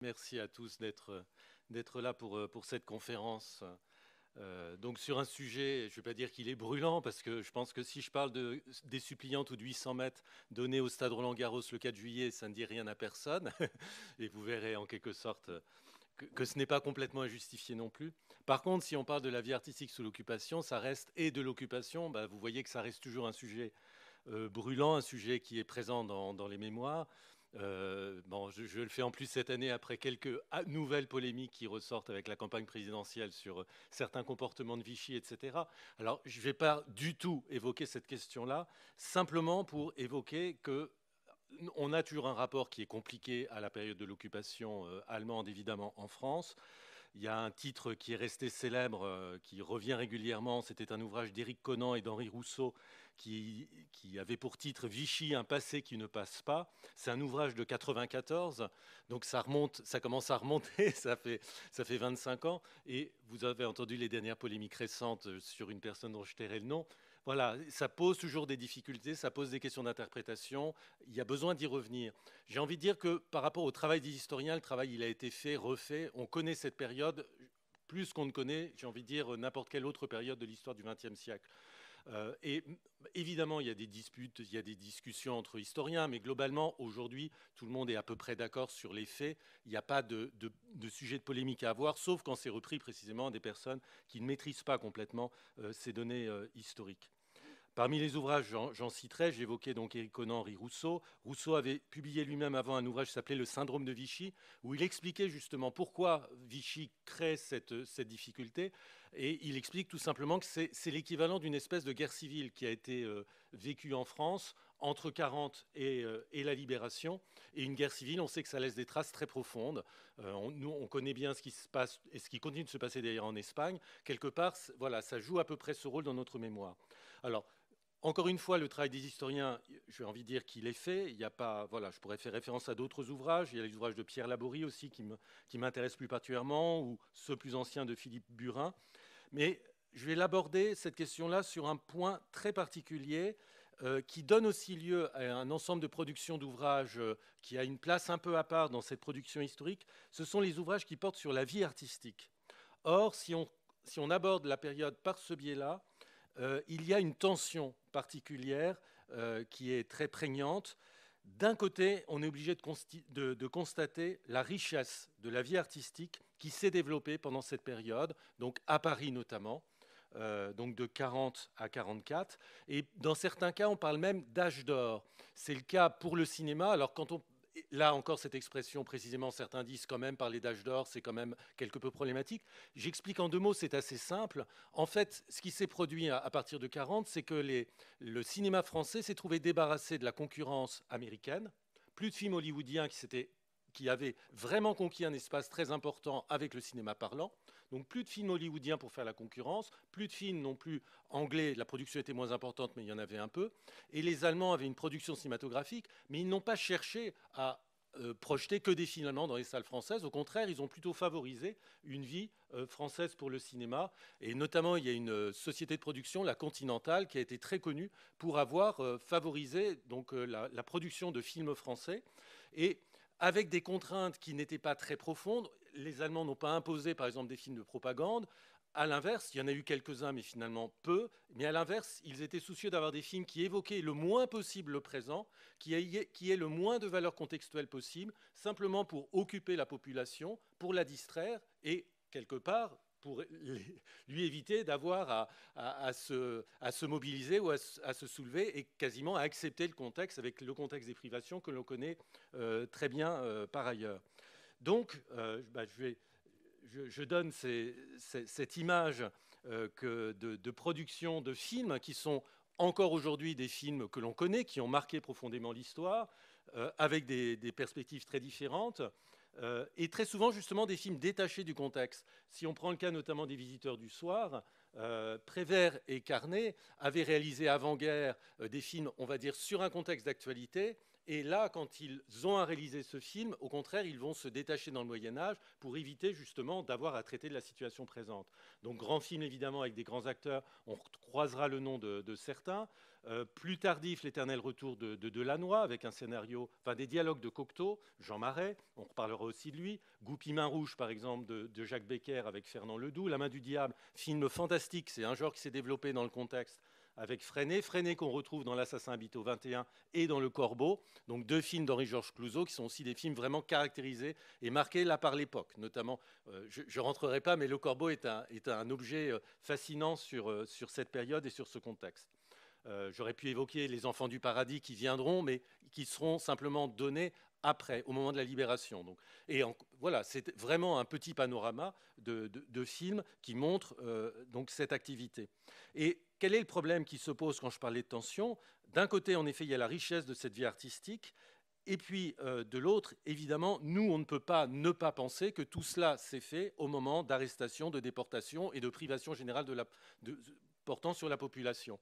Merci à tous d'être là pour cette conférence. Donc sur un sujet, je ne vais pas dire qu'il est brûlant, parce que je pense que si je parle des suppliantes ou de 800 mètres donnés au stade Roland-Garros le 4 juillet, ça ne dit rien à personne. Et vous verrez en quelque sorte que ce n'est pas complètement injustifié non plus. Par contre, si on parle de la vie artistique sous l'occupation, ça reste, et de l'occupation, bah, vous voyez que ça reste toujours un sujet brûlant, un sujet qui est présent dans les mémoires. Bon, je le fais en plus cette année après quelques nouvelles polémiques qui ressortent avec la campagne présidentielle sur certains comportements de Vichy, etc. Alors, je ne vais pas du tout évoquer cette question-là, simplement pour évoquer que on a toujours un rapport qui est compliqué à la période de l'occupation allemande, évidemment, en France. Il y a un titre qui est resté célèbre, qui revient régulièrement. C'était un ouvrage d'Éric Conan et d'Henri Rousseau qui avait pour titre Vichy, un passé qui ne passe pas. C'est un ouvrage de 94, donc ça remonte, ça commence à remonter, ça fait 25 ans. Et vous avez entendu les dernières polémiques récentes sur une personne dont je tairai le nom. Voilà, ça pose toujours des difficultés, ça pose des questions d'interprétation. Il y a besoin d'y revenir. J'ai envie de dire que par rapport au travail des historiens, le travail il a été fait, refait. On connaît cette période plus qu'on ne connaît, j'ai envie de dire, n'importe quelle autre période de l'histoire du XXe siècle. Et évidemment, il y a des disputes, il y a des discussions entre historiens, mais globalement, aujourd'hui, tout le monde est à peu près d'accord sur les faits. Il n'y a pas de sujet de polémique à avoir, sauf quand c'est repris précisément à des personnes qui ne maîtrisent pas complètement ces données historiques. Parmi les ouvrages, j'en citerai, j'évoquais donc Éric Conan, Henri Rousseau. Rousseau avait publié lui-même avant un ouvrage qui s'appelait Le syndrome de Vichy, où il expliquait justement pourquoi Vichy crée cette difficulté. Et il explique tout simplement que c'est l'équivalent d'une espèce de guerre civile qui a été vécue en France entre 40 et la Libération. Et une guerre civile, on sait que ça laisse des traces très profondes. Nous, on connaît bien ce qui se passe et ce qui continue de se passer d'ailleurs en Espagne. Quelque part, voilà, ça joue à peu près ce rôle dans notre mémoire. Alors, encore une fois, le travail des historiens, j'ai envie de dire qu'il est fait. Il y a pas, voilà, je pourrais faire référence à d'autres ouvrages. Il y a les ouvrages de Pierre Laborie aussi qui m'intéressent plus particulièrement, ou ceux plus anciens de Philippe Burin. Mais je vais l'aborder, cette question-là, sur un point très particulier qui donne aussi lieu à un ensemble de productions d'ouvrages qui a une place un peu à part dans cette production historique. Ce sont les ouvrages qui portent sur la vie artistique. Or, si on aborde la période par ce biais-là, il y a une tension particulière qui est très prégnante. D'un côté, on est obligé de constater la richesse de la vie artistique qui s'est développée pendant cette période, donc à Paris notamment, donc de 40 à 44. Et dans certains cas, on parle même d'âge d'or. C'est le cas pour le cinéma. Alors quand on là encore, cette expression, précisément, certains disent quand même parler d'âge d'or, c'est quand même quelque peu problématique. J'explique en deux mots, c'est assez simple. En fait, ce qui s'est produit à partir de 40, c'est que le cinéma français s'est trouvé débarrassé de la concurrence américaine. Plus de films hollywoodiens qui avaient vraiment conquis un espace très important avec le cinéma parlant. Donc plus de films hollywoodiens pour faire la concurrence, plus de films non plus anglais, la production était moins importante, mais il y en avait un peu. Et les Allemands avaient une production cinématographique, mais ils n'ont pas cherché à projeter que des films allemands dans les salles françaises. Au contraire, ils ont plutôt favorisé une vie française pour le cinéma. Et notamment, il y a une société de production, la Continentale, qui a été très connue pour avoir favorisé donc, la production de films français. Et avec des contraintes qui n'étaient pas très profondes. Les Allemands n'ont pas imposé, par exemple, des films de propagande. À l'inverse, il y en a eu quelques-uns, mais finalement peu. Mais à l'inverse, ils étaient soucieux d'avoir des films qui évoquaient le moins possible le présent, qui aient le moins de valeur contextuelle possible, simplement pour occuper la population, pour la distraire et, quelque part, pour lui éviter d'avoir à se mobiliser ou à se soulever et quasiment à accepter le contexte avec le contexte des privations que l'on connaît très bien par ailleurs. Donc, je donne cette image de production de films qui sont encore aujourd'hui des films que l'on connaît, qui ont marqué profondément l'histoire, avec des perspectives très différentes. Et très souvent, justement, des films détachés du contexte. Si on prend le cas notamment des Visiteurs du soir, Prévert et Carnet avaient réalisé avant-guerre des films, on va dire, sur un contexte d'actualité, Et là, quand ils ont à réaliser ce film, au contraire, ils vont se détacher dans le Moyen-Âge pour éviter justement d'avoir à traiter de la situation présente. Donc, grand film évidemment avec des grands acteurs, on croisera le nom de certains. Plus tardif, L'éternel retour de Delannoy, avec un scénario, enfin des dialogues de Cocteau, Jean Marais, on reparlera aussi de lui. Goupil Main Rouge, par exemple, de Jacques Becker avec Fernand Ledoux. La main du diable, film fantastique, c'est un genre qui s'est développé dans le contexte avec Freinet qu'on retrouve dans L'Assassin habite au 21 et dans Le Corbeau, donc 2 films d'Henri-Georges Clouzot qui sont aussi des films vraiment caractérisés et marqués là par l'époque. Notamment, je ne rentrerai pas, mais Le Corbeau est un objet fascinant sur cette période et sur ce contexte. J'aurais pu évoquer Les Enfants du Paradis qui viendront, mais qui seront simplement donnés après, au moment de la libération. Donc, voilà, c'est vraiment un petit panorama de films qui montrent donc cette activité. Et quel est le problème qui se pose quand je parlais de tension? D'un côté, en effet, il y a la richesse de cette vie artistique, et puis de l'autre, évidemment, nous, on ne peut pas ne pas penser que tout cela s'est fait au moment d'arrestation, de déportation et de privation générale portant sur la population.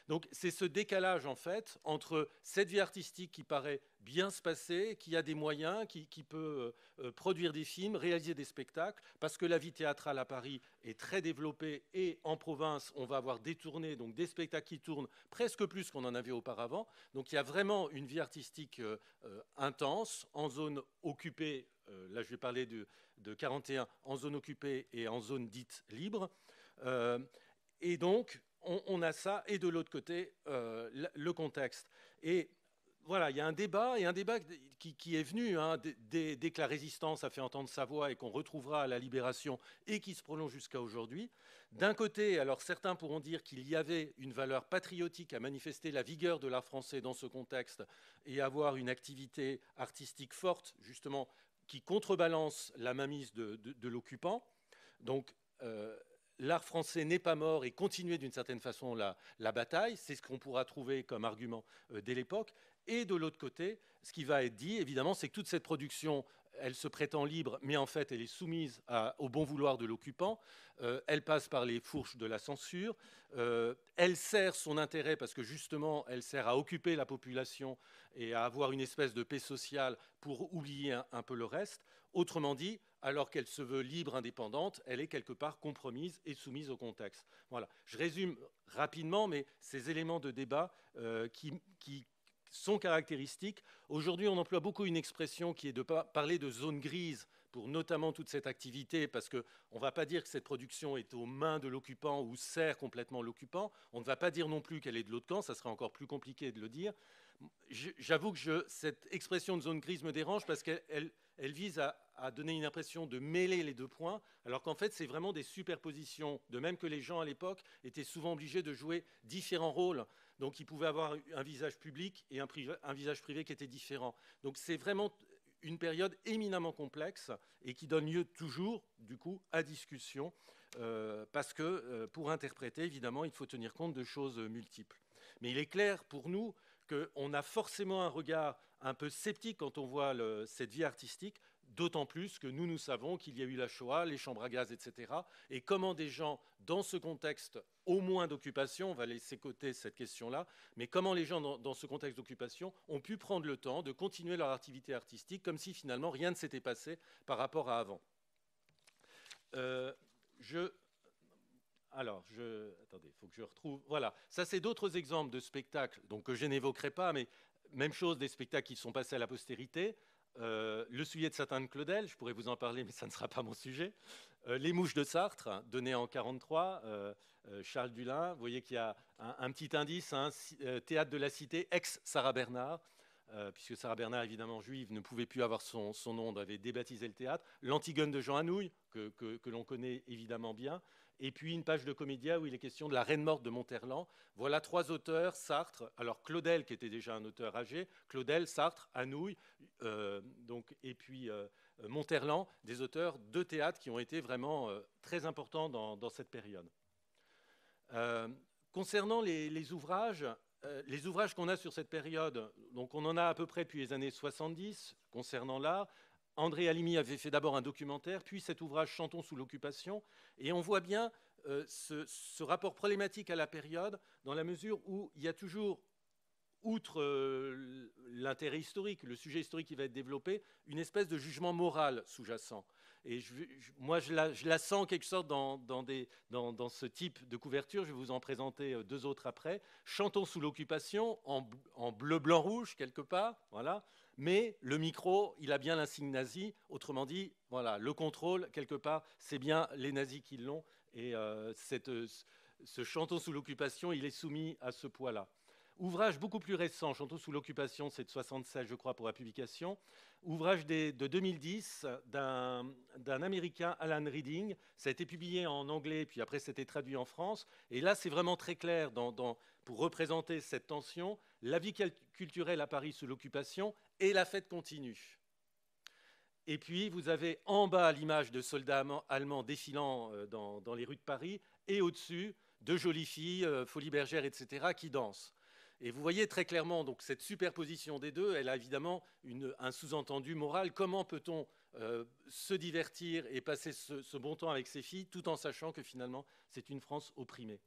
Donc c'est ce décalage en fait entre cette vie artistique qui paraît bien se passer, qui a des moyens, qui peut produire des films, réaliser des spectacles, parce que la vie théâtrale à Paris est très développée et en province on va avoir des tournées, donc des spectacles qui tournent presque plus qu'on en avait auparavant. Donc il y a vraiment une vie artistique intense en zone occupée. Là je vais parler de 41 en zone occupée et en zone dite libre. Et donc, on a ça, et de l'autre côté, le contexte. Et voilà, il y a un débat qui est venu dès que la résistance a fait entendre sa voix et qu'on retrouvera à la Libération et qui se prolonge jusqu'à aujourd'hui. D'un côté, alors certains pourront dire qu'il y avait une valeur patriotique à manifester la vigueur de l'art français dans ce contexte et avoir une activité artistique forte, justement, qui contrebalance la mainmise de l'occupant. Donc, l'art français n'est pas mort et continuait d'une certaine façon la bataille. C'est ce qu'on pourra trouver comme argument dès l'époque. Et de l'autre côté, ce qui va être dit, évidemment, c'est que toute cette production, elle se prétend libre, mais en fait, elle est soumise au bon vouloir de l'occupant. Elle passe par les fourches de la censure. Elle sert son intérêt parce que justement, elle sert à occuper la population et à avoir une espèce de paix sociale pour oublier un peu le reste. Autrement dit, alors qu'elle se veut libre, indépendante, elle est quelque part compromise et soumise au contexte. Voilà. Je résume rapidement, mais ces éléments de débat qui sont caractéristiques. Aujourd'hui, on emploie beaucoup une expression qui est de parler de zone grise pour notamment toute cette activité, parce qu'on ne va pas dire que cette production est aux mains de l'occupant ou sert complètement l'occupant. On ne va pas dire non plus qu'elle est de l'autre camp, ça serait encore plus compliqué de le dire. J'avoue que cette expression de zone grise me dérange parce qu'elle vise à donner une impression de mêler les deux points, alors qu'en fait, c'est vraiment des superpositions, de même que les gens à l'époque étaient souvent obligés de jouer différents rôles. Donc, ils pouvaient avoir un visage public et un visage privé qui était différent. Donc, c'est vraiment une période éminemment complexe et qui donne lieu toujours, du coup, à discussion, parce que pour interpréter, évidemment, il faut tenir compte de choses multiples. Mais il est clair pour nous qu'on a forcément un regard un peu sceptique quand on voit cette vie artistique, d'autant plus que nous savons qu'il y a eu la Shoah, les chambres à gaz, etc. Et comment des gens, dans ce contexte au moins d'occupation, on va laisser côté cette question-là, mais comment les gens dans ce contexte d'occupation ont pu prendre le temps de continuer leur activité artistique comme si finalement rien ne s'était passé par rapport à avant. Attendez, il faut que je retrouve. Voilà, ça c'est d'autres exemples de spectacles donc, que je n'évoquerai pas, mais même chose des spectacles qui sont passés à la postérité. Le Soulier de satin de Claudel, je pourrais vous en parler, mais ça ne sera pas mon sujet. Les Mouches de Sartre, donné en 1943, Charles Dullin. Vous voyez qu'il y a un petit indice, Théâtre de la Cité, ex-Sarah Bernard. Puisque Sarah Bernard, évidemment juive, ne pouvait plus avoir son nom, on avait débaptisé le théâtre. L'Antigone de Jean Anouilh, que l'on connaît évidemment bien. Et puis une page de Comédia où il est question de la Reine morte de Monterland. Voilà 3 auteurs, Sartre, alors Claudel qui était déjà un auteur âgé, Claudel, Sartre, Anouilh, et puis Monterland, des auteurs de théâtre qui ont été vraiment très importants dans cette période. Concernant les ouvrages qu'on a sur cette période, donc on en a à peu près depuis les années 70 concernant l'art. André Halimi avait fait d'abord un documentaire, puis cet ouvrage Chantons sous l'occupation, et on voit bien ce rapport problématique à la période dans la mesure où il y a toujours outre l'intérêt historique, le sujet historique qui va être développé, une espèce de jugement moral sous-jacent. Et moi, je la sens en quelque sorte dans ce type de couverture. Je vais vous en présenter deux autres après. Chantons sous l'occupation, en bleu, blanc, rouge, quelque part. Voilà. Mais le micro, il a bien l'insigne nazi. Autrement dit, voilà, le contrôle, quelque part, c'est bien les nazis qui l'ont. Et ce Chantons sous l'occupation, il est soumis à ce poids-là. Ouvrage beaucoup plus récent, Chantons sous l'occupation, c'est de 1976, je crois, pour la publication. Ouvrage de 2010 d'un Américain, Alan Reading. Ça a été publié en anglais, puis après, c'était traduit en France. Et là, c'est vraiment très clair pour représenter cette tension, la vie culturelle à Paris sous l'occupation et la fête continue. Et puis, vous avez en bas l'image de soldats allemands défilant dans les rues de Paris, et au-dessus, de jolies filles, Folies Bergère, etc., qui dansent. Et vous voyez très clairement donc, cette superposition des deux, elle a évidemment un sous-entendu moral. Comment peut-on se divertir et passer ce bon temps avec ses filles, tout en sachant que finalement, c'est une France opprimée?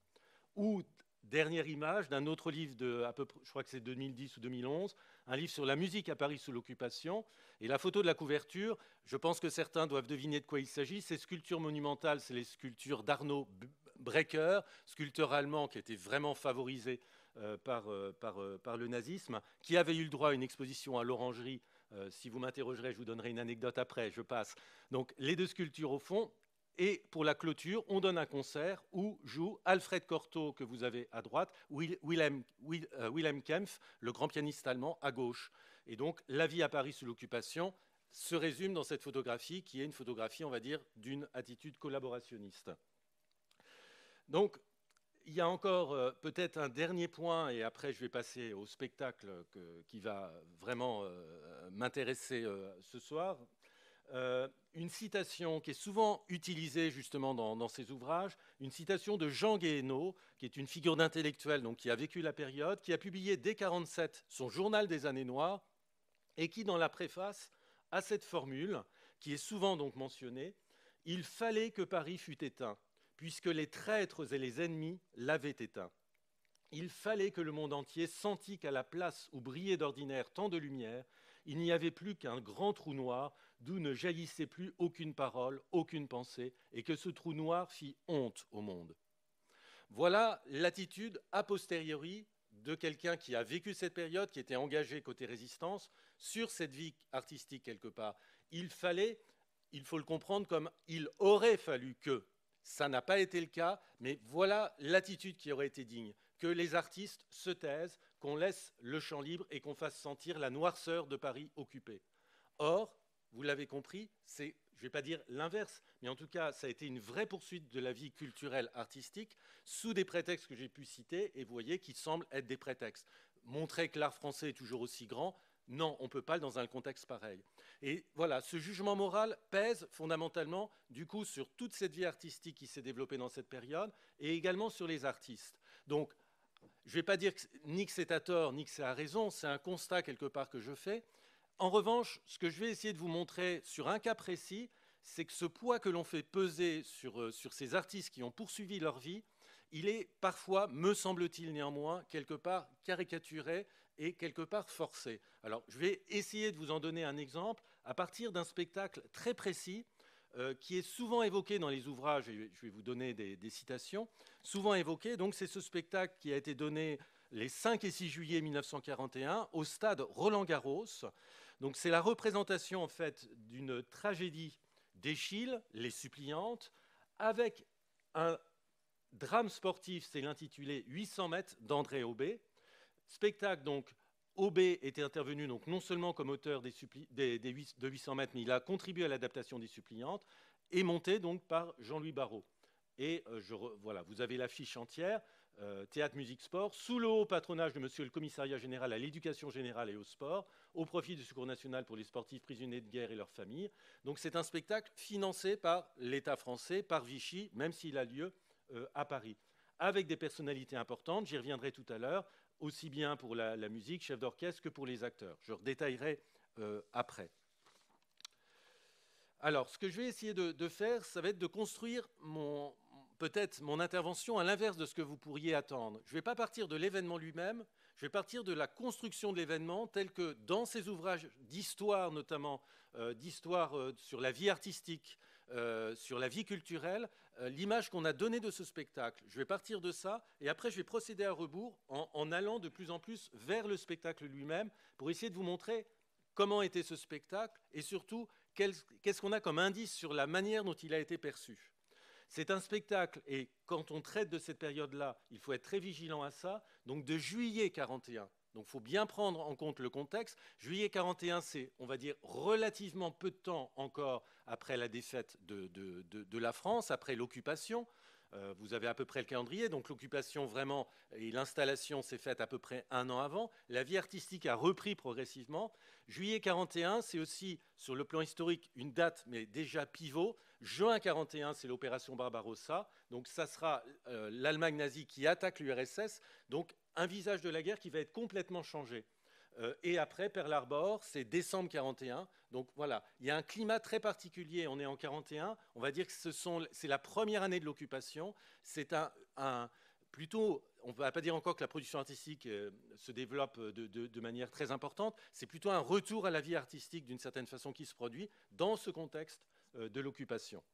Ou, dernière image d'un autre livre, à peu près, je crois que c'est 2010 ou 2011, un livre sur la musique à Paris sous l'occupation. Et la photo de la couverture, je pense que certains doivent deviner de quoi il s'agit. Ces sculptures monumentales, c'est les sculptures d'Arno Breker, sculpteur allemand qui était vraiment favorisé par le nazisme, qui avait eu le droit à une exposition à l'Orangerie. Si vous m'interrogerez, je vous donnerai une anecdote après, je passe. Donc les deux sculptures au fond. Et pour la clôture, on donne un concert où joue Alfred Cortot, que vous avez à droite, Wilhelm Kempff, le grand pianiste allemand, à gauche. Et donc, la vie à Paris sous l'occupation se résume dans cette photographie, qui est une photographie, on va dire, d'une attitude collaborationniste. Donc, il y a encore peut-être un dernier point, et après je vais passer au spectacle qui va vraiment m'intéresser ce soir. Une citation qui est souvent utilisée justement dans ces ouvrages, une citation de Jean Guéhenno, qui est une figure d'intellectuel donc qui a vécu la période, qui a publié dès 1947 son journal des années noires, et qui, dans la préface, a cette formule, qui est souvent donc mentionnée: « Il fallait que Paris fût éteint, puisque les traîtres et les ennemis l'avaient éteint. Il fallait que le monde entier sentît qu'à la place où brillait d'ordinaire tant de lumière, il n'y avait plus qu'un grand trou noir d'où ne jaillissait plus aucune parole, aucune pensée, et que ce trou noir fit honte au monde. » Voilà l'attitude a posteriori de quelqu'un qui a vécu cette période, qui était engagé côté résistance, sur cette vie artistique quelque part. Il faut le comprendre comme il aurait fallu que. Ça n'a pas été le cas, mais voilà l'attitude qui aurait été digne. Que les artistes se taisent, qu'on laisse le champ libre et qu'on fasse sentir la noirceur de Paris occupé. Or, vous l'avez compris, c'est, je ne vais pas dire l'inverse, mais en tout cas, ça a été une vraie poursuite de la vie culturelle artistique sous des prétextes que j'ai pu citer, et vous voyez, qui semblent être des prétextes. Montrer que l'art français est toujours aussi grand, non, on ne peut pas dans un contexte pareil. Et voilà, ce jugement moral pèse fondamentalement, du coup, sur toute cette vie artistique qui s'est développée dans cette période, et également sur les artistes. Donc, je ne vais pas dire ni que c'est à tort, ni que c'est à raison, c'est un constat quelque part que je fais. En revanche, ce que je vais essayer de vous montrer sur un cas précis, c'est que ce poids que l'on fait peser sur ces artistes qui ont poursuivi leur vie, il est parfois, me semble-t-il néanmoins, quelque part caricaturé et quelque part forcé. Alors, je vais essayer de vous en donner un exemple à partir d'un spectacle très précis qui est souvent évoqué dans les ouvrages, et je vais vous donner des citations, souvent évoqué. Donc, c'est ce spectacle qui a été donné les 5 et 6 juillet 1941 au stade Roland-Garros. Donc, c'est la représentation en fait d'une tragédie d'Eschyle, Les Suppliantes, avec un drame sportif, c'est l'intitulé 800 mètres d'André Aubé. Spectacle donc. Aubé était intervenu donc non seulement comme auteur de 800 mètres, mais il a contribué à l'adaptation des Suppliantes, et monté donc par Jean-Louis Barrault. Et voilà, vous avez l'affiche entière, théâtre, musique, sport, sous le haut patronage de monsieur le commissariat général à l'éducation générale et au sport, au profit du Secours national pour les sportifs prisonniers de guerre et leurs familles. Donc c'est un spectacle financé par l'État français, par Vichy, même s'il a lieu à Paris, avec des personnalités importantes, j'y reviendrai tout à l'heure, aussi bien pour la musique, chef d'orchestre, que pour les acteurs. Je redétaillerai après. Alors, ce que je vais essayer de faire, ça va être de construire peut-être mon intervention à l'inverse de ce que vous pourriez attendre. Je ne vais pas partir de l'événement lui-même, Je vais partir de la construction de l'événement tel que dans ces ouvrages d'histoire, notamment d'histoire sur la vie artistique, sur la vie culturelle, l'image qu'on a donnée de ce spectacle. Je vais partir de ça et après je vais procéder à rebours en allant de plus en plus vers le spectacle lui-même pour essayer de vous montrer comment était ce spectacle et surtout qu'est-ce qu'on a comme indice sur la manière dont il a été perçu. C'est un spectacle, et quand on traite de cette période-là, il faut être très vigilant à ça, donc de juillet 41. Donc il faut bien prendre en compte le contexte. Juillet 41, c'est, on va dire, relativement peu de temps encore après la défaite de la France, après l'occupation. Vous avez à peu près le calendrier, donc l'occupation vraiment et l'installation s'est faite à peu près 1 an avant. La vie artistique a repris progressivement. Juillet 41, c'est aussi, sur le plan historique, une date, mais déjà pivot. Juin 41, c'est l'opération Barbarossa. Donc ça sera l'Allemagne nazie qui attaque l'URSS. Donc un visage de la guerre qui va être complètement changé. Et après, Pearl Harbor, c'est décembre 41. Donc voilà, il y a un climat très particulier. On est en 41. On va dire que c'est la première année de l'occupation. C'est plutôt, on ne va pas dire encore que la production artistique se développe de manière très importante. C'est plutôt un retour à la vie artistique d'une certaine façon qui se produit dans ce contexte de l'occupation.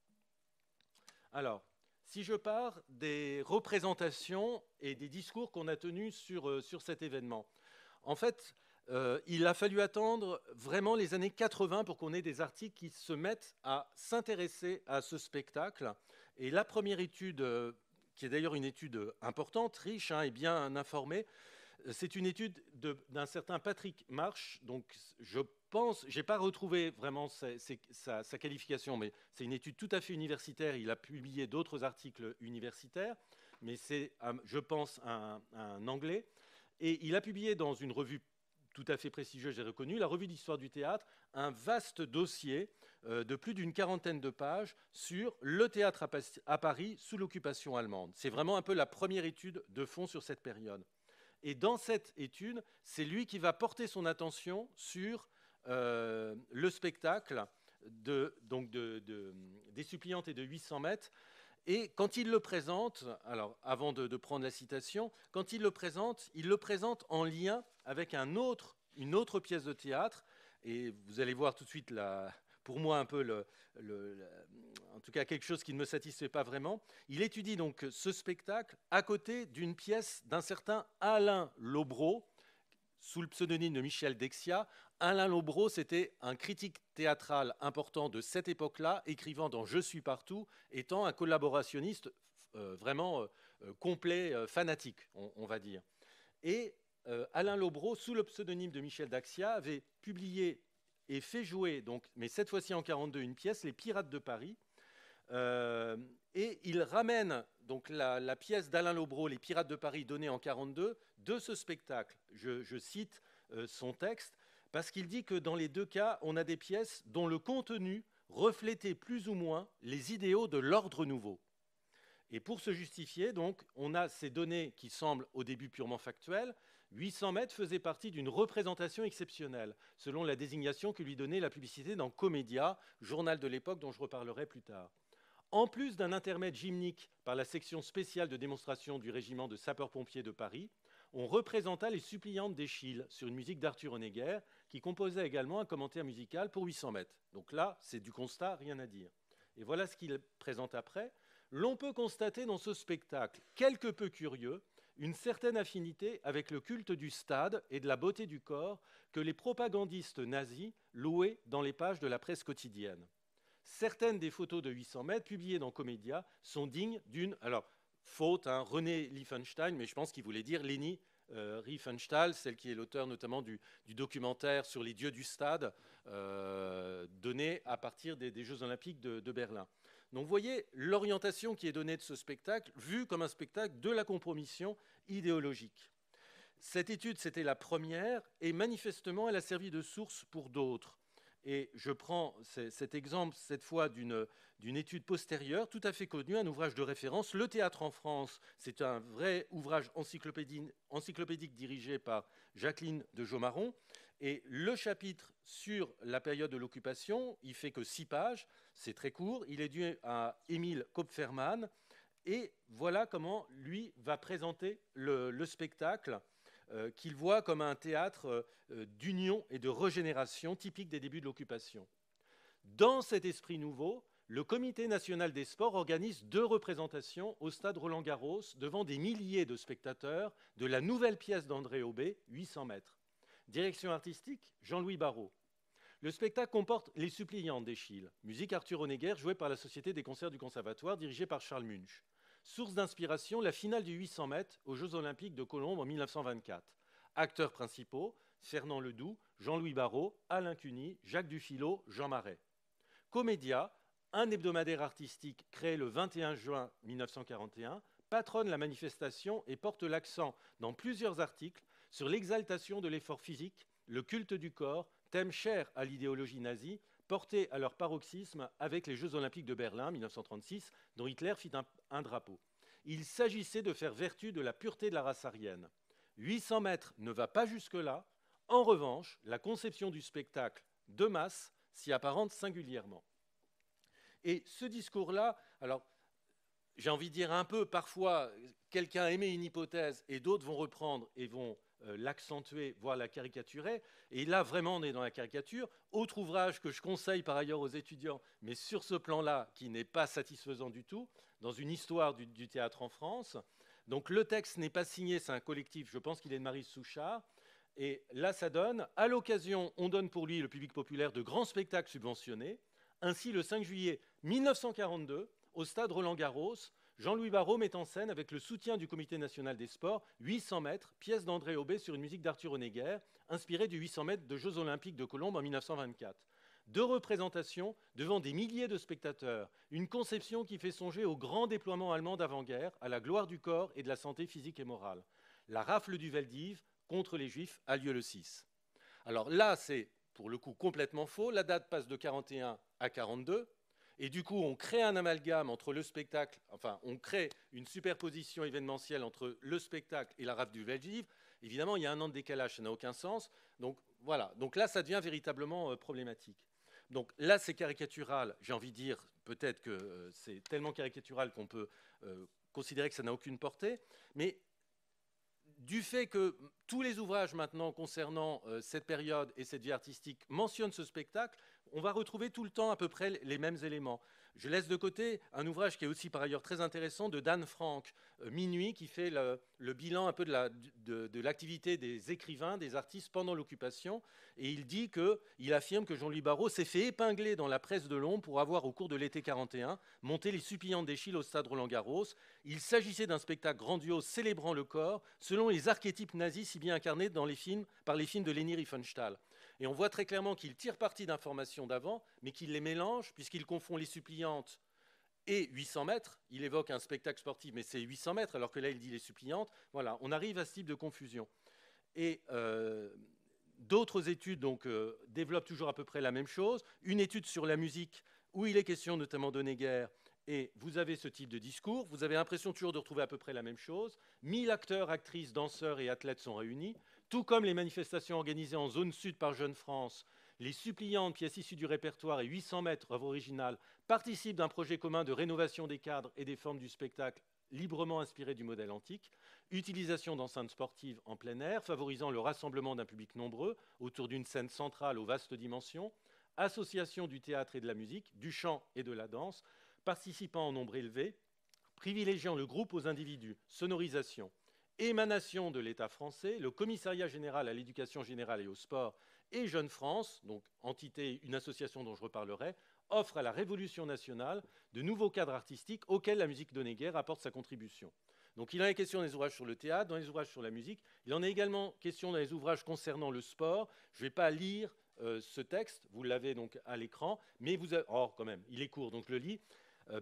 Alors, si je pars des représentations et des discours qu'on a tenus sur cet événement, en fait, il a fallu attendre vraiment les années 80 pour qu'on ait des articles qui se mettent à s'intéresser à ce spectacle. Et la première étude, qui est d'ailleurs une étude importante, riche et bien informée, c'est une étude d'un certain Patrick Marsh. Donc, je pense, je n'ai pas retrouvé vraiment sa qualification, mais c'est une étude tout à fait universitaire. Il a publié d'autres articles universitaires, mais c'est, je pense, un Anglais. Et il a publié dans une revue tout à fait prestigieuse et reconnue, la Revue d'Histoire du Théâtre, un vaste dossier de plus d'une quarantaine de pages sur le théâtre à Paris sous l'occupation allemande. C'est vraiment un peu la première étude de fond sur cette période. Et dans cette étude, c'est lui qui va porter son attention sur le spectacle des suppliantes et de 800 mètres. Et quand il le présente, alors avant de prendre la citation, quand il le présente en lien avec une autre pièce de théâtre. Et vous allez voir tout de suite, pour moi, un peu, en tout cas quelque chose qui ne me satisfait pas vraiment. Il étudie donc ce spectacle à côté d'une pièce d'un certain Alain Lobreau, sous le pseudonyme de Michel Dexia. Alain Lobreau, c'était un critique théâtral important de cette époque-là, écrivant dans Je suis partout, étant un collaborationniste vraiment complet, fanatique, on va dire. Et Alain Lobreau, sous le pseudonyme de Michel Dexia, avait publié et fait jouer, donc, mais cette fois-ci en 1942, une pièce, Les Pirates de Paris. Et il ramène donc la pièce d'Alain Lobreau, Les Pirates de Paris, donnée en 1942, de ce spectacle. Je cite son texte, parce qu'il dit que dans les deux cas, on a des pièces dont le contenu reflétait plus ou moins les idéaux de l'ordre nouveau. Et pour se justifier, donc, on a ces données qui semblent au début purement factuelles. 800 mètres faisait partie d'une représentation exceptionnelle, selon la désignation que lui donnait la publicité dans Comédia, journal de l'époque dont je reparlerai plus tard. En plus d'un intermède gymnique par la section spéciale de démonstration du régiment de sapeurs-pompiers de Paris, on représenta les suppliantes d'Eschyle sur une musique d'Arthur Honegger, qui composait également un commentaire musical pour 800 mètres. Donc là, c'est du constat, rien à dire. Et voilà ce qu'il présente après. L'on peut constater dans ce spectacle, quelque peu curieux, une certaine affinité avec le culte du stade et de la beauté du corps que les propagandistes nazis louaient dans les pages de la presse quotidienne. Certaines des photos de 800 mètres publiées dans Comédia sont dignes d'une... Alors, faute, René Riefenstahl, mais je pense qu'il voulait dire Leni Riefenstahl, celle qui est l'auteur notamment du documentaire sur les dieux du stade, donné à partir des Jeux Olympiques de Berlin. Donc vous voyez l'orientation qui est donnée de ce spectacle, vu comme un spectacle de la compromission idéologique. Cette étude, c'était la première, et manifestement, elle a servi de source pour d'autres. Et je prends cet exemple, cette fois, d'une étude postérieure, tout à fait connue, un ouvrage de référence, Le théâtre en France. C'est un vrai ouvrage encyclopédique dirigé par Jacqueline de Jaumaron. Et le chapitre sur la période de l'occupation, il fait que 6 pages, c'est très court. Il est dû à Émile Kopfermann. Et voilà comment lui va présenter le spectacle qu'il voit comme un théâtre d'union et de régénération typique des débuts de l'occupation. Dans cet esprit nouveau, le Comité national des sports organise 2 représentations au stade Roland-Garros devant des milliers de spectateurs de la nouvelle pièce d'André Aubé, 800 mètres. Direction artistique, Jean-Louis Barrault. Le spectacle comporte Les Suppliantes d'Eschyle, musique Arthur Honegger jouée par la Société des concerts du Conservatoire dirigée par Charles Munch. Source d'inspiration, la finale du 800 mètres aux Jeux Olympiques de Colombes en 1924. Acteurs principaux, Fernand Ledoux, Jean-Louis Barrault, Alain Cuny, Jacques Dufilot, Jean Marais. Comédia, un hebdomadaire artistique créé le 21 juin 1941, patronne la manifestation et porte l'accent dans plusieurs articles sur l'exaltation de l'effort physique, le culte du corps, thème cher à l'idéologie nazie, porté à leur paroxysme avec les Jeux Olympiques de Berlin 1936, dont Hitler fit un drapeau. Il s'agissait de faire vertu de la pureté de la race aryenne. 800 mètres ne va pas jusque-là. En revanche, la conception du spectacle de masse s'y apparente singulièrement. Et ce discours-là, alors j'ai envie de dire un peu, parfois, quelqu'un émet une hypothèse et d'autres vont reprendre et vont l'accentuer, voire la caricaturer. Et là, vraiment, on est dans la caricature. Autre ouvrage que je conseille par ailleurs aux étudiants, mais sur ce plan-là, qui n'est pas satisfaisant du tout, dans une histoire du théâtre en France. Donc le texte n'est pas signé, c'est un collectif, je pense qu'il est de Marie Souchard. Et là, ça donne, à l'occasion, on donne pour lui, le public populaire, de grands spectacles subventionnés. Ainsi, le 5 juillet 1942, au stade Roland-Garros, Jean-Louis Barrault met en scène, avec le soutien du Comité national des sports, 800 mètres, pièce d'André Aubé sur une musique d'Arthur Honegger, inspirée du 800 mètres de Jeux Olympiques de Colombes en 1924. 2 représentations devant des milliers de spectateurs, une conception qui fait songer au grand déploiement allemand d'avant-guerre, à la gloire du corps et de la santé physique et morale. La rafle du Veldiv contre les Juifs a lieu le 6. Alors là, c'est pour le coup complètement faux. La date passe de 41 à 42. Et du coup, on crée un amalgame entre le spectacle, enfin, on crée une superposition événementielle entre le spectacle et la rafle du Veldiv. Évidemment, il y a un an de décalage, ça n'a aucun sens. Donc voilà, donc là, ça devient véritablement problématique. Donc là, c'est caricatural. J'ai envie de dire, peut-être que c'est tellement caricatural qu'on peut considérer que ça n'a aucune portée. Mais du fait que tous les ouvrages maintenant concernant cette période et cette vie artistique mentionnent ce spectacle, on va retrouver tout le temps à peu près les mêmes éléments. Je laisse de côté un ouvrage qui est aussi par ailleurs très intéressant de Dan Frank, Minuit, qui fait le bilan un peu de l'activité des écrivains, des artistes pendant l'occupation. Et il affirme que Jean-Louis Barrault s'est fait épingler dans la presse de Londres pour avoir, au cours de l'été 41, monté Les Suppliantes d'Eschyle au stade Roland-Garros. Il s'agissait d'un spectacle grandiose célébrant le corps, selon les archétypes nazis si bien incarnés par les films de Leni Riefenstahl. Et on voit très clairement qu'il tire parti d'informations d'avant, mais qu'il les mélange, puisqu'il confond Les Suppliantes et 800 mètres. Il évoque un spectacle sportif, mais c'est 800 mètres, alors que là, il dit Les Suppliantes. Voilà, on arrive à ce type de confusion. Et d'autres études développent toujours à peu près la même chose. Une étude sur la musique, où il est question notamment d'Honegger, et vous avez ce type de discours. Vous avez l'impression toujours de retrouver à peu près la même chose. 1000 acteurs, actrices, danseurs et athlètes sont réunis. Tout comme les manifestations organisées en zone sud par Jeune France, Les Suppliantes, pièces issues du répertoire, et 800 mètres, œuvre originale, participent d'un projet commun de rénovation des cadres et des formes du spectacle librement inspiré du modèle antique, utilisation d'enceintes sportives en plein air, favorisant le rassemblement d'un public nombreux autour d'une scène centrale aux vastes dimensions, association du théâtre et de la musique, du chant et de la danse, participant en nombre élevé, privilégiant le groupe aux individus, sonorisation, émanation de l'État français, le Commissariat général à l'éducation générale et au sport et Jeune France, donc entité, une association dont je reparlerai, offre à la Révolution nationale de nouveaux cadres artistiques auxquels la musique d'Honegger apporte sa contribution. Donc il en est question dans les ouvrages sur le théâtre, dans les ouvrages sur la musique, il en est également question dans les ouvrages concernant le sport. Je ne vais pas lire ce texte, vous l'avez donc à l'écran, mais vous avez... Oh, quand même, il est court, donc je le lis.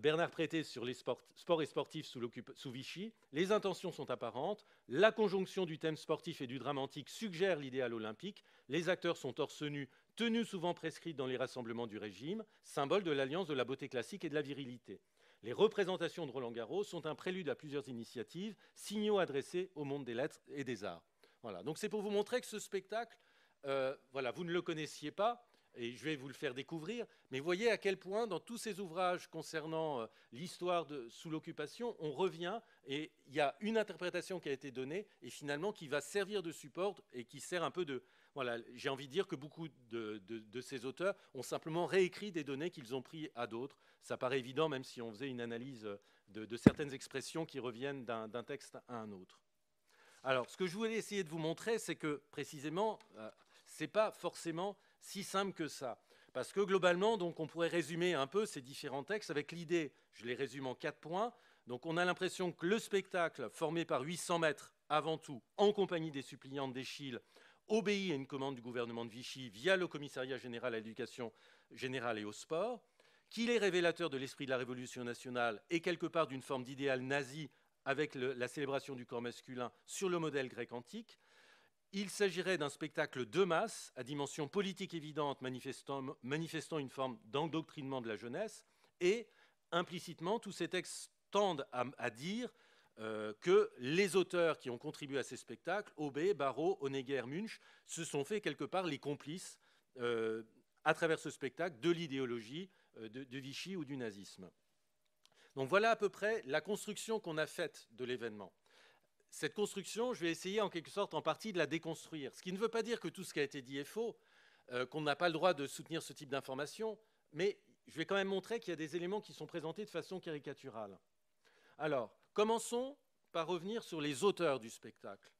Bernard Prété sur les sports et sportifs sous Vichy. Les intentions sont apparentes. La conjonction du thème sportif et du drame antique suggère l'idéal olympique. Les acteurs sont torse nu, tenues souvent prescrites dans les rassemblements du régime, symbole de l'alliance de la beauté classique et de la virilité. Les représentations de Roland-Garros sont un prélude à plusieurs initiatives, signaux adressés au monde des lettres et des arts. Voilà. Donc c'est pour vous montrer que ce spectacle, voilà, vous ne le connaissiez pas. et je vais vous le faire découvrir, mais voyez à quel point dans tous ces ouvrages concernant l'histoire sous l'occupation, on revient et il y a une interprétation qui a été donnée et finalement qui va servir de support et qui sert un peu de... Voilà, j'ai envie de dire que beaucoup de ces auteurs ont simplement réécrit des données qu'ils ont pris à d'autres. Ça paraît évident même si on faisait une analyse de certaines expressions qui reviennent d'un texte à un autre. Alors, ce que je voulais essayer de vous montrer, c'est que précisément, ce n'est pas forcément si simple que ça. Parce que globalement, donc, on pourrait résumer un peu ces différents textes avec l'idée, je les résume en 4 points. Donc on a l'impression que le spectacle, formé par 800 maîtres avant tout, en compagnie des suppliantes d'Eschyle, obéit à une commande du gouvernement de Vichy via le commissariat général à l'éducation générale et au sport, qu'il est révélateur de l'esprit de la Révolution nationale et quelque part d'une forme d'idéal nazi avec la célébration du corps masculin sur le modèle grec antique. Il s'agirait d'un spectacle de masse, à dimension politique évidente, manifestant une forme d'endoctrinement de la jeunesse, et implicitement, tous ces textes tendent à dire que les auteurs qui ont contribué à ces spectacles, Aubé, Barrault, Honegger, Munch, se sont fait quelque part les complices, à travers ce spectacle, de l'idéologie de Vichy ou du nazisme. Donc voilà à peu près la construction qu'on a faite de l'événement. Cette construction, je vais essayer en quelque sorte en partie de la déconstruire. Ce qui ne veut pas dire que tout ce qui a été dit est faux, qu'on n'a pas le droit de soutenir ce type d'information, mais je vais quand même montrer qu'il y a des éléments qui sont présentés de façon caricaturale. Alors, commençons par revenir sur les auteurs du spectacle.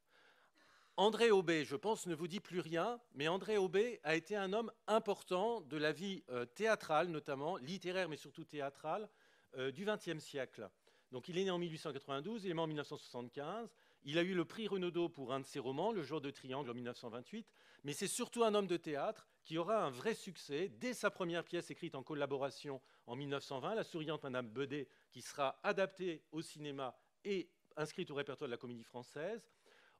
André Aubé, je pense, ne vous dit plus rien, mais André Aubé a été un homme important de la vie théâtrale, notamment littéraire, mais surtout théâtrale, du XXe siècle. Donc il est né en 1892, il est mort en 1975. Il a eu le prix Renaudot pour un de ses romans, Le jour de triangle, en 1928. Mais c'est surtout un homme de théâtre qui aura un vrai succès dès sa première pièce écrite en collaboration en 1920, La souriante Madame Bedet, qui sera adaptée au cinéma et inscrite au répertoire de la Comédie Française.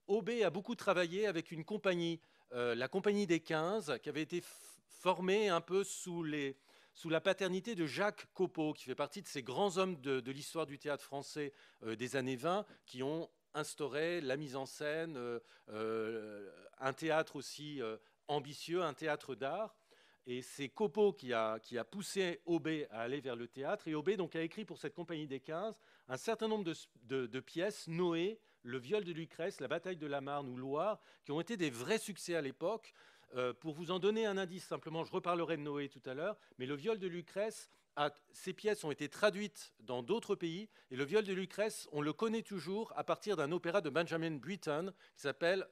Aubé a beaucoup travaillé avec une compagnie, la Compagnie des 15, qui avait été formée un peu sous la paternité de Jacques Copeau, qui fait partie de ces grands hommes de l'histoire du théâtre français des années 20, qui ont instauré la mise en scène, un théâtre aussi ambitieux, un théâtre d'art. Et c'est Copeau qui a poussé Aubé à aller vers le théâtre. Et Aubé donc, a écrit pour cette Compagnie des 15 un certain nombre de pièces, Noé, Le viol de Lucrèce, La bataille de la Marne ou Loire, qui ont été des vrais succès à l'époque. Pour vous en donner un indice, simplement, je reparlerai de Noé tout à l'heure, mais Le viol de Lucrèce, ces pièces ont été traduites dans d'autres pays, et Le viol de Lucrèce, on le connaît toujours à partir d'un opéra de Benjamin Britten qui s'appelle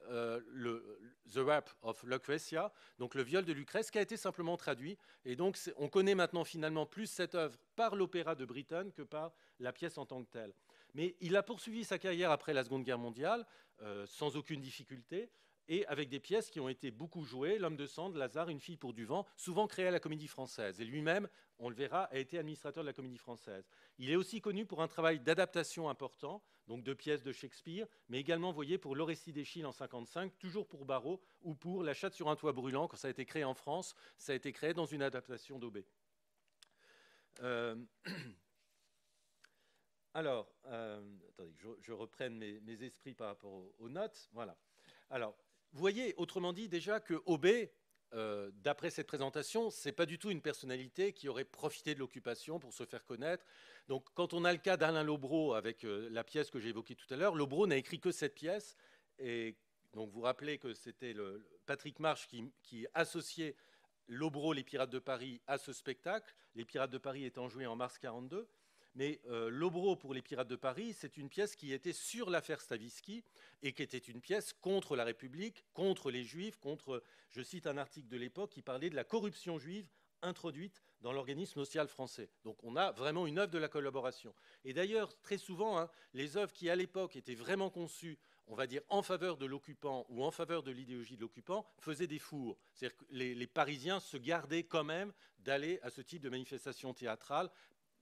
The Rape of Lucretia, donc Le viol de Lucrèce, qui a été simplement traduit. Et donc, on connaît maintenant finalement plus cette œuvre par l'opéra de Britten que par la pièce en tant que telle. Mais il a poursuivi sa carrière après la Seconde Guerre mondiale, sans aucune difficulté, et avec des pièces qui ont été beaucoup jouées, L'homme de Sande, Lazare, Une fille pour du vent, souvent créées à la Comédie Française. Et lui-même, on le verra, a été administrateur de la Comédie Française. Il est aussi connu pour un travail d'adaptation important, donc de pièces de Shakespeare, mais également, vous voyez, pour L'Orestie d'Eschyle en 1955, toujours pour Barrault, ou pour La chatte sur un toit brûlant, quand ça a été créé en France, ça a été créé dans une adaptation d'Aubé. Alors, attendez, je reprenne mes esprits par rapport aux notes. Voilà. Alors, vous voyez, autrement dit, déjà que Aubé, d'après cette présentation, ce n'est pas du tout une personnalité qui aurait profité de l'occupation pour se faire connaître. Donc, quand on a le cas d'Alain Lobreau avec la pièce que j'ai évoquée tout à l'heure, Lobreau n'a écrit que cette pièce. Et donc, vous rappelez que c'était Patrick March qui associait Lobreau, Les Pirates de Paris, à ce spectacle. Les Pirates de Paris étant joués en mars 1942. Mais Lobreau pour Les Pirates de Paris, c'est une pièce qui était sur l'affaire Stavisky et qui était une pièce contre la République, contre les Juifs, contre, je cite un article de l'époque qui parlait de la corruption juive introduite dans l'organisme social français. Donc on a vraiment une œuvre de la collaboration. Et d'ailleurs, très souvent, les œuvres qui à l'époque étaient vraiment conçues, on va dire, en faveur de l'occupant ou en faveur de l'idéologie de l'occupant, faisaient des fours. C'est-à-dire que les Parisiens se gardaient quand même d'aller à ce type de manifestation théâtrale,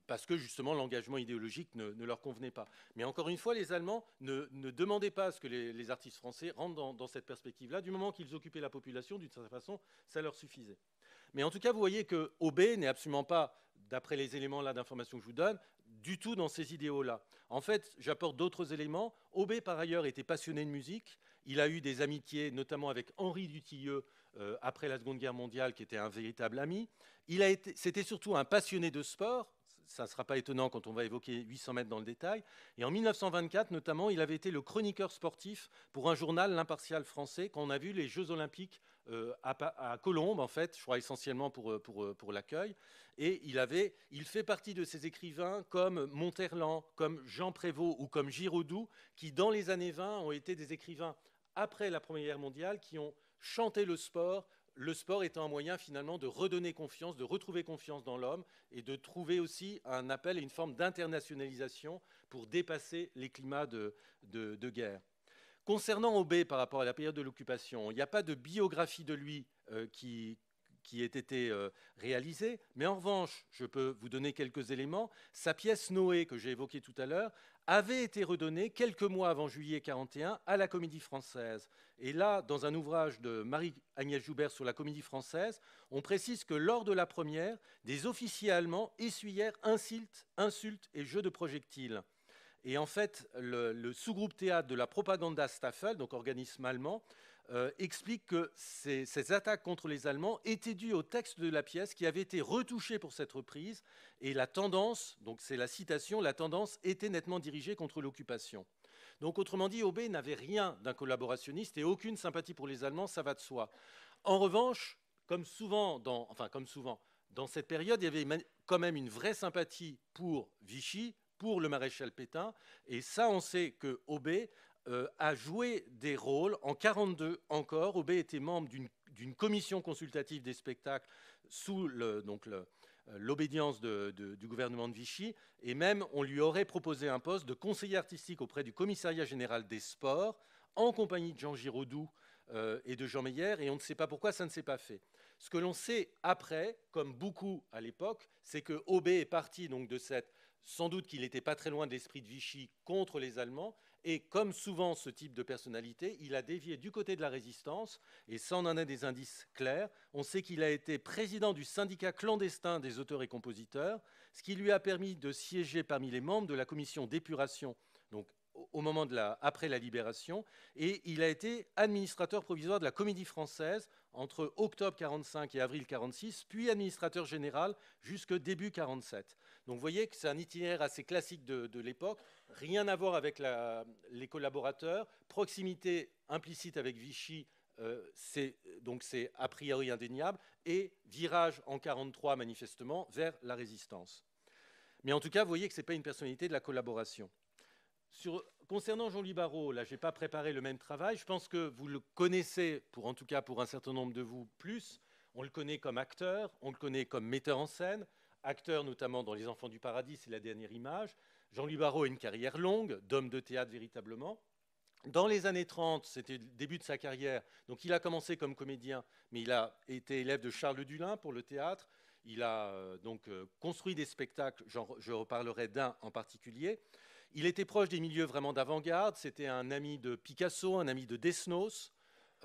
parce que justement l'engagement idéologique ne leur convenait pas. Mais encore une fois, les Allemands ne demandaient pas à ce que les artistes français rentrent dans cette perspective-là. Du moment qu'ils occupaient la population, d'une certaine façon, ça leur suffisait. Mais en tout cas, vous voyez que Aubé n'est absolument pas, d'après les éléments là d'information que je vous donne, du tout dans ces idéaux-là. En fait, j'apporte d'autres éléments. Aubé, par ailleurs, était passionné de musique. Il a eu des amitiés, notamment avec Henri Dutilleux, après la Seconde Guerre mondiale, qui était un véritable ami. C'était surtout un passionné de sport. Ça ne sera pas étonnant quand on va évoquer 800 mètres dans le détail. Et en 1924, notamment, il avait été le chroniqueur sportif pour un journal, l'Impartial français, quand on a vu les Jeux Olympiques à Colombes, en fait, je crois essentiellement pour l'accueil. Et il fait partie de ces écrivains comme Monterland, comme Jean Prévost ou comme Giraudoux, qui, dans les années 20, ont été des écrivains après la Première Guerre mondiale, qui ont chanté le sport étant un moyen finalement de redonner confiance, de retrouver confiance dans l'homme et de trouver aussi un appel et une forme d'internationalisation pour dépasser les climats de guerre. Concernant Aubé par rapport à la période de l'occupation, il n'y a pas de biographie de lui qui ait été réalisée, mais en revanche, je peux vous donner quelques éléments. Sa pièce Noé, que j'ai évoquée tout à l'heure, avait été redonnée quelques mois avant juillet 1941 à la Comédie Française. Et là, dans un ouvrage de Marie-Agnès Joubert sur la Comédie Française, on précise que lors de la première, des officiers allemands essuyèrent insultes et jeux de projectiles. Et en fait, le sous-groupe théâtre de la Propaganda-Staffel, donc organisme allemand, explique que ces attaques contre les Allemands étaient dues au texte de la pièce qui avait été retouché pour cette reprise. Et la tendance, donc c'est la citation, la tendance était nettement dirigée contre l'occupation. Donc autrement dit, Aubé n'avait rien d'un collaborationniste et aucune sympathie pour les Allemands, ça va de soi. En revanche, comme souvent dans cette période, il y avait quand même une vraie sympathie pour Vichy, pour le maréchal Pétain. Et ça, on sait que Aubé a joué des rôles. En 1942 encore, Aubé était membre d'une commission consultative des spectacles sous l'obédience du gouvernement de Vichy. Et même, on lui aurait proposé un poste de conseiller artistique auprès du commissariat général des sports, en compagnie de Jean Giraudoux et de Jean Meyer. Et on ne sait pas pourquoi ça ne s'est pas fait. Ce que l'on sait après, comme beaucoup à l'époque, c'est que Aubé est parti donc de cette... Sans doute qu'il n'était pas très loin de l'esprit de Vichy contre les Allemands. Et comme souvent ce type de personnalité, il a dévié du côté de la résistance. Et ça, on en a des indices clairs. On sait qu'il a été président du syndicat clandestin des auteurs et compositeurs, ce qui lui a permis de siéger parmi les membres de la commission d'épuration, donc au moment après la libération. Et il a été administrateur provisoire de la Comédie Française entre octobre 1945 et avril 1946, puis administrateur général jusque début 1947. Donc vous voyez que c'est un itinéraire assez classique de l'époque, rien à voir avec les collaborateurs, proximité implicite avec Vichy, c'est a priori indéniable, et virage en 1943 manifestement vers la résistance. Mais en tout cas, vous voyez que ce n'est pas une personnalité de la collaboration. Concernant Jean-Louis Barrault, là, je n'ai pas préparé le même travail. Je pense que vous le connaissez, en tout cas pour un certain nombre de vous, plus. On le connaît comme acteur, on le connaît comme metteur en scène, acteur notamment dans Les Enfants du Paradis, c'est la dernière image. Jean-Louis Barrault a une carrière longue, d'homme de théâtre véritablement. Dans les années 30, c'était le début de sa carrière, donc il a commencé comme comédien, mais il a été élève de Charles Dulin pour le théâtre. Il a construit des spectacles, je reparlerai d'un en particulier. Il était proche des milieux vraiment d'avant-garde, c'était un ami de Picasso, un ami de Desnos,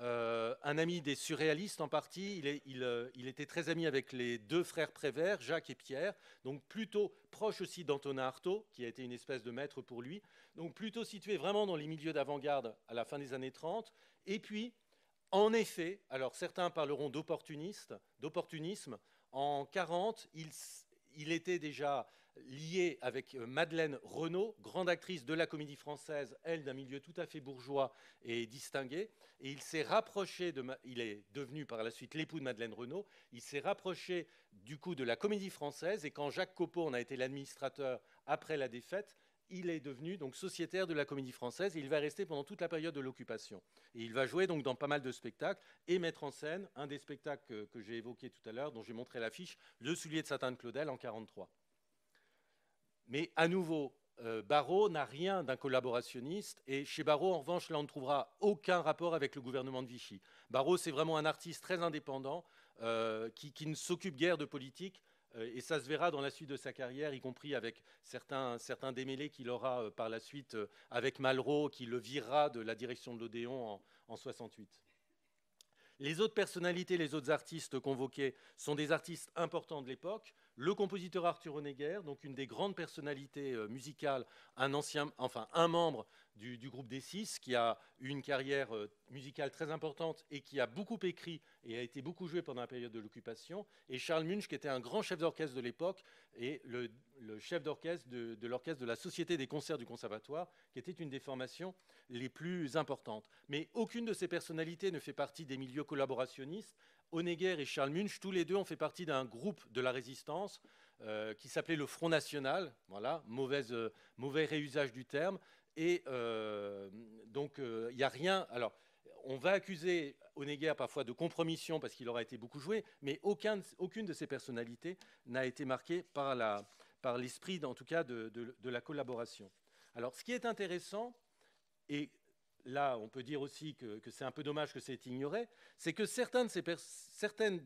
un ami des surréalistes en partie. Il était très ami avec les deux frères Prévert, Jacques et Pierre, donc plutôt proche aussi d'Antonin Artaud, qui a été une espèce de maître pour lui, donc plutôt situé vraiment dans les milieux d'avant-garde à la fin des années 30. Et puis, en effet, alors certains parleront d'opportunisme, en 1940, il était déjà lié avec Madeleine Renaud, grande actrice de la Comédie Française, elle d'un milieu tout à fait bourgeois et distingué. Et il s'est rapproché, il est devenu par la suite l'époux de Madeleine Renaud, il s'est rapproché du coup de la Comédie Française. Et quand Jacques Copeau en a été l'administrateur après la défaite, il est devenu donc sociétaire de la Comédie Française et il va rester pendant toute la période de l'occupation. Et il va jouer donc dans pas mal de spectacles et mettre en scène un des spectacles que j'ai évoqué tout à l'heure, dont j'ai montré l'affiche, Le Soulier de Satin de Claudel en 1943. Mais à nouveau, Barrault n'a rien d'un collaborationniste et chez Barrault, en revanche, là, on ne trouvera aucun rapport avec le gouvernement de Vichy. Barrault, c'est vraiment un artiste très indépendant qui ne s'occupe guère de politique et ça se verra dans la suite de sa carrière, y compris avec certains démêlés qu'il aura par la suite avec Malraux, qui le virera de la direction de l'Odéon en 1968. Les autres personnalités, les autres artistes convoqués sont des artistes importants de l'époque. le compositeur Arthur Honegger, donc une des grandes personnalités musicales, un membre du groupe des Six, qui a eu une carrière musicale très importante et qui a beaucoup écrit et a été beaucoup joué pendant la période de l'occupation, et Charles Munch, qui était un grand chef d'orchestre de l'époque, et le chef d'orchestre de l'orchestre de la Société des concerts du Conservatoire, qui était une des formations les plus importantes. Mais aucune de ces personnalités ne fait partie des milieux collaborationnistes. Honegger et Charles Munch, tous les deux, ont fait partie d'un groupe de la résistance qui s'appelait le Front National. Voilà, mauvais réusage du terme. Et donc, il n'y a rien. Alors, on va accuser Honegger parfois de compromission parce qu'il aura été beaucoup joué, mais aucune de ces personnalités n'a été marquée par l'esprit, en tout cas, de la collaboration. Alors, ce qui est intéressant, et là, on peut dire aussi que c'est un peu dommage que c'est ignoré, c'est que certaines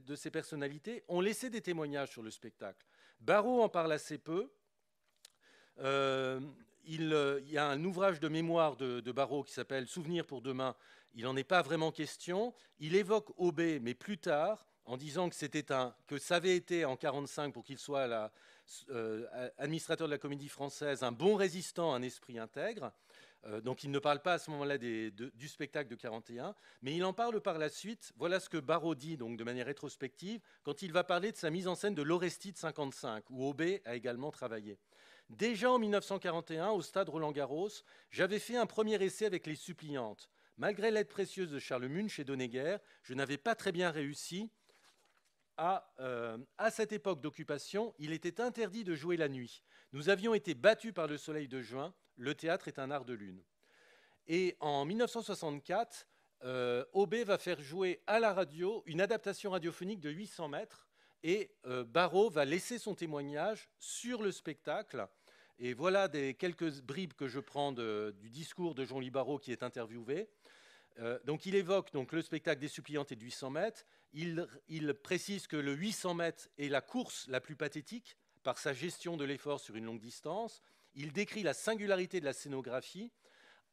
de ces personnalités ont laissé des témoignages sur le spectacle. Barrault en parle assez peu. Il y a un ouvrage de mémoire de Barrault qui s'appelle « Souvenirs pour demain ». Il n'en est pas vraiment question. Il évoque Aubé, mais plus tard, en disant que ça avait été en 1945, pour qu'il soit administrateur de la Comédie Française, un bon résistant, un esprit intègre. Donc il ne parle pas à ce moment-là du spectacle de 1941, mais il en parle par la suite. Voilà ce que Barrault dit, donc, de manière rétrospective, quand il va parler de sa mise en scène de l'Orestide 55, où Aubé a également travaillé. Déjà en 1941, au stade Roland-Garros, j'avais fait un premier essai avec les suppliantes. Malgré l'aide précieuse de Charles Munch et d'Honegger, je n'avais pas très bien réussi. À cette époque d'occupation, il était interdit de jouer la nuit. Nous avions été battus par le soleil de juin. Le théâtre est un art de lune. Et en 1964, Aubé va faire jouer à la radio une adaptation radiophonique de 800 mètres, et Barrault va laisser son témoignage sur le spectacle. Et voilà quelques bribes que je prends du discours de Jean-Louis Barrault, qui est interviewé. Donc il évoque donc, le spectacle des suppliantes et du 800 mètres. Il précise que le 800 mètres est la course la plus pathétique par sa gestion de l'effort sur une longue distance. Il décrit la singularité de la scénographie.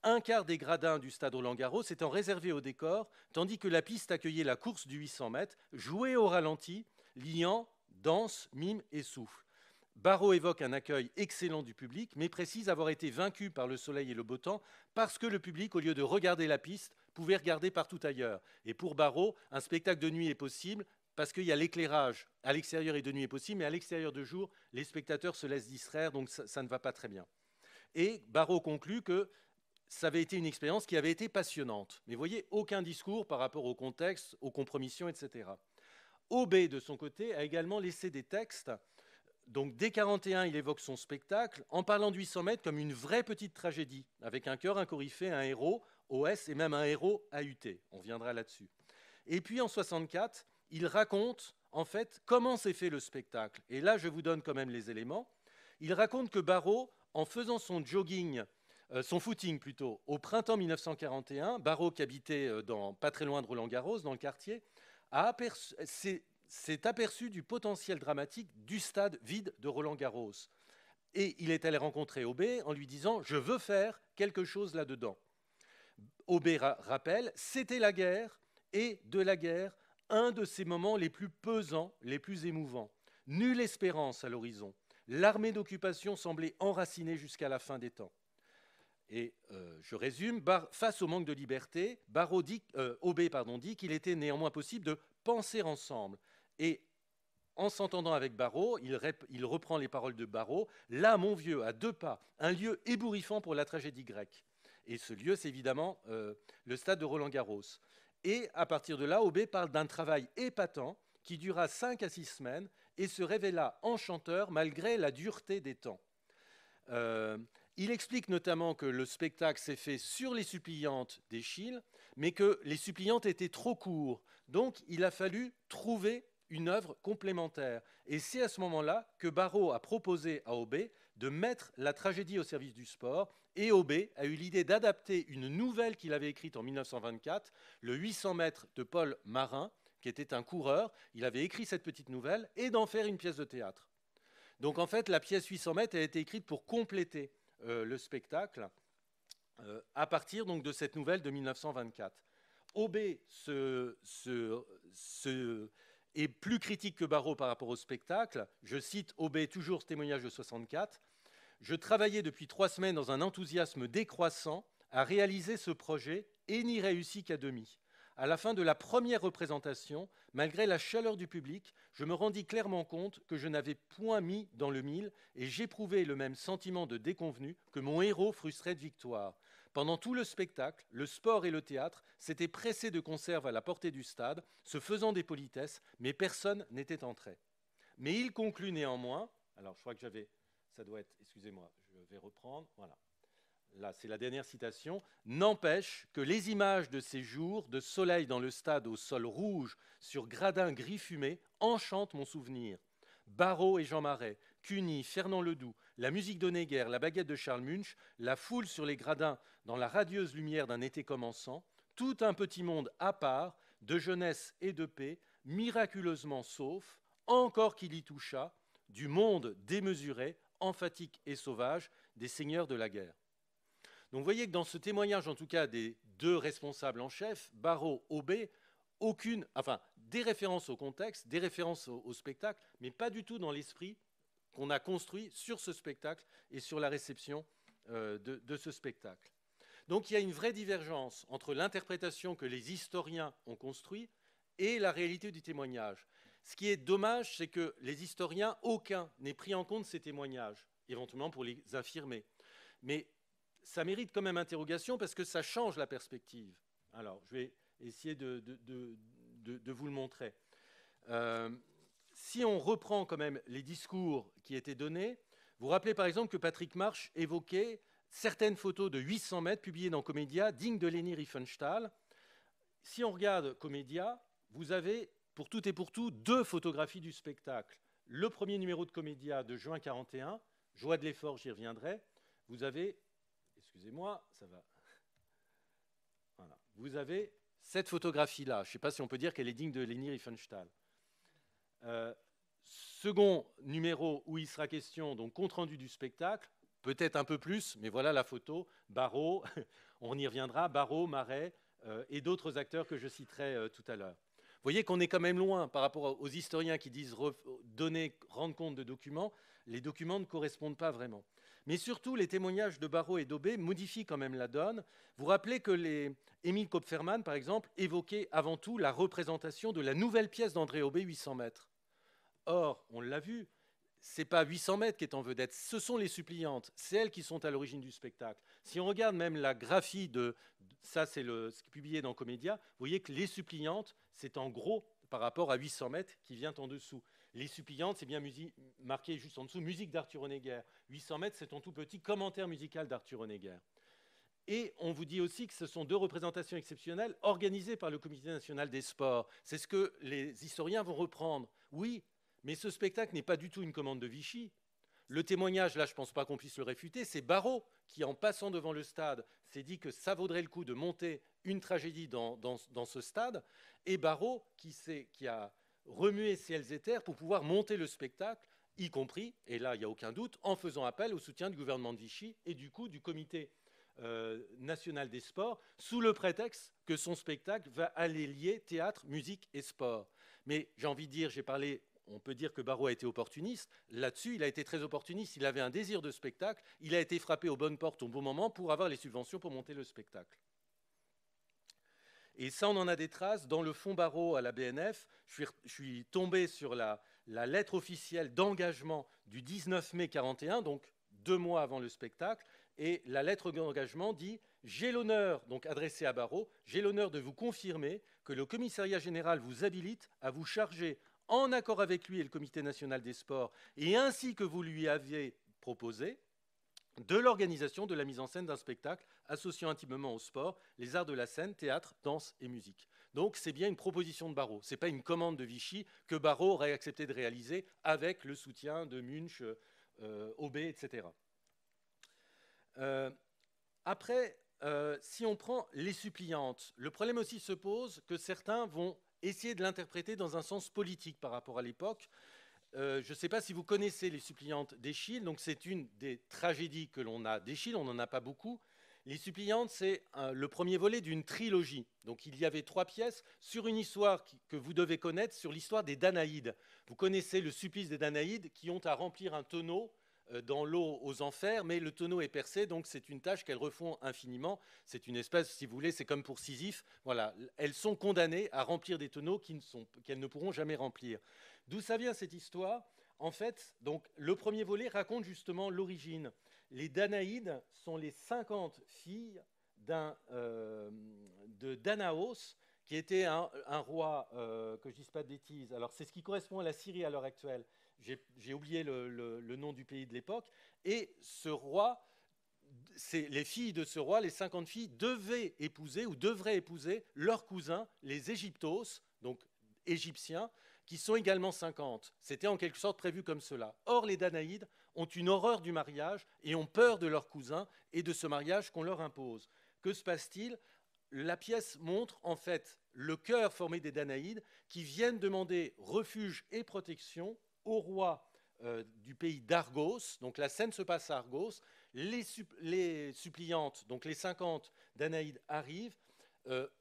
Un quart des gradins du stade Roland-Garros étant réservés au décor, tandis que la piste accueillait la course du 800 mètres, jouée au ralenti, liant danse, mime et souffle. Barrault évoque un accueil excellent du public, mais précise avoir été vaincu par le soleil et le beau temps parce que le public, au lieu de regarder la piste, pouvait regarder partout ailleurs. Et pour Barrault, un spectacle de nuit est possible parce qu'il y a l'éclairage à l'extérieur et de nuit est possible, mais à l'extérieur de jour, les spectateurs se laissent distraire, donc ça ne va pas très bien. Et Barrault conclut que ça avait été une expérience qui avait été passionnante. Mais vous voyez, aucun discours par rapport au contexte, aux compromissions, etc. Aubé, de son côté, a également laissé des textes. Donc, dès 1941, il évoque son spectacle en parlant du 800 mètres comme une vraie petite tragédie, avec un chœur, un coryphée, un héros, OS, et même un héros AUT. On viendra là-dessus. Et puis, en 1964, il raconte, en fait, comment s'est fait le spectacle. Et là, je vous donne quand même les éléments. Il raconte que Barrault, en faisant son footing plutôt, au printemps 1941, Barrault, qui habitait pas très loin de Roland-Garros, dans le quartier, s'est aperçu du potentiel dramatique du stade vide de Roland-Garros. Et il est allé rencontrer Aubé en lui disant « Je veux faire quelque chose là-dedans ». Aubé rappelle « C'était la guerre, et de la guerre, un de ces moments les plus pesants, les plus émouvants. Nulle espérance à l'horizon. L'armée d'occupation semblait enracinée jusqu'à la fin des temps. » Et je résume, face au manque de liberté, Aubé dit qu'il était néanmoins possible de penser ensemble. Et en s'entendant avec Barrault, il reprend les paroles de Barrault. « Là, mon vieux, à 2 pas, un lieu ébouriffant pour la tragédie grecque. » Et ce lieu, c'est évidemment le stade de Roland-Garros. Et à partir de là, Aubé parle d'un travail épatant qui dura 5 à 6 semaines et se révéla enchanteur malgré la dureté des temps. Il explique notamment que le spectacle s'est fait sur les suppliantes d'Eschyle, mais que les suppliantes étaient trop courts. Donc, il a fallu trouver une œuvre complémentaire. Et c'est à ce moment-là que Barrault a proposé à Aubé de mettre la tragédie au service du sport. Et Aubé a eu l'idée d'adapter une nouvelle qu'il avait écrite en 1924, le 800 mètres de Paul Marin, qui était un coureur. Il avait écrit cette petite nouvelle et d'en faire une pièce de théâtre. Donc en fait, la pièce 800 mètres a été écrite pour compléter le spectacle à partir donc, de cette nouvelle de 1924. Aubé et plus critique que Barrault par rapport au spectacle. Je cite Aubé, toujours ce témoignage de 64. « Je travaillais depuis 3 semaines dans un enthousiasme décroissant à réaliser ce projet et n'y réussis qu'à demi. À la fin de la première représentation, malgré la chaleur du public, je me rendis clairement compte que je n'avais point mis dans le mille et j'éprouvais le même sentiment de déconvenu que mon héros frustré de victoire. Pendant tout le spectacle, le sport et le théâtre s'étaient pressés de conserve à la portée du stade, se faisant des politesses, mais personne n'était entré. Mais il conclut néanmoins, alors je crois que ça doit être, excusez-moi, je vais reprendre, voilà. Là, c'est la dernière citation, « N'empêche que les images de ces jours de soleil dans le stade au sol rouge sur gradin gris fumé enchantent mon souvenir. Barrault et Jean Marais, Cuny, Fernand Ledoux, la musique d'Honegger, la baguette de Charles Munch, la foule sur les gradins dans la radieuse lumière d'un été commençant, tout un petit monde à part, de jeunesse et de paix, miraculeusement sauf, encore qu'il y touchât, du monde démesuré, emphatique et sauvage, des seigneurs de la guerre. » Donc vous voyez que dans ce témoignage, en tout cas des 2 responsables en chef, Barrault, Aubé, des références au contexte, des références au spectacle, mais pas du tout dans l'esprit qu'on a construit sur ce spectacle et sur la réception de ce spectacle. Donc il y a une vraie divergence entre l'interprétation que les historiens ont construite et la réalité du témoignage. Ce qui est dommage, c'est que les historiens, aucun n'ait pris en compte ces témoignages, éventuellement pour les affirmer. Mais ça mérite quand même interrogation parce que ça change la perspective. Alors, je vais essayer de vous le montrer. Si on reprend quand même les discours qui étaient donnés, vous vous rappelez par exemple que Patrick Marsh évoquait certaines photos de 800 mètres publiées dans Comédia, dignes de Leni Riefenstahl. Si on regarde Comédia, vous avez pour tout et pour tout 2 photographies du spectacle. Le premier numéro de Comédia de juin 41, Joie de l'effort, j'y reviendrai. Vous avez... Excusez-moi, ça va. Voilà. Vous avez cette photographie-là. Je ne sais pas si on peut dire qu'elle est digne de Leni Riefenstahl. Second numéro où il sera question, donc compte-rendu du spectacle, peut-être un peu plus, mais voilà la photo. Barrault, on y reviendra, Barrault, Marais et d'autres acteurs que je citerai tout à l'heure. Vous voyez qu'on est quand même loin par rapport aux historiens qui disent rendre compte de documents. Les documents ne correspondent pas vraiment. Mais surtout, les témoignages de Barrault et d'Aubé modifient quand même la donne. Vous vous rappelez que Émile Kopfermann, par exemple, évoquait avant tout la représentation de la nouvelle pièce d'André Aubé, 800 mètres. Or, on l'a vu, ce n'est pas 800 mètres qui est en vedette, ce sont les suppliantes, c'est elles qui sont à l'origine du spectacle. Si on regarde même la graphie ça c'est ce qui est publié dans Comédia, vous voyez que les suppliantes, c'est en gros par rapport à 800 mètres qui vient en dessous. Les suppliantes, c'est bien marqué juste en dessous, musique d'Arthur Honegger. 800 mètres, c'est en tout petit commentaire musical d'Arthur Honegger. Et on vous dit aussi que ce sont 2 représentations exceptionnelles organisées par le Comité national des sports. C'est ce que les historiens vont reprendre. Oui, mais ce spectacle n'est pas du tout une commande de Vichy. Le témoignage, là, je ne pense pas qu'on puisse le réfuter, c'est Barrault qui, en passant devant le stade, s'est dit que ça vaudrait le coup de monter une tragédie dans ce stade, et Barrault qui a remué ciels et terres pour pouvoir monter le spectacle, y compris, et là, il n'y a aucun doute, en faisant appel au soutien du gouvernement de Vichy et du coup du Comité national des sports, sous le prétexte que son spectacle va aller lier théâtre, musique et sport. Mais j'ai envie de dire, on peut dire que Barrault a été opportuniste. Là-dessus, il a été très opportuniste. Il avait un désir de spectacle. Il a été frappé aux bonnes portes au bon moment pour avoir les subventions pour monter le spectacle. Et ça, on en a des traces. Dans le fonds Barrault à la BNF, je suis tombé sur la lettre officielle d'engagement du 19 mai 41, donc 2 mois avant le spectacle. Et la lettre d'engagement dit « J'ai l'honneur, donc adressée à Barrault, j'ai l'honneur de vous confirmer que le commissariat général vous habilite à vous charger en accord avec lui et le Comité national des sports, et ainsi que vous lui aviez proposé, de l'organisation de la mise en scène d'un spectacle associant intimement au sport les arts de la scène, théâtre, danse et musique. » Donc c'est bien une proposition de Barrault, ce n'est pas une commande de Vichy que Barrault aurait accepté de réaliser avec le soutien de Munch, Aubé, etc. Après, si on prend les suppliantes, le problème aussi se pose que certains vont essayer de l'interpréter dans un sens politique par rapport à l'époque. Je ne sais pas si vous connaissez les suppliantes d'Eschyle, donc c'est une des tragédies que l'on a d'Eschyle, on n'en a pas beaucoup, Les Suppliantes, c'est le premier volet d'une trilogie. Donc il y avait 3 pièces sur une histoire que vous devez connaître, sur l'histoire des Danaïdes. Vous connaissez le supplice des Danaïdes qui ont à remplir un tonneau dans l'eau aux enfers, mais le tonneau est percé, donc c'est une tâche qu'elles refont infiniment. C'est une espèce, si vous voulez, c'est comme pour Sisyphe. Voilà, elles sont condamnées à remplir des tonneaux qu'elles ne pourront jamais remplir. D'où ça vient cette histoire? En fait, donc, le premier volet raconte justement l'origine. Les Danaïdes sont les 50 filles de Danaos, qui était un roi, que je ne dise pas de bêtises. Alors, c'est ce qui correspond à la Syrie à l'heure actuelle. J'ai oublié le nom du pays de l'époque. Et ce roi, les filles de ce roi, les 50 filles, devaient épouser ou devraient épouser leurs cousins, les Égyptos, donc égyptiens, qui sont également 50. C'était en quelque sorte prévu comme cela. Or, les Danaïdes ont une horreur du mariage et ont peur de leurs cousins et de ce mariage qu'on leur impose. Que se passe-t-il? La pièce montre en fait le chœur formé des Danaïdes qui viennent demander refuge et protection au roi du pays d'Argos. Donc la scène se passe à Argos. Les suppliantes, donc les 50 Danaïdes arrivent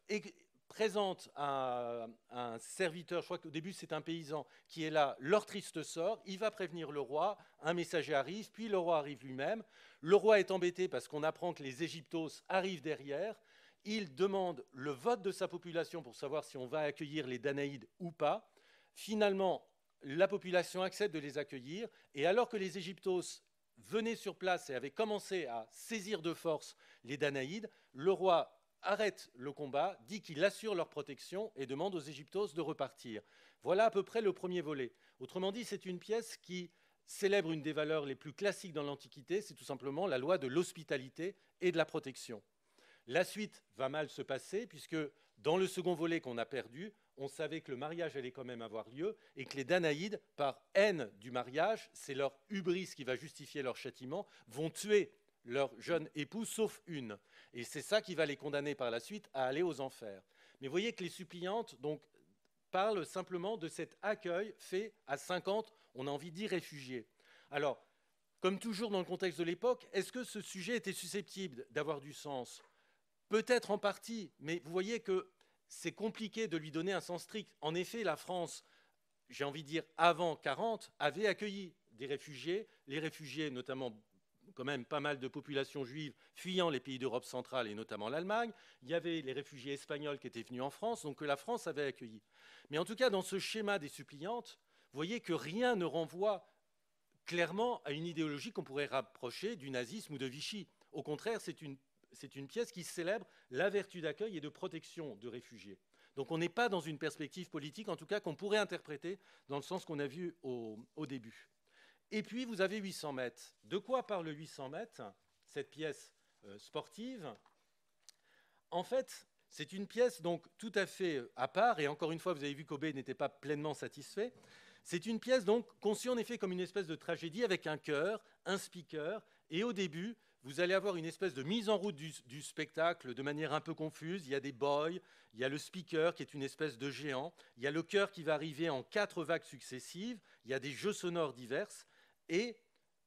et présentent à un serviteur, je crois qu'au début c'est un paysan, qui est là, leur triste sort. Il va prévenir le roi, un messager arrive, puis le roi arrive lui-même. Le roi est embêté parce qu'on apprend que les Égyptos arrivent derrière. Il demande le vote de sa population pour savoir si on va accueillir les Danaïdes ou pas. Finalement, la population accepte de les accueillir, et alors que les Égyptos venaient sur place et avaient commencé à saisir de force les Danaïdes, le roi arrête le combat, dit qu'il assure leur protection et demande aux Égyptos de repartir. Voilà à peu près le premier volet. Autrement dit, c'est une pièce qui célèbre une des valeurs les plus classiques dans l'Antiquité, c'est tout simplement la loi de l'hospitalité et de la protection. La suite va mal se passer, puisque dans le second volet qu'on a perdu, on savait que le mariage allait quand même avoir lieu et que les Danaïdes, par haine du mariage, c'est leur hubris qui va justifier leur châtiment, vont tuer leur jeune épouse, sauf une. Et c'est ça qui va les condamner par la suite à aller aux enfers. Mais vous voyez que les suppliantes donc, parlent simplement de cet accueil fait à 50, on a envie de dire, réfugiés. Alors, comme toujours dans le contexte de l'époque, est-ce que ce sujet était susceptible d'avoir du sens? Peut-être en partie, mais vous voyez que c'est compliqué de lui donner un sens strict. En effet, la France, j'ai envie de dire avant 40, avait accueilli des réfugiés, les réfugiés notamment quand même pas mal de populations juives fuyant les pays d'Europe centrale et notamment l'Allemagne. Il y avait les réfugiés espagnols qui étaient venus en France, donc que la France avait accueillis. Mais en tout cas, dans ce schéma des suppliantes, vous voyez que rien ne renvoie clairement à une idéologie qu'on pourrait rapprocher du nazisme ou de Vichy. Au contraire, c'est une pièce qui célèbre la vertu d'accueil et de protection de réfugiés. Donc on n'est pas dans une perspective politique, en tout cas qu'on pourrait interpréter dans le sens qu'on a vu au début. Et puis vous avez 800 mètres. De quoi parle 800 mètres, cette pièce sportive? En fait, c'est une pièce donc tout à fait à part, et encore une fois, vous avez vu qu'Aubé n'était pas pleinement satisfait. C'est une pièce donc conçue en effet comme une espèce de tragédie avec un chœur, un speaker, et au début, vous allez avoir une espèce de mise en route du spectacle de manière un peu confuse. Il y a des boys, il y a le speaker qui est une espèce de géant, il y a le chœur qui va arriver en 4 vagues successives, il y a des jeux sonores divers, et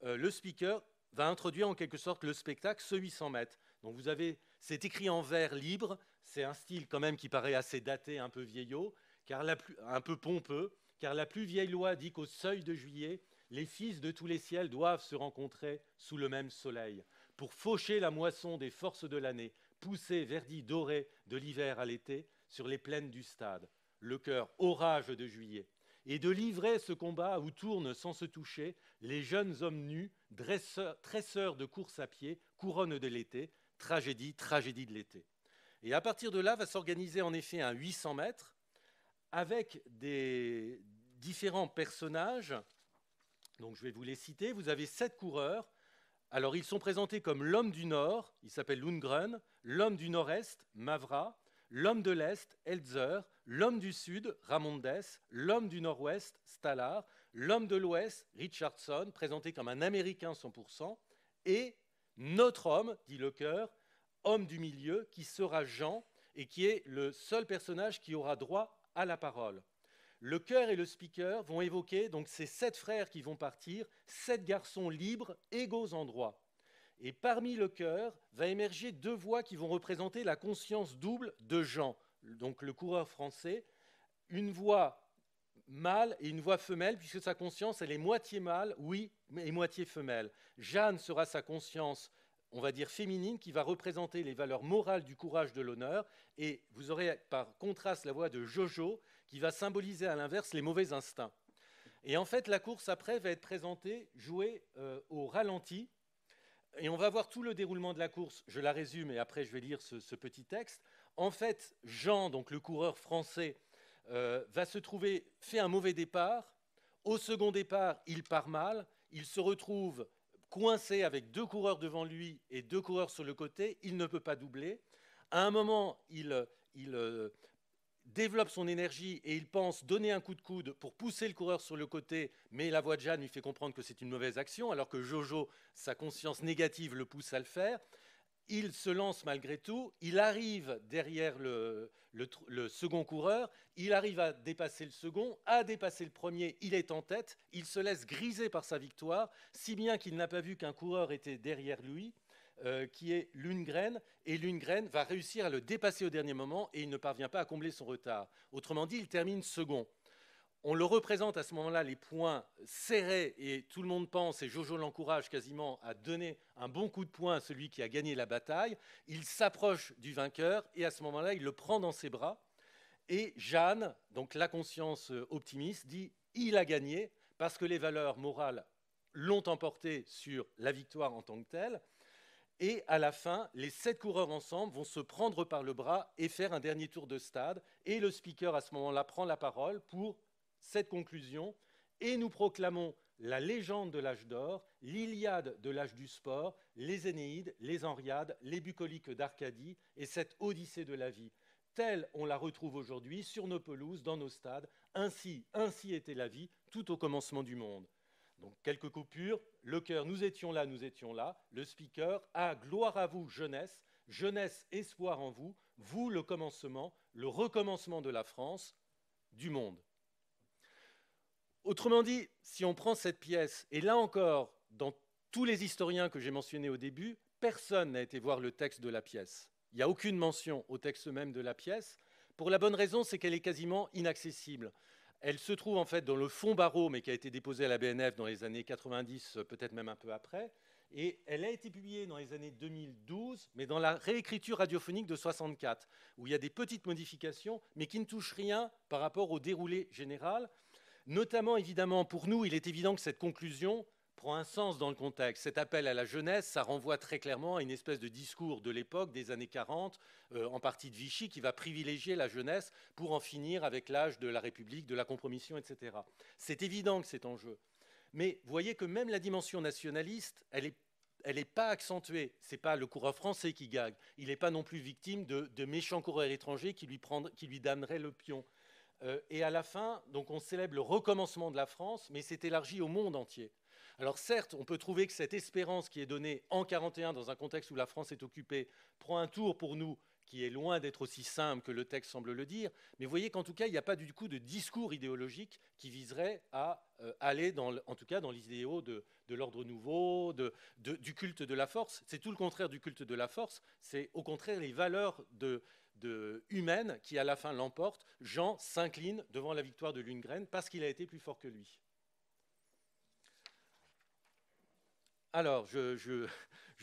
le speaker va introduire en quelque sorte le spectacle, ce 800 mètres. Donc vous avez, c'est écrit en vers libre, c'est un style quand même qui paraît assez daté, un peu vieillot, un peu pompeux, car la plus vieille loi dit qu'au seuil de juillet, les fils de tous les ciels doivent se rencontrer sous le même soleil, pour faucher la moisson des forces de l'année, pousser verdis dorés de l'hiver à l'été sur les plaines du stade, le cœur orage de juillet, et de livrer ce combat où tournent sans se toucher les jeunes hommes nus, tresseurs de course à pied, couronne de l'été, tragédie, tragédie de l'été. Et à partir de là va s'organiser en effet un 800 mètres avec des différents personnages. Donc je vais vous les citer. Vous avez 7 coureurs. Alors ils sont présentés comme l'homme du Nord, il s'appelle Lundgren, l'homme du Nord-Est, Mavra, l'homme de l'Est, Elzer, l'homme du Sud, Ramondes, l'homme du Nord-Ouest, Stallard, l'homme de l'Ouest, Richardson, présenté comme un Américain 100%, et notre homme, dit le chœur, homme du milieu, qui sera Jean, et qui est le seul personnage qui aura droit à la parole. Le chœur et le speaker vont évoquer donc ces 7 frères qui vont partir, 7 garçons libres, égaux en droit. Et parmi le chœur va émerger deux voix qui vont représenter la conscience double de Jean, donc le coureur français, une voix mâle et une voix femelle, puisque sa conscience, elle est moitié mâle, oui, et moitié femelle. Jeanne sera sa conscience, on va dire féminine, qui va représenter les valeurs morales du courage, de l'honneur, et vous aurez par contraste la voix de Jojo, qui va symboliser à l'inverse les mauvais instincts. Et en fait, la course après va être présentée, jouée au ralenti, et on va voir tout le déroulement de la course. Je la résume et après je vais lire ce petit texte. En fait, Jean, donc le coureur français, va se trouver, fait un mauvais départ. Au second départ, il part mal. Il se retrouve coincé avec deux coureurs devant lui et deux coureurs sur le côté. Il ne peut pas doubler. À un moment, il développe son énergie et il pense donner un coup de coude pour pousser le coureur sur le côté, mais la voix de Jeanne lui fait comprendre que c'est une mauvaise action, alors que Jojo, sa conscience négative, le pousse à le faire. Il se lance malgré tout, il arrive derrière le second coureur, il arrive à dépasser le second, à dépasser le premier, il est en tête, il se laisse griser par sa victoire, si bien qu'il n'a pas vu qu'un coureur était derrière lui, qui est Lundgren, et Lundgren va réussir à le dépasser au dernier moment et il ne parvient pas à combler son retard. Autrement dit, il termine second. On le représente à ce moment-là, les poings serrés, et tout le monde pense, et Jojo l'encourage quasiment à donner un bon coup de poing à celui qui a gagné la bataille. Il s'approche du vainqueur, et à ce moment-là, il le prend dans ses bras. Et Jeanne, donc la conscience optimiste, dit « il a gagné » parce que les valeurs morales l'ont emporté sur la victoire en tant que telle. Et à la fin, les 7 coureurs ensemble vont se prendre par le bras et faire un dernier tour de stade. Et le speaker, à ce moment-là, prend la parole pour cette conclusion. Et nous proclamons la légende de l'âge d'or, l'Iliade de l'âge du sport, les Énéides, les Henriades, les bucoliques d'Arcadie et cette Odyssée de la vie. Telle on la retrouve aujourd'hui sur nos pelouses, dans nos stades. Ainsi était la vie tout au commencement du monde. Donc, quelques coupures. Le chœur, nous étions là, nous étions là. Le speaker, ah, gloire à vous, jeunesse, jeunesse, espoir en vous, vous, le commencement, le recommencement de la France, du monde. Autrement dit, si on prend cette pièce, et là encore, dans tous les historiens que j'ai mentionnés au début, personne n'a été voir le texte de la pièce. Il n'y a aucune mention au texte même de la pièce, pour la bonne raison, c'est qu'elle est quasiment inaccessible. Elle se trouve en fait dans le fonds Barreau, mais qui a été déposé à la BNF dans les années 90, peut-être même un peu après. Et elle a été publiée dans les années 2012, mais dans la réécriture radiophonique de 64, où il y a des petites modifications, mais qui ne touchent rien par rapport au déroulé général. Notamment, évidemment, pour nous, il est évident que cette conclusion prend un sens dans le contexte. Cet appel à la jeunesse, ça renvoie très clairement à une espèce de discours de l'époque, des années 40, en partie de Vichy, qui va privilégier la jeunesse pour en finir avec l'âge de la République, de la compromission, etc. C'est évident que c'est en jeu. Mais vous voyez que même la dimension nationaliste, elle n'est pas accentuée. Ce n'est pas le coureur français qui gagne. Il n'est pas non plus victime de méchants coureurs étrangers qui lui damneraient le pion. Et à la fin, donc on célèbre le recommencement de la France, mais c'est élargi au monde entier. Alors certes, on peut trouver que cette espérance qui est donnée en 1941 dans un contexte où la France est occupée prend un tour pour nous qui est loin d'être aussi simple que le texte semble le dire, mais vous voyez qu'en tout cas, il n'y a pas du coup de discours idéologique qui viserait à aller, en tout cas, dans l'idéal de l'ordre nouveau, du culte de la force. C'est tout le contraire du culte de la force, c'est au contraire les valeurs humaines qui à la fin l'emportent. Jean s'incline devant la victoire de Lundgren parce qu'il a été plus fort que lui. Alors, je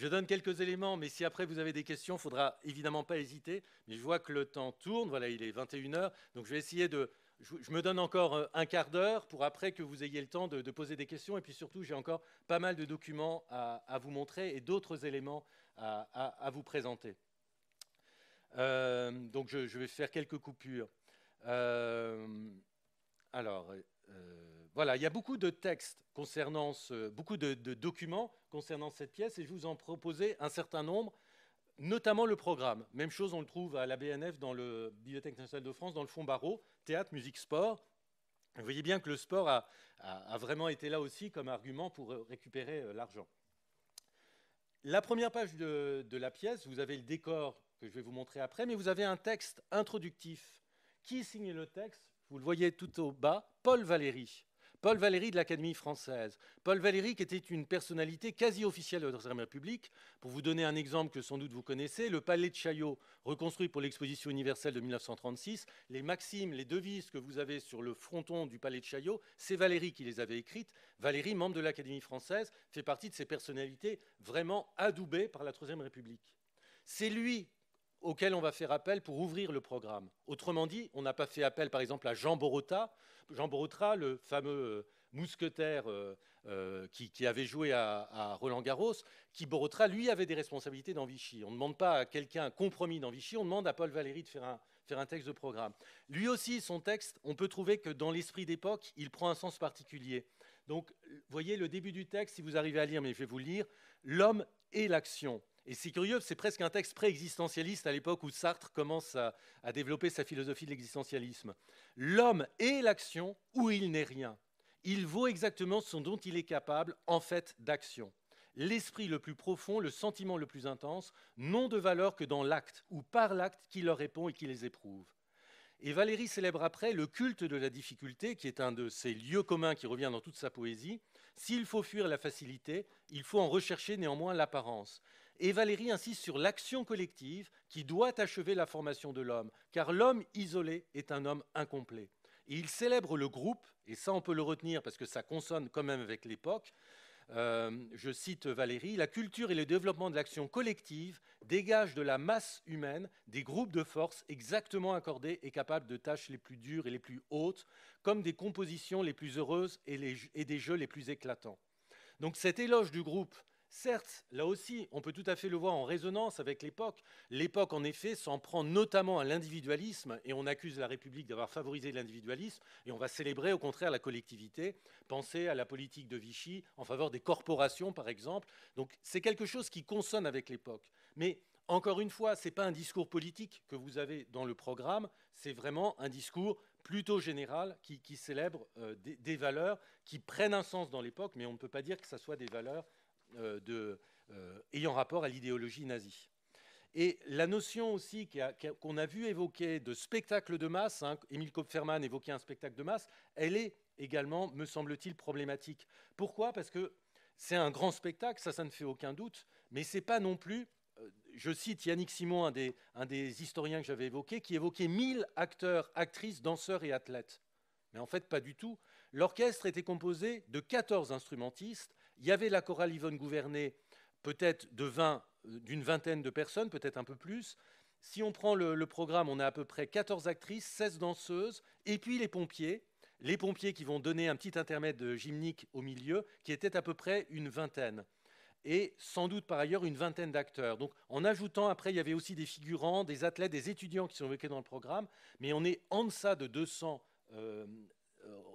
donne quelques éléments, mais si après vous avez des questions, il ne faudra évidemment pas hésiter. Mais je vois que le temps tourne, voilà, il est 21h, donc je vais essayer de... Je me donne encore un quart d'heure pour après que vous ayez le temps de poser des questions. Et puis surtout, j'ai encore pas mal de documents à vous montrer et d'autres éléments à vous présenter. Donc je vais faire quelques coupures. Voilà, il y a beaucoup de textes concernant beaucoup de documents concernant cette pièce et je vous en proposer un certain nombre, notamment le programme. Même chose, on le trouve à la BNF, dans le Bibliothèque nationale de France, dans le fonds Barreau, théâtre, musique, sport. Vous voyez bien que le sport a vraiment été là aussi comme argument pour récupérer l'argent. La première page de la pièce, vous avez le décor que je vais vous montrer après, mais vous avez un texte introductif. Qui signe le texte? Vous le voyez tout au bas, Paul Valéry. Paul Valéry de l'Académie française. Paul Valéry qui était une personnalité quasi officielle de la Troisième République. Pour vous donner un exemple que sans doute vous connaissez, le palais de Chaillot, reconstruit pour l'exposition universelle de 1936, les maximes, les devises que vous avez sur le fronton du palais de Chaillot, c'est Valéry qui les avait écrites. Valéry, membre de l'Académie française, fait partie de ces personnalités vraiment adoubées par la Troisième République. C'est lui auquel on va faire appel pour ouvrir le programme. Autrement dit, on n'a pas fait appel par exemple à Jean Borotra, le fameux mousquetaire qui avait joué à Roland-Garros, qui Borotra, lui, avait des responsabilités dans Vichy. On ne demande pas à quelqu'un compromis dans Vichy, on demande à Paul Valéry de faire un texte de programme. Lui aussi, son texte, on peut trouver que dans l'esprit d'époque, il prend un sens particulier. Donc, vous voyez le début du texte, si vous arrivez à lire, mais je vais vous le lire, l'homme et l'action. Et c'est curieux, c'est presque un texte pré-existentialiste à l'époque où Sartre commence à développer sa philosophie de l'existentialisme. L'homme est l'action où il n'est rien. Il vaut exactement ce dont il est capable, en fait, d'action. L'esprit le plus profond, le sentiment le plus intense, n'ont de valeur que dans l'acte, ou par l'acte qui leur répond et qui les éprouve. Et Valéry célèbre après le culte de la difficulté, qui est un de ces lieux communs qui revient dans toute sa poésie. S'il faut fuir la facilité, il faut en rechercher néanmoins l'apparence. Et Valéry insiste sur l'action collective qui doit achever la formation de l'homme, car l'homme isolé est un homme incomplet. Et il célèbre le groupe, et ça on peut le retenir parce que ça consonne quand même avec l'époque. Je cite Valéry, « La culture et le développement de l'action collective dégagent de la masse humaine des groupes de force exactement accordés et capables de tâches les plus dures et les plus hautes, comme des compositions les plus heureuses et des jeux les plus éclatants. » Donc cet éloge du groupe, certes, là aussi, on peut tout à fait le voir en résonance avec l'époque. L'époque, en effet, s'en prend notamment à l'individualisme et on accuse la République d'avoir favorisé l'individualisme et on va célébrer au contraire la collectivité. Pensez à la politique de Vichy en faveur des corporations, par exemple. Donc c'est quelque chose qui consonne avec l'époque. Mais encore une fois, ce n'est pas un discours politique que vous avez dans le programme, c'est vraiment un discours plutôt général qui célèbre des valeurs qui prennent un sens dans l'époque, mais on ne peut pas dire que ce soit des valeurs ayant rapport à l'idéologie nazie. Et la notion aussi qu'on a vu évoquer de spectacle de masse, Émile Kopferman évoquait un spectacle de masse, elle est également, me semble-t-il, problématique. Pourquoi ? Parce que c'est un grand spectacle, ça ne fait aucun doute, mais ce n'est pas non plus, je cite Yannick Simon, un des historiens que j'avais évoqué, qui évoquait 1000 acteurs, actrices, danseurs et athlètes. Mais en fait, pas du tout. L'orchestre était composé de 14 instrumentistes. Il y avait la chorale Yvonne Gouvernet, peut-être d'une vingtaine de personnes, peut-être un peu plus. Si on prend le programme, on a à peu près 14 actrices, 16 danseuses, et puis les pompiers qui vont donner un petit intermède gymnique au milieu, qui était à peu près une vingtaine. Et sans doute par ailleurs une vingtaine d'acteurs. Donc en ajoutant, après, il y avait aussi des figurants, des athlètes, des étudiants qui sont évoqués dans le programme, mais on est en deçà de 200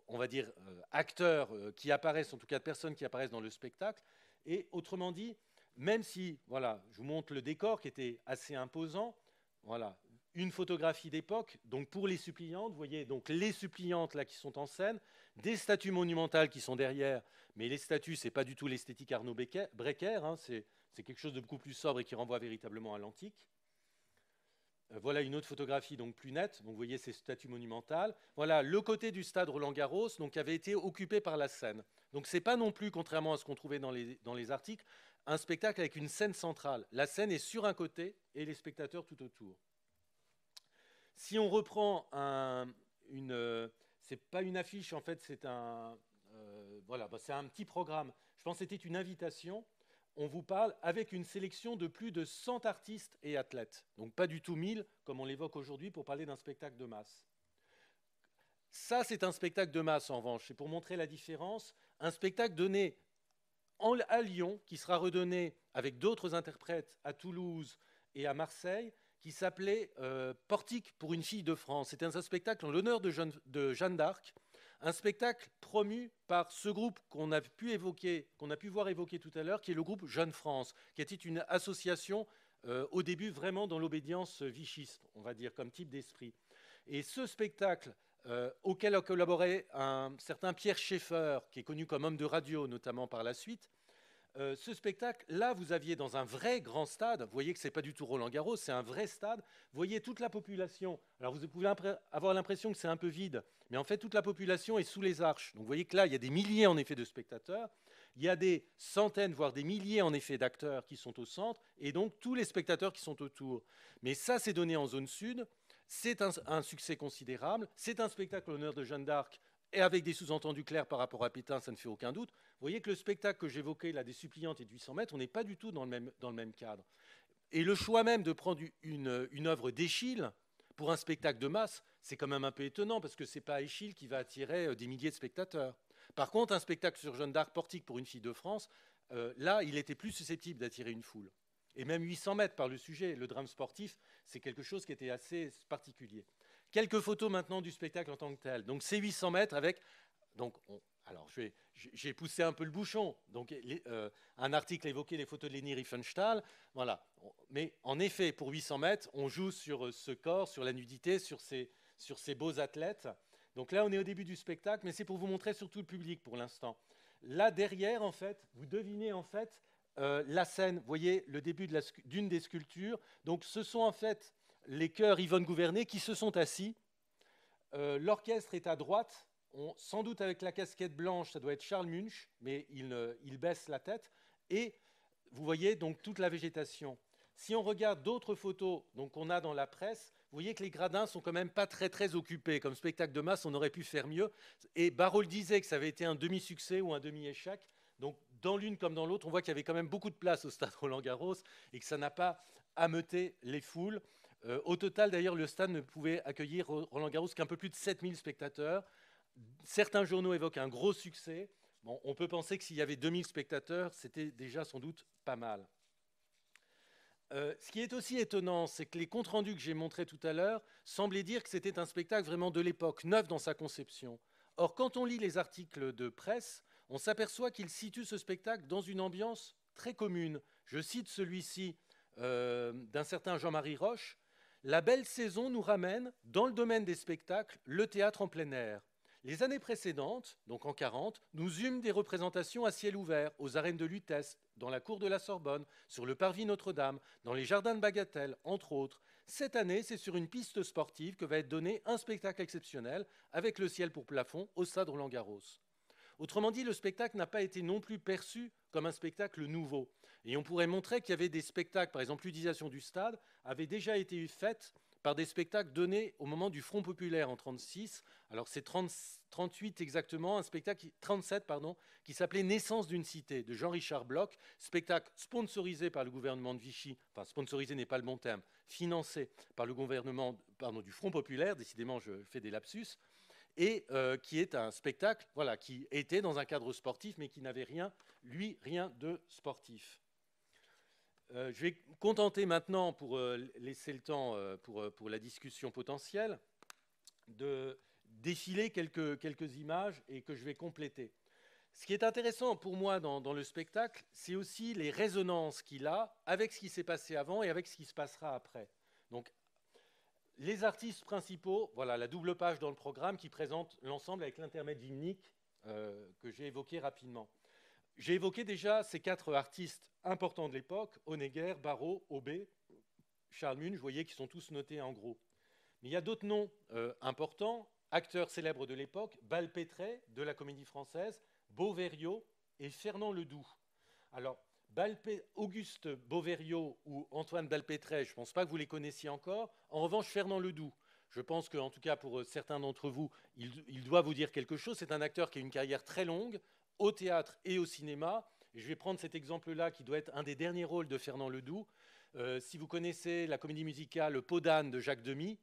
on va dire, acteurs qui apparaissent, en tout cas de personnes qui apparaissent dans le spectacle. Et autrement dit, même si, voilà, je vous montre le décor qui était assez imposant, voilà, une photographie d'époque, donc pour les suppliantes, vous voyez donc les suppliantes là qui sont en scène, des statues monumentales qui sont derrière, mais les statues, ce n'est pas du tout l'esthétique Arnaud Brecker, c'est quelque chose de beaucoup plus sobre et qui renvoie véritablement à l'antique. Voilà une autre photographie donc plus nette. Donc vous voyez ces statues monumentales. Voilà le côté du stade Roland-Garros donc qui avait été occupé par la scène. Donc c'est pas non plus, contrairement à ce qu'on trouvait dans les articles, un spectacle avec une scène centrale. La scène est sur un côté et les spectateurs tout autour. Si on reprend c'est pas une affiche en fait, c'est voilà, c'est un petit programme. Je pense que c'était une invitation. On vous parle avec une sélection de plus de 100 artistes et athlètes. Donc pas du tout 1000, comme on l'évoque aujourd'hui, pour parler d'un spectacle de masse. Ça, c'est un spectacle de masse, en revanche. C'est pour montrer la différence. Un spectacle donné à Lyon, qui sera redonné avec d'autres interprètes à Toulouse et à Marseille, qui s'appelait Portique pour une fille de France. C'était un spectacle en l'honneur de Jeanne d'Arc. Un spectacle promu par ce groupe qu'on a pu voir évoquer tout à l'heure, qui est le groupe Jeune France, qui était une association au début vraiment dans l'obédience vichiste, on va dire, comme type d'esprit. Et ce spectacle, auquel a collaboré un certain Pierre Schaeffer, qui est connu comme homme de radio, notamment par la suite, ce spectacle, là, vous aviez dans un vrai grand stade, vous voyez que ce n'est pas du tout Roland-Garros, c'est un vrai stade, vous voyez toute la population. Alors, vous pouvez avoir l'impression que c'est un peu vide, mais en fait, toute la population est sous les arches. Donc, vous voyez que là, il y a des milliers, en effet, de spectateurs. Il y a des centaines, voire des milliers, en effet, d'acteurs qui sont au centre, et donc tous les spectateurs qui sont autour. Mais ça, c'est donné en zone sud. C'est un succès considérable. C'est un spectacle en l'honneur de Jeanne d'Arc, et avec des sous-entendus clairs par rapport à Pétain, ça ne fait aucun doute. Vous voyez que le spectacle que j'évoquais, là, des suppliantes et de 800 mètres, on n'est pas du tout dans le même cadre. Et le choix même de prendre une œuvre d'Eschyle pour un spectacle de masse, c'est quand même un peu étonnant, parce que ce n'est pas Eschyle qui va attirer des milliers de spectateurs. Par contre, un spectacle sur Jeanne d'Arc portique pour une fille de France, là, il était plus susceptible d'attirer une foule. Et même 800 mètres par le sujet, le drame sportif, c'est quelque chose qui était assez particulier. Quelques photos maintenant du spectacle en tant que tel. Donc c'est 800 mètres avec... Donc, alors j'ai poussé un peu le bouchon. Donc un article évoquait les photos de Leni Riefenstahl. Voilà. Mais en effet, pour 800 mètres, on joue sur ce corps, sur la nudité, sur ces beaux athlètes. Donc là, on est au début du spectacle, mais c'est pour vous montrer surtout le public pour l'instant. Là, derrière, en fait, vous devinez en fait la scène. Vous voyez le début d'une des sculptures. Donc ce sont en fait les chœurs Yvonne Gouvernet qui se sont assis. L'orchestre est à droite, sans doute avec la casquette blanche, ça doit être Charles Munch, mais il baisse la tête. Et vous voyez donc toute la végétation. Si on regarde d'autres photos qu'on a dans la presse, vous voyez que les gradins sont quand même pas très occupés. Comme spectacle de masse, on aurait pu faire mieux. Et Barrault disait que ça avait été un demi-succès ou un demi-échec. Donc dans l'une comme dans l'autre, on voit qu'il y avait quand même beaucoup de place au stade Roland-Garros et que ça n'a pas ameuté les foules. Au total, d'ailleurs, le stade ne pouvait accueillir Roland-Garros qu'un peu plus de 7000 spectateurs. Certains journaux évoquent un gros succès. Bon, on peut penser que s'il y avait 2000 spectateurs, c'était déjà sans doute pas mal. Ce qui est aussi étonnant, c'est que les comptes rendus que j'ai montrés tout à l'heure semblaient dire que c'était un spectacle vraiment de l'époque, neuf dans sa conception. Or, quand on lit les articles de presse, on s'aperçoit qu'il situe ce spectacle dans une ambiance très commune. Je cite celui-ci d'un certain Jean-Marie Roche. « La belle saison nous ramène, dans le domaine des spectacles, le théâtre en plein air. Les années précédentes, donc en 40, nous eûmes des représentations à ciel ouvert, aux arènes de Lutèce, dans la cour de la Sorbonne, sur le parvis Notre-Dame, dans les jardins de Bagatelle, entre autres. Cette année, c'est sur une piste sportive que va être donné un spectacle exceptionnel, avec le ciel pour plafond, au stade Roland-Garros. » Autrement dit, le spectacle n'a pas été non plus perçu comme un spectacle nouveau. Et on pourrait montrer qu'il y avait des spectacles, par exemple l'utilisation du stade, avait déjà été faite par des spectacles donnés au moment du Front populaire en 1936. Alors c'est 38 exactement, un spectacle, 37 pardon, qui s'appelait Naissance d'une cité de Jean-Richard Bloch, spectacle sponsorisé par le gouvernement de Vichy, enfin sponsorisé n'est pas le bon terme, financé par le gouvernement du Front populaire, décidément je fais des lapsus, et qui est un spectacle voilà, qui était dans un cadre sportif, mais qui n'avait rien de sportif. Je vais me contenter maintenant, pour laisser le temps pour la discussion potentielle, de défiler quelques images et que je vais compléter. Ce qui est intéressant pour moi dans le spectacle, c'est aussi les résonances qu'il a avec ce qui s'est passé avant et avec ce qui se passera après. Donc, les artistes principaux, voilà la double page dans le programme qui présente l'ensemble avec l'intermède hymnique que j'ai évoqué rapidement. J'ai évoqué déjà ces 4 artistes importants de l'époque, Honegger, Barrault, Aubé, Charles Munch, vous voyez qu'ils sont tous notés en gros. Mais il y a d'autres noms importants, acteurs célèbres de l'époque, Balpétret de la Comédie Française, Beauveriot et Fernand Ledoux. Alors, Auguste Beauveriot ou Antoine Balpétret, je ne pense pas que vous les connaissiez encore. En revanche, Fernand Ledoux, je pense qu'en tout cas pour certains d'entre vous, il doit vous dire quelque chose. C'est un acteur qui a une carrière très longue, au théâtre et au cinéma. Et je vais prendre cet exemple-là qui doit être un des derniers rôles de Fernand Ledoux. Si vous connaissez la comédie musicale Peau d'âne de Jacques Demy,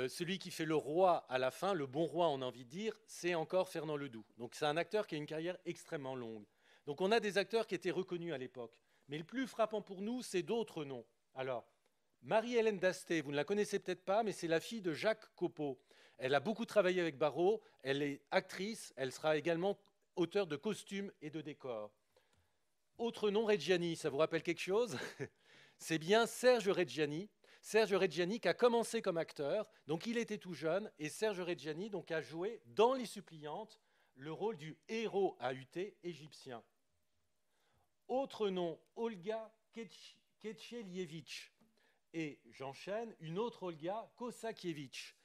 celui qui fait le roi à la fin, le bon roi on a envie de dire, c'est encore Fernand Ledoux. Donc c'est un acteur qui a une carrière extrêmement longue. Donc on a des acteurs qui étaient reconnus à l'époque. Mais le plus frappant pour nous, c'est d'autres noms. Alors, Marie-Hélène Dasté, vous ne la connaissez peut-être pas, mais c'est la fille de Jacques Copeau. Elle a beaucoup travaillé avec Barrault, elle est actrice, elle sera également auteure de costumes et de décors. Autre nom, Reggiani, ça vous rappelle quelque chose? C'est bien Serge Reggiani. Serge Reggiani qui a commencé comme acteur, donc il était tout jeune, et Serge Reggiani donc, a joué dans Les Suppliantes le rôle du héros AUT égyptien. Autre nom, Olga Kechelievitch. Et j'enchaîne, une autre Olga Kosakiewicz.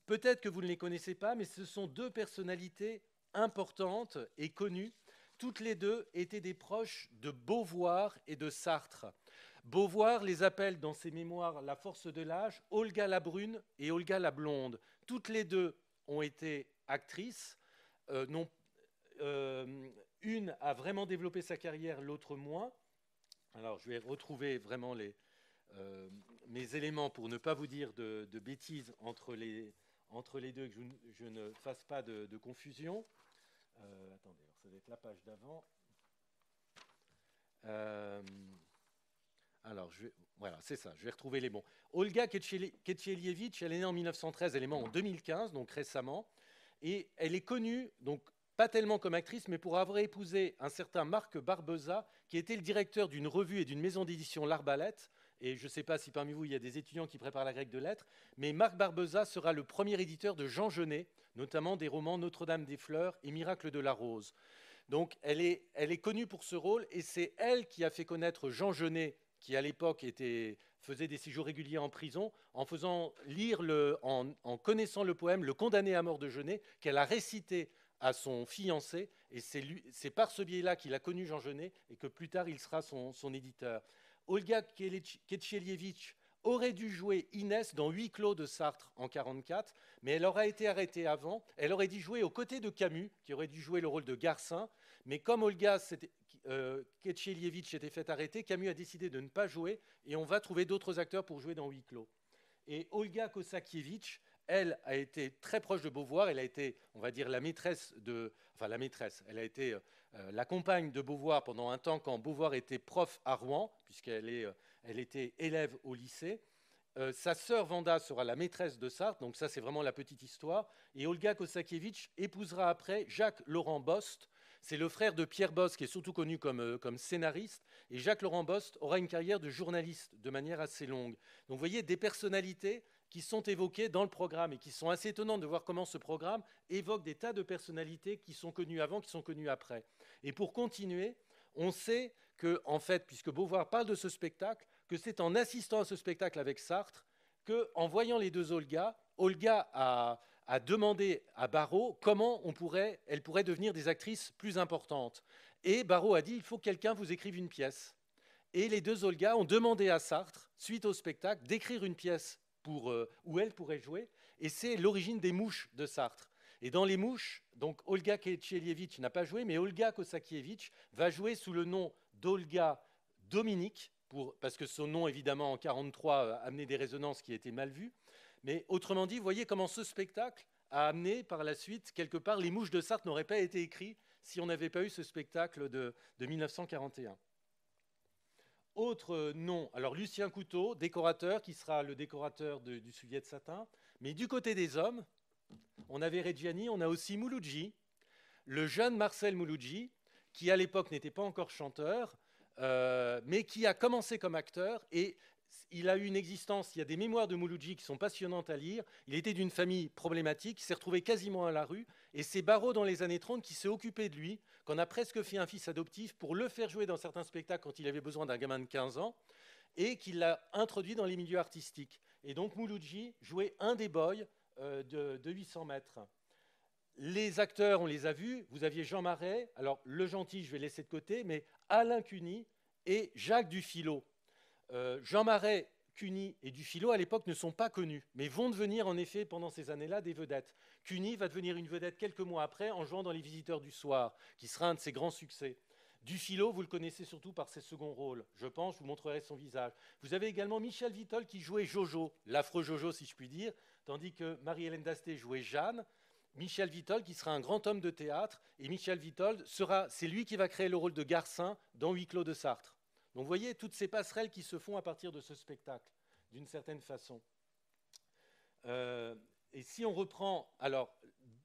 Peut-être que vous ne les connaissez pas, mais ce sont deux personnalités importantes et connues. Toutes les deux étaient des proches de Beauvoir et de Sartre. Beauvoir les appelle dans ses mémoires La force de l'âge, Olga la brune et Olga la blonde. Toutes les deux ont été actrices. Une a vraiment développé sa carrière, l'autre moins. Alors je vais retrouver vraiment mes éléments pour ne pas vous dire de bêtises entre les deux, que je ne fasse pas de confusion. Attendez, ça va être la page d'avant. Alors, voilà, c'est ça, je vais retrouver les bons. Olga Kechelievitch, elle est née en 1913, elle est morte en 2015, donc récemment, et elle est connue, donc pas tellement comme actrice, mais pour avoir épousé un certain Marc Barbeza, qui était le directeur d'une revue et d'une maison d'édition L'Arbalète, et je ne sais pas si parmi vous il y a des étudiants qui préparent la grecque de lettres, mais Marc Barbeza sera le premier éditeur de Jean Genet, notamment des romans Notre-Dame des Fleurs et Miracle de la Rose. Donc elle est connue pour ce rôle, et c'est elle qui a fait connaître Jean Genet, qui à l'époque faisait des séjours réguliers en prison, en faisant lire, en connaissant le poème Le condamné à mort de Genet, qu'elle a récité à son fiancé, et c'est par ce biais-là qu'il a connu Jean Genet, et que plus tard il sera son éditeur. Olga Kechelievitch aurait dû jouer Inès dans Huis clos de Sartre en 1944, mais elle aurait été arrêtée avant. Elle aurait dû jouer aux côtés de Camus, qui aurait dû jouer le rôle de Garcin, mais comme Olga Kechelievitch était faite arrêter, Camus a décidé de ne pas jouer, et on va trouver d'autres acteurs pour jouer dans Huis clos. Et Olga Kosakiewicz, elle a été très proche de Beauvoir, elle a été, on va dire, la maîtresse, elle a été la compagne de Beauvoir pendant un temps quand Beauvoir était prof à Rouen, puisqu'elle était élève au lycée. Sa sœur Vanda sera la maîtresse de Sartre, donc ça c'est vraiment la petite histoire. Et Olga Kosakiewicz épousera après Jacques Laurent Bost. C'est le frère de Pierre Bost, qui est surtout connu comme scénariste. Et Jacques Laurent Bost aura une carrière de journaliste de manière assez longue. Donc vous voyez des personnalités qui sont évoquées dans le programme et qui sont assez étonnantes de voir comment ce programme évoque des tas de personnalités qui sont connues avant, qui sont connues après. Et pour continuer, on sait que, en fait, puisque Beauvoir parle de ce spectacle, que c'est en assistant à ce spectacle avec Sartre qu'en voyant les deux Olga, Olga a demandé à Barrault comment elle pourrait devenir des actrices plus importantes. Et Barrault a dit, il faut que quelqu'un vous écrive une pièce. Et les deux Olga ont demandé à Sartre, suite au spectacle, d'écrire une pièce où elle pourrait jouer. Et c'est l'origine des Mouches de Sartre. Et dans Les Mouches, donc Olga Kechelievitch n'a pas joué, mais Olga Kosakiewicz va jouer sous le nom d'Olga Dominique, parce que son nom, évidemment, en 1943, a amené des résonances qui étaient mal vues. Mais autrement dit, vous voyez comment ce spectacle a amené par la suite, quelque part, Les Mouches de Sartre n'auraient pas été écrits si on n'avait pas eu ce spectacle de 1941. Autre nom, alors Lucien Couteau, décorateur, qui sera le décorateur du Soulier de Satin. Mais du côté des hommes, on avait Reggiani, on a aussi Mouloudji, le jeune Marcel Mouloudji, qui à l'époque n'était pas encore chanteur, mais qui a commencé comme acteur, et il a eu une existence, il y a des mémoires de Mouloudji qui sont passionnantes à lire. Il était d'une famille problématique, il s'est retrouvé quasiment à la rue, et c'est Barrault dans les années 30 qui s'est occupé de lui, qu'on a presque fait un fils adoptif pour le faire jouer dans certains spectacles quand il avait besoin d'un gamin de 15 ans, et qui l'a introduit dans les milieux artistiques. Et donc Mouloudji jouait un des boys de 800 mètres. Les acteurs, on les a vus. Vous aviez Jean Marais, alors le gentil, je vais laisser de côté, mais Alain Cuny et Jacques Dufilot. Jean Marais, Cuny et Dufilot, à l'époque, ne sont pas connus, mais vont devenir, en effet, pendant ces années-là, des vedettes. Cuny va devenir une vedette quelques mois après, en jouant dans Les Visiteurs du Soir, qui sera un de ses grands succès. Dufilot, vous le connaissez surtout par ses seconds rôles. Je pense, je vous montrerai son visage. Vous avez également Michel Vittol qui jouait Jojo, l'affreux Jojo, si je puis dire, tandis que Marie-Hélène Dasté jouait Jeanne. Michel Vittol, qui sera un grand homme de théâtre, et Michel Vittol c'est lui qui va créer le rôle de Garcin dans Huis clos de Sartre. Donc vous voyez toutes ces passerelles qui se font à partir de ce spectacle, d'une certaine façon. Et si on reprend, alors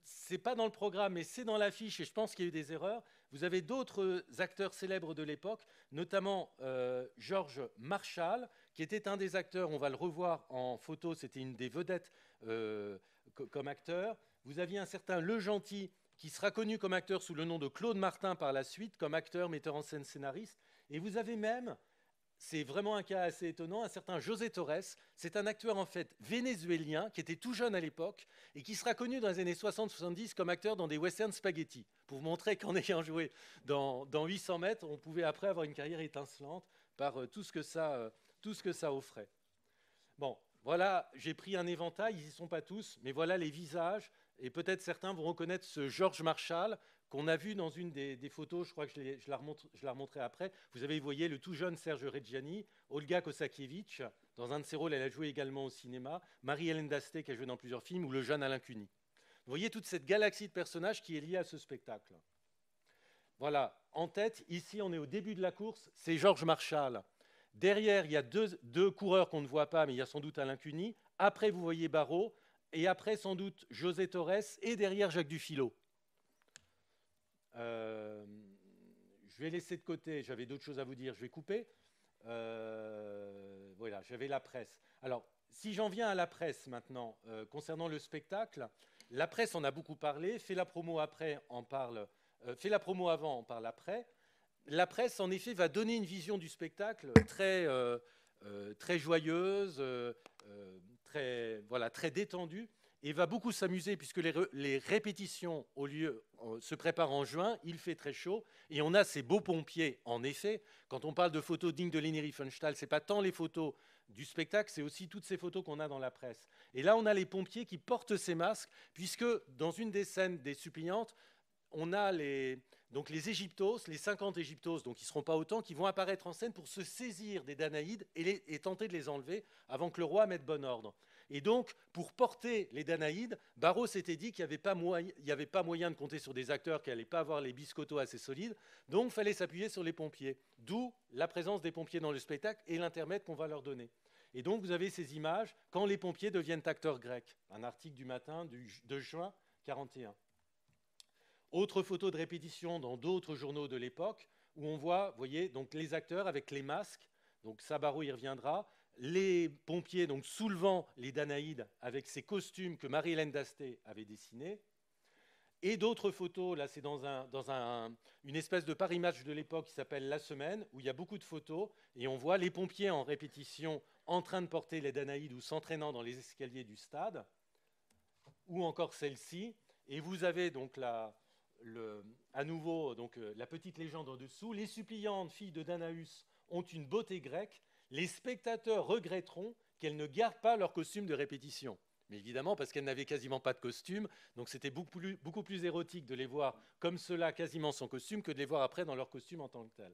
c'est pas dans le programme, mais c'est dans l'affiche, et je pense qu'il y a eu des erreurs. Vous avez d'autres acteurs célèbres de l'époque, notamment Georges Marchal, qui était un des acteurs, on va le revoir en photo, c'était une des vedettes comme acteur. Vous aviez un certain Le Gentil, qui sera connu comme acteur sous le nom de Claude Martin par la suite, comme acteur, metteur en scène, scénariste. Et vous avez même, c'est vraiment un cas assez étonnant, un certain José Torres. C'est un acteur en fait vénézuélien qui était tout jeune à l'époque et qui sera connu dans les années 60-70 comme acteur dans des westerns spaghetti, pour vous montrer qu'en ayant joué dans 800 mètres, on pouvait après avoir une carrière étincelante par tout ce que ça offrait. Bon, voilà, j'ai pris un éventail, ils n'y sont pas tous, mais voilà les visages. Et peut-être certains vont reconnaître ce George Marshall qu'on a vu dans une des photos, je crois que je la remontrerai après. Vous avez, vous voyez, le tout jeune Serge Reggiani, Olga Kosakiewicz, dans un de ses rôles, elle a joué également au cinéma, Marie-Hélène Dasté, qui a joué dans plusieurs films, ou le jeune Alain Cuny. Vous voyez toute cette galaxie de personnages qui est liée à ce spectacle. Voilà, en tête, ici on est au début de la course, c'est George Marshall. Derrière, il y a deux coureurs qu'on ne voit pas, mais il y a sans doute Alain Cuny. Après, vous voyez Barrault. Et après, sans doute, José Torres. Et derrière, Jacques Dufilot. Je vais laisser de côté. J'avais d'autres choses à vous dire. Je vais couper. Voilà, j'avais la presse. Alors, si j'en viens à la presse maintenant, concernant le spectacle, la presse en a beaucoup parlé. Fait la promo après, en parle. Fait la promo avant, on parle après. La presse, en effet, va donner une vision du spectacle très joyeuse, très détendue, et va beaucoup s'amuser, puisque les répétitions se préparent en juin, il fait très chaud, et on a ces beaux pompiers, en effet. Quand on parle de photos dignes de Leni Riefenstahl, ce n'est pas tant les photos du spectacle, c'est aussi toutes ces photos qu'on a dans la presse. Et là, on a les pompiers qui portent ces masques, puisque dans une des scènes des suppliantes, on a les égyptos, les 50 égyptos, donc ils ne seront pas autant, qui vont apparaître en scène pour se saisir des Danaïdes et tenter de les enlever avant que le roi mette bon ordre. Et donc, pour porter les Danaïdes, Barrault s'était dit qu'il n'y avait pas moyen de compter sur des acteurs qui n'allaient pas avoir les biscottos assez solides, donc il fallait s'appuyer sur les pompiers. D'où la présence des pompiers dans le spectacle et l'intermède qu'on va leur donner. Et donc, vous avez ces images quand les pompiers deviennent acteurs grecs. Un article du matin de juin 1941. Autre photo de répétition dans d'autres journaux de l'époque, où on voit, vous voyez, donc les acteurs avec les masques, donc ça, Barrault y reviendra, les pompiers donc soulevant les Danaïdes avec ces costumes que Marie-Hélène Dasté avait dessinés, et d'autres photos, là c'est dans une espèce de Paris Match de l'époque qui s'appelle La Semaine, où il y a beaucoup de photos, et on voit les pompiers en répétition en train de porter les Danaïdes ou s'entraînant dans les escaliers du stade, ou encore celle-ci, et vous avez donc à nouveau donc, la petite légende en dessous. Les suppliantes filles de Danaüs ont une beauté grecque. Les spectateurs regretteront qu'elles ne gardent pas leur costume de répétition. Mais évidemment, parce qu'elles n'avaient quasiment pas de costume, donc c'était beaucoup plus érotique de les voir comme cela, quasiment sans costume, que de les voir après dans leur costume en tant que tel.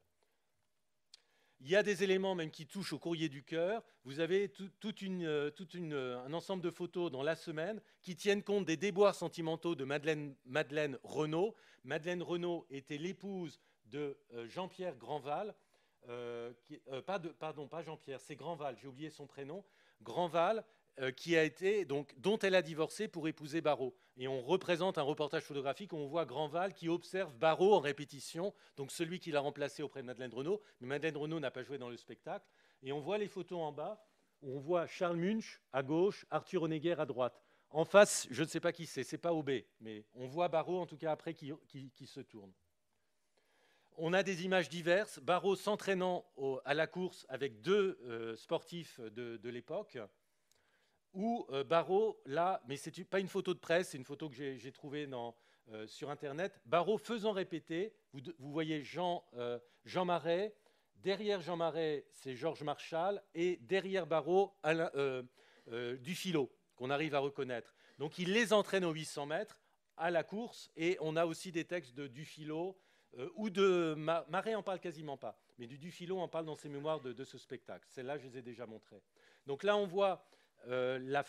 Il y a des éléments même qui touchent au courrier du cœur. Vous avez un ensemble de photos dans La Semaine qui tiennent compte des déboires sentimentaux de Madeleine Renaud. Madeleine Renaud était l'épouse de Jean-Pierre Grandval. Pas Jean-Pierre, c'est Grandval, j'ai oublié son prénom. Grandval, dont elle a divorcé pour épouser Barrault. Et on représente un reportage photographique où on voit Grandval qui observe Barrault en répétition, donc celui qui l'a remplacé auprès de Madeleine Renaud. Mais Madeleine Renaud n'a pas joué dans le spectacle. Et on voit les photos en bas, où on voit Charles Munch à gauche, Arthur Honegger à droite. En face, je ne sais pas qui c'est pas Aubé, mais on voit Barrault en tout cas après qui se tourne. On a des images diverses. Barrault s'entraînant à la course avec deux sportifs de l'époque. Ou Barrault, là, mais ce n'est pas une photo de presse, c'est une photo que j'ai trouvée sur Internet. Barrault faisant répéter, vous voyez Jean Marais, derrière Jean Marais, c'est Georges Marshall, et derrière Barrault, Dufilot, qu'on arrive à reconnaître. Donc il les entraîne aux 800 mètres à la course, et on a aussi des textes de Dufilot, ou de Marais en parle quasiment pas, mais du Dufilot en parle dans ses mémoires de ce spectacle. Celles-là, je les ai déjà montrées. Donc là, on voit la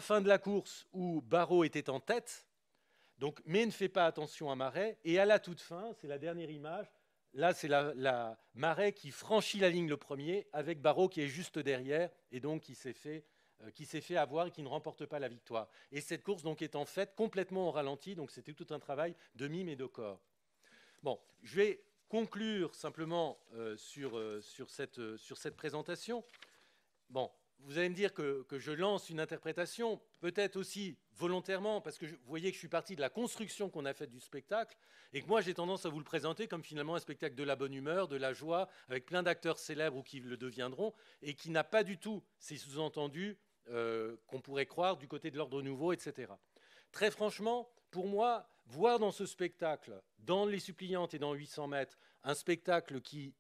fin de la course où Barrault était en tête, donc, mais ne fait pas attention à Marais. Et à la toute fin, c'est la dernière image, là c'est la Marais qui franchit la ligne le premier, avec Barrault qui est juste derrière, et donc qui s'est fait avoir et qui ne remporte pas la victoire. Et cette course donc, est en fait complètement au ralenti, donc c'était tout un travail de mime et de corps. Bon, je vais conclure simplement sur cette présentation. Bon, vous allez me dire que je lance une interprétation, peut-être aussi volontairement, parce que vous voyez que je suis parti de la construction qu'on a faite du spectacle, et que moi j'ai tendance à vous le présenter comme finalement un spectacle de la bonne humeur, de la joie, avec plein d'acteurs célèbres ou qui le deviendront, et qui n'a pas du tout ces sous-entendus qu'on pourrait croire du côté de l'ordre nouveau, etc. Très franchement, pour moi, voir dans ce spectacle, dans Les Suppliantes et dans 800 mètres, un spectacle qui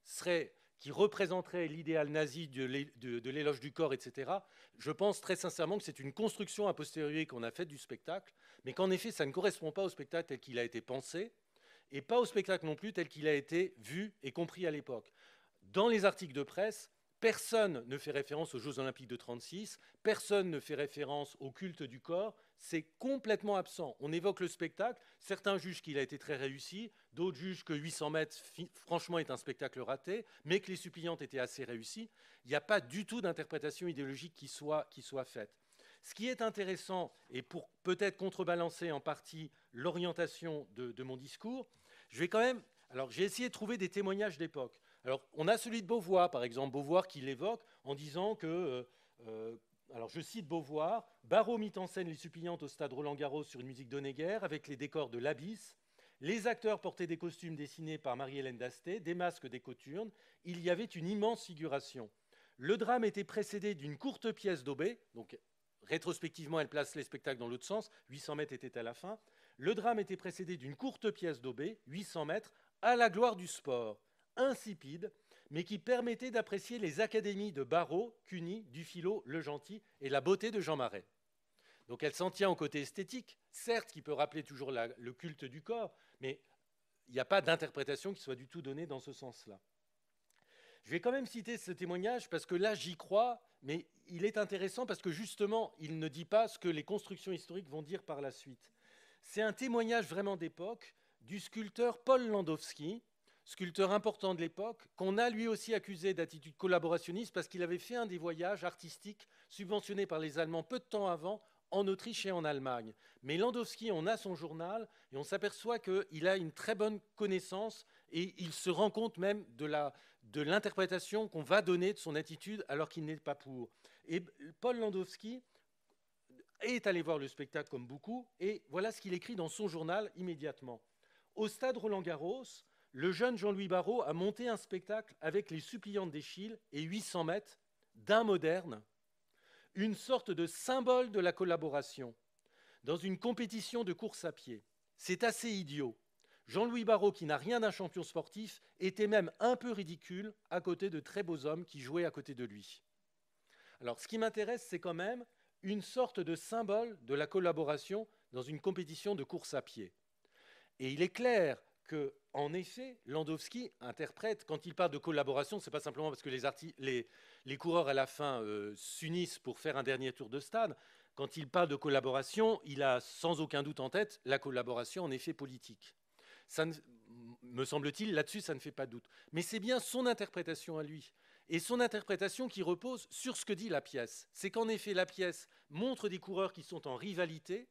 représenterait l'idéal nazi de l'éloge du corps, etc., je pense très sincèrement que c'est une construction a posteriori qu'on a faite du spectacle, mais qu'en effet, ça ne correspond pas au spectacle tel qu'il a été pensé, et pas au spectacle non plus tel qu'il a été vu et compris à l'époque. Dans les articles de presse, personne ne fait référence aux Jeux Olympiques de 1936, personne ne fait référence au culte du corps, c'est complètement absent. On évoque le spectacle, certains jugent qu'il a été très réussi, d'autres jugent que 800 mètres, franchement, est un spectacle raté, mais que Les Suppliantes étaient assez réussis. Il n'y a pas du tout d'interprétation idéologique qui soit faite. Ce qui est intéressant, et pour peut-être contrebalancer en partie l'orientation de mon discours, je vais quand même... Alors, j'ai essayé de trouver des témoignages d'époque. Alors, on a celui de Beauvoir, par exemple, Beauvoir qui l'évoque en disant que, alors je cite Beauvoir, « Barrault mit en scène Les Suppliantes au stade Roland-Garros sur une musique d'Honegger avec les décors de l'Abysse. Les acteurs portaient des costumes dessinés par Marie-Hélène Dasté, des masques, des cothurnes. Il y avait une immense figuration. Le drame était précédé d'une courte pièce d'Aubé, donc rétrospectivement elle place les spectacles dans l'autre sens, 800 mètres était à la fin. Le drame était précédé d'une courte pièce d'Aubé, 800 mètres, à la gloire du sport, insipide, mais qui permettait d'apprécier les académies de Barrault, Cuny, Dufilot, Le Gentil et la beauté de Jean Marais. » Donc elle s'en tient au côté esthétique, certes, qui peut rappeler toujours le culte du corps, mais il n'y a pas d'interprétation qui soit du tout donnée dans ce sens-là. Je vais quand même citer ce témoignage parce que là, j'y crois, mais il est intéressant parce que justement, il ne dit pas ce que les constructions historiques vont dire par la suite. C'est un témoignage vraiment d'époque du sculpteur Paul Landowski, sculpteur important de l'époque, qu'on a lui aussi accusé d'attitude collaborationniste parce qu'il avait fait un des voyages artistiques subventionnés par les Allemands peu de temps avant en Autriche et en Allemagne. Mais Landowski, on a son journal et on s'aperçoit qu'il a une très bonne connaissance et il se rend compte même de l'interprétation qu'on va donner de son attitude alors qu'il n'est pas pour. Et Paul Landowski est allé voir le spectacle comme beaucoup et voilà ce qu'il écrit dans son journal immédiatement. Au stade Roland-Garros, le jeune Jean-Louis Barrault a monté un spectacle avec Les Suppliantes d'Eschyle et 800 mètres d'un moderne, une sorte de symbole de la collaboration, dans une compétition de course à pied. C'est assez idiot. Jean-Louis Barrault, qui n'a rien d'un champion sportif, était même un peu ridicule à côté de très beaux hommes qui jouaient à côté de lui. Alors, ce qui m'intéresse, c'est quand même une sorte de symbole de la collaboration dans une compétition de course à pied. Et il est clair que, en effet, Landowski interprète, quand il parle de collaboration, ce n'est pas simplement parce que les coureurs à la fin s'unissent pour faire un dernier tour de stade. Quand il parle de collaboration, il a sans aucun doute en tête la collaboration en effet politique. Ça me semble-t-il, là-dessus, ça ne fait pas de doute. Mais c'est bien son interprétation à lui. Et son interprétation qui repose sur ce que dit la pièce. C'est qu'en effet, la pièce montre des coureurs qui sont en rivalité,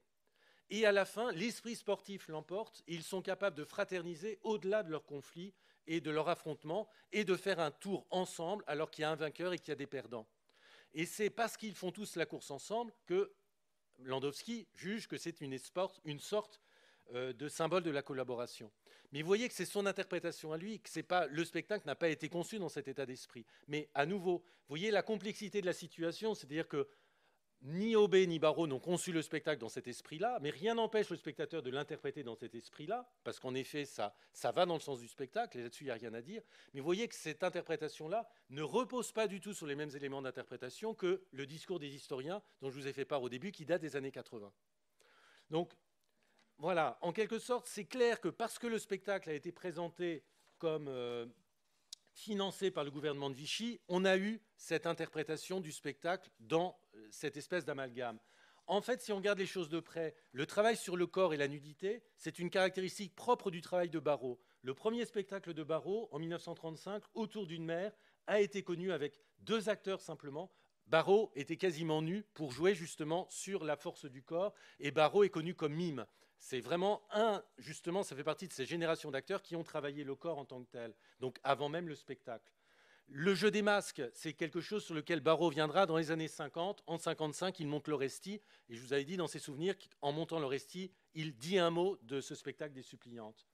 et à la fin, l'esprit sportif l'emporte, et ils sont capables de fraterniser au-delà de leurs conflits et de leur affrontement, et de faire un tour ensemble alors qu'il y a un vainqueur et qu'il y a des perdants. Et c'est parce qu'ils font tous la course ensemble que Landowski juge que c'est une sorte de symbole de la collaboration. Mais vous voyez que c'est son interprétation à lui, que c'est pas, le spectacle n'a pas été conçu dans cet état d'esprit. Mais à nouveau, vous voyez la complexité de la situation, c'est-à-dire que ni Aubé ni Barrault n'ont conçu le spectacle dans cet esprit-là, mais rien n'empêche le spectateur de l'interpréter dans cet esprit-là, parce qu'en effet, ça va dans le sens du spectacle, et là-dessus, il n'y a rien à dire. Mais vous voyez que cette interprétation-là ne repose pas du tout sur les mêmes éléments d'interprétation que le discours des historiens dont je vous ai fait part au début, qui date des années 80. Donc, voilà, en quelque sorte, c'est clair que parce que le spectacle a été présenté comme financé par le gouvernement de Vichy, on a eu cette interprétation du spectacle dans cette espèce d'amalgame. En fait, si on regarde les choses de près, le travail sur le corps et la nudité, c'est une caractéristique propre du travail de Barrault. Le premier spectacle de Barrault, en 1935, Autour d'une mer, a été connu avec 2 acteurs simplement. Barrault était quasiment nu pour jouer justement sur la force du corps, et Barrault est connu comme mime. C'est vraiment justement, ça fait partie de ces générations d'acteurs qui ont travaillé le corps en tant que tel, donc avant même le spectacle. Le jeu des masques, c'est quelque chose sur lequel Barrault viendra dans les années 50. En 55, il monte l'Orestie. Et je vous avais dit dans ses souvenirs qu'en montant l'Orestie, il dit un mot de ce spectacle des suppliantes.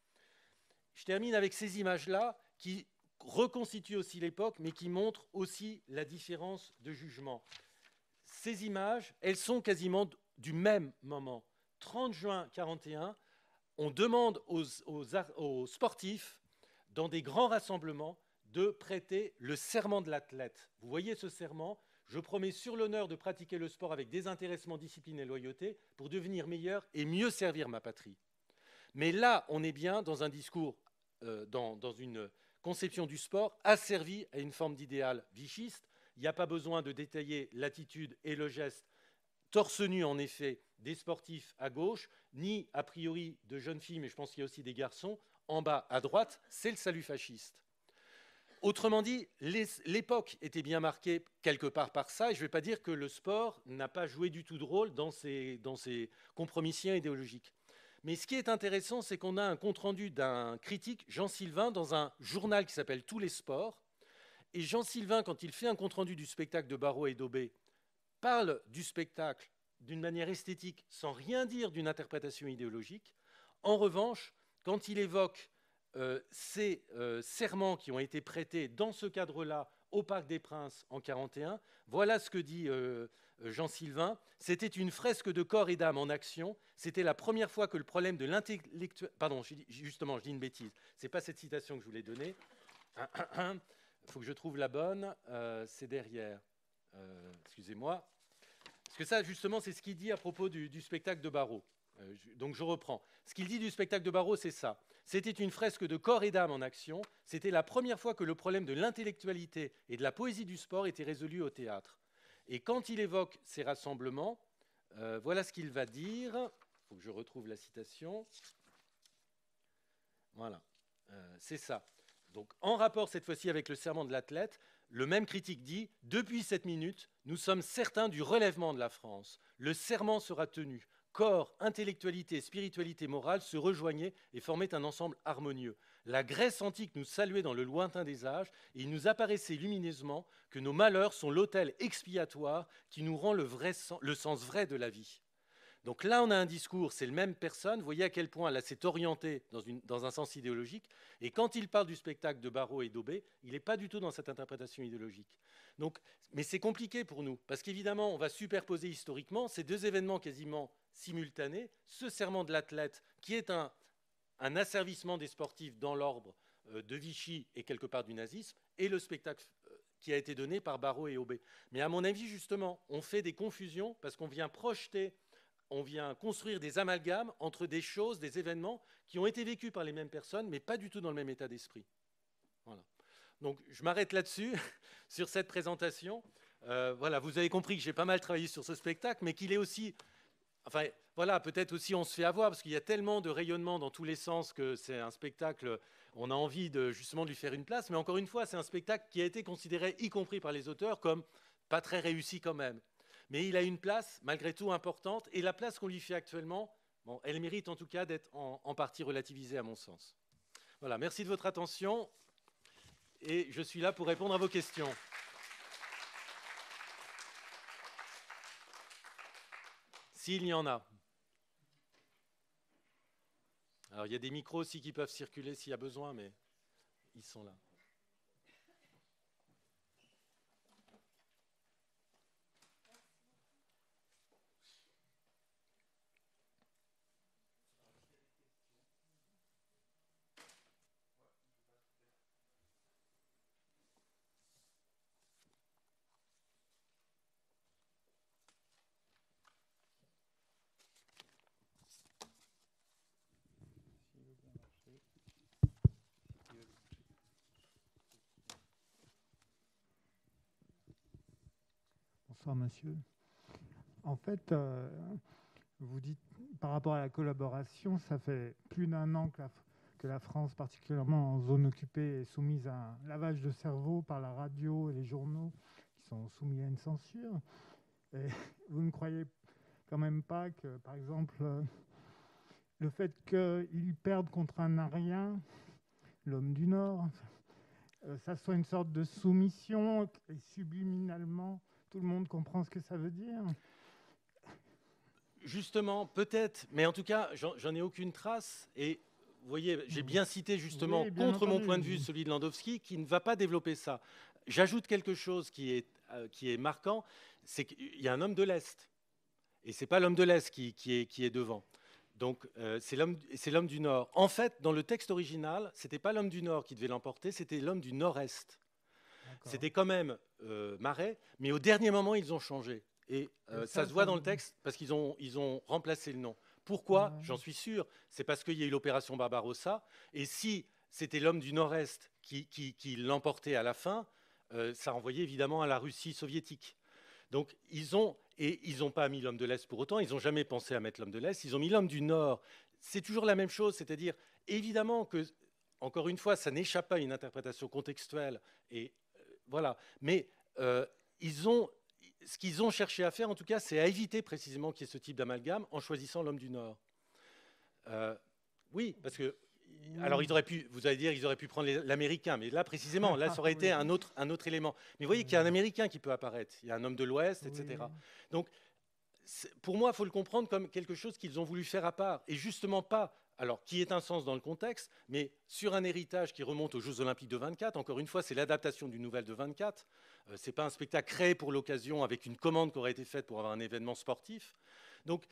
Je termine avec ces images-là qui reconstituent aussi l'époque, mais qui montrent aussi la différence de jugement. Ces images, elles sont quasiment du même moment. 30 juin 1941, on demande aux sportifs, dans des grands rassemblements, de prêter le serment de l'athlète. Vous voyez ce serment? Je promets sur l'honneur de pratiquer le sport avec désintéressement, discipline et loyauté pour devenir meilleur et mieux servir ma patrie. Mais là, on est bien dans un discours, dans une conception du sport asservie à une forme d'idéal vichiste. Il n'y a pas besoin de détailler l'attitude et le geste torse nu, en effet, des sportifs à gauche, ni a priori de jeunes filles, mais je pense qu'il y a aussi des garçons, en bas à droite, c'est le salut fasciste. Autrement dit, l'époque était bien marquée quelque part par ça, et je ne vais pas dire que le sport n'a pas joué du tout de rôle dans ces compromissions idéologiques. Mais ce qui est intéressant, c'est qu'on a un compte-rendu d'un critique, Jean Sylvain, dans un journal qui s'appelle Tous les sports. Et Jean Sylvain, quand il fait un compte-rendu du spectacle de Barrault et d'Aubé, parle du spectacle d'une manière esthétique sans rien dire d'une interprétation idéologique. En revanche, quand il évoque ces serments qui ont été prêtés dans ce cadre-là au Parc des Princes en 1941, voilà ce que dit Jean Sylvain. C'était une fresque de corps et d'âme en action. C'était la première fois que le problème de l'intellectuel... Pardon, justement, je dis une bêtise. Ce n'est pas cette citation que je voulais donner. Il faut que je trouve la bonne. C'est derrière. Excusez-moi. Parce que ça, justement, c'est ce qu'il dit à propos du spectacle de Barrault. Donc je reprends. Ce qu'il dit du spectacle de Barrault, c'est ça. C'était une fresque de corps et d'âme en action. C'était la première fois que le problème de l'intellectualité et de la poésie du sport était résolu au théâtre. Et quand il évoque ces rassemblements, voilà ce qu'il va dire. Il faut que je retrouve la citation. Voilà, c'est ça. Donc en rapport cette fois-ci avec le serment de l'athlète, le même critique dit « Depuis cette minute, nous sommes certains du relèvement de la France. Le serment sera tenu. Corps, intellectualité, spiritualité morale se rejoignaient et formaient un ensemble harmonieux. La Grèce antique nous saluait dans le lointain des âges et il nous apparaissait lumineusement que nos malheurs sont l'autel expiatoire qui nous rend le sens vrai de la vie. » Donc là, on a un discours, c'est la même personne. Vous voyez à quel point là, c'est orienté dans un sens idéologique. Et quand il parle du spectacle de Barrault et d'Aubé, il n'est pas du tout dans cette interprétation idéologique. Donc, mais c'est compliqué pour nous, parce qu'évidemment, on va superposer historiquement ces deux événements quasiment simultanés. Ce serment de l'athlète, qui est un asservissement des sportifs dans l'ordre de Vichy et quelque part du nazisme, et le spectacle qui a été donné par Barrault et Aubé. Mais à mon avis, justement, on fait des confusions parce qu'on vient projeter... On vient construire des amalgames entre des choses, des événements qui ont été vécus par les mêmes personnes, mais pas du tout dans le même état d'esprit. Voilà. Donc, je m'arrête là-dessus, sur cette présentation. Voilà, vous avez compris que j'ai pas mal travaillé sur ce spectacle, mais qu'il est aussi... Enfin, voilà, peut-être aussi on se fait avoir, parce qu'il y a tellement de rayonnement dans tous les sens que c'est un spectacle, on a envie justement de lui faire une place, mais encore une fois, c'est un spectacle qui a été considéré, y compris par les auteurs, comme pas très réussi quand même. Mais il a une place, malgré tout, importante. Et la place qu'on lui fait actuellement, bon, elle mérite en tout cas d'être en partie relativisée, à mon sens. Voilà, merci de votre attention. Et je suis là pour répondre à vos questions. S'il y en a. Alors, il y a des micros aussi qui peuvent circuler s'il y a besoin, mais ils sont là. Bonsoir, monsieur. En fait, vous dites, par rapport à la collaboration, ça fait plus d'1 an que la France, particulièrement en zone occupée, est soumise à un lavage de cerveau par la radio et les journaux qui sont soumis à une censure. Et vous ne croyez quand même pas que, par exemple, le fait qu'ils perdent contre un Arien, l'homme du Nord, ça soit une sorte de soumission et subliminalement, tout le monde comprend ce que ça veut dire. Justement, peut-être, mais en tout cas, j'en ai aucune trace. Et vous voyez, j'ai bien cité justement, Oui, bien contre mon entendu. point de vue, celui de Landowski, qui ne va pas développer ça. J'ajoute quelque chose qui est marquant, c'est qu'il y a un homme de l'Est. Et ce n'est pas l'homme de l'Est qui est devant. Donc, c'est l'homme du Nord. En fait, dans le texte original, ce n'était pas l'homme du Nord qui devait l'emporter, c'était l'homme du Nord-Est. C'était quand même Marais, mais au dernier moment, ils ont changé. Et ça se voit dans le texte parce qu'ils ont remplacé le nom. Pourquoi? J'en suis sûr. C'est parce qu'il y a eu l'opération Barbarossa. Et si c'était l'homme du Nord-Est qui l'emportait à la fin, ça renvoyait évidemment à la Russie soviétique. Donc, ils n'ont pas mis l'homme de l'Est pour autant. Ils n'ont jamais pensé à mettre l'homme de l'Est. Ils ont mis l'homme du Nord. C'est toujours la même chose. C'est-à-dire, évidemment que, encore une fois, ça n'échappe pas à une interprétation contextuelle. Et voilà. Mais ce qu'ils ont cherché à faire, en tout cas, c'est à éviter précisément qu'il y ait ce type d'amalgame en choisissant l'homme du Nord. Oui, parce que... Alors, vous allez dire, ils auraient pu prendre l'Américain, mais là, précisément, là, ça aurait été un autre élément. Mais vous voyez qu'il y a un Américain qui peut apparaître. Il y a un homme de l'Ouest, etc. Donc, pour moi, il faut le comprendre comme quelque chose qu'ils ont voulu faire à part. Et justement pas, alors, qui est un sens dans le contexte, mais sur un héritage qui remonte aux Jeux Olympiques de 24. Encore une fois, c'est l'adaptation d'une nouvelle de 24. Ce n'est pas un spectacle créé pour l'occasion avec une commande qui aurait été faite pour avoir un événement sportif. Donc,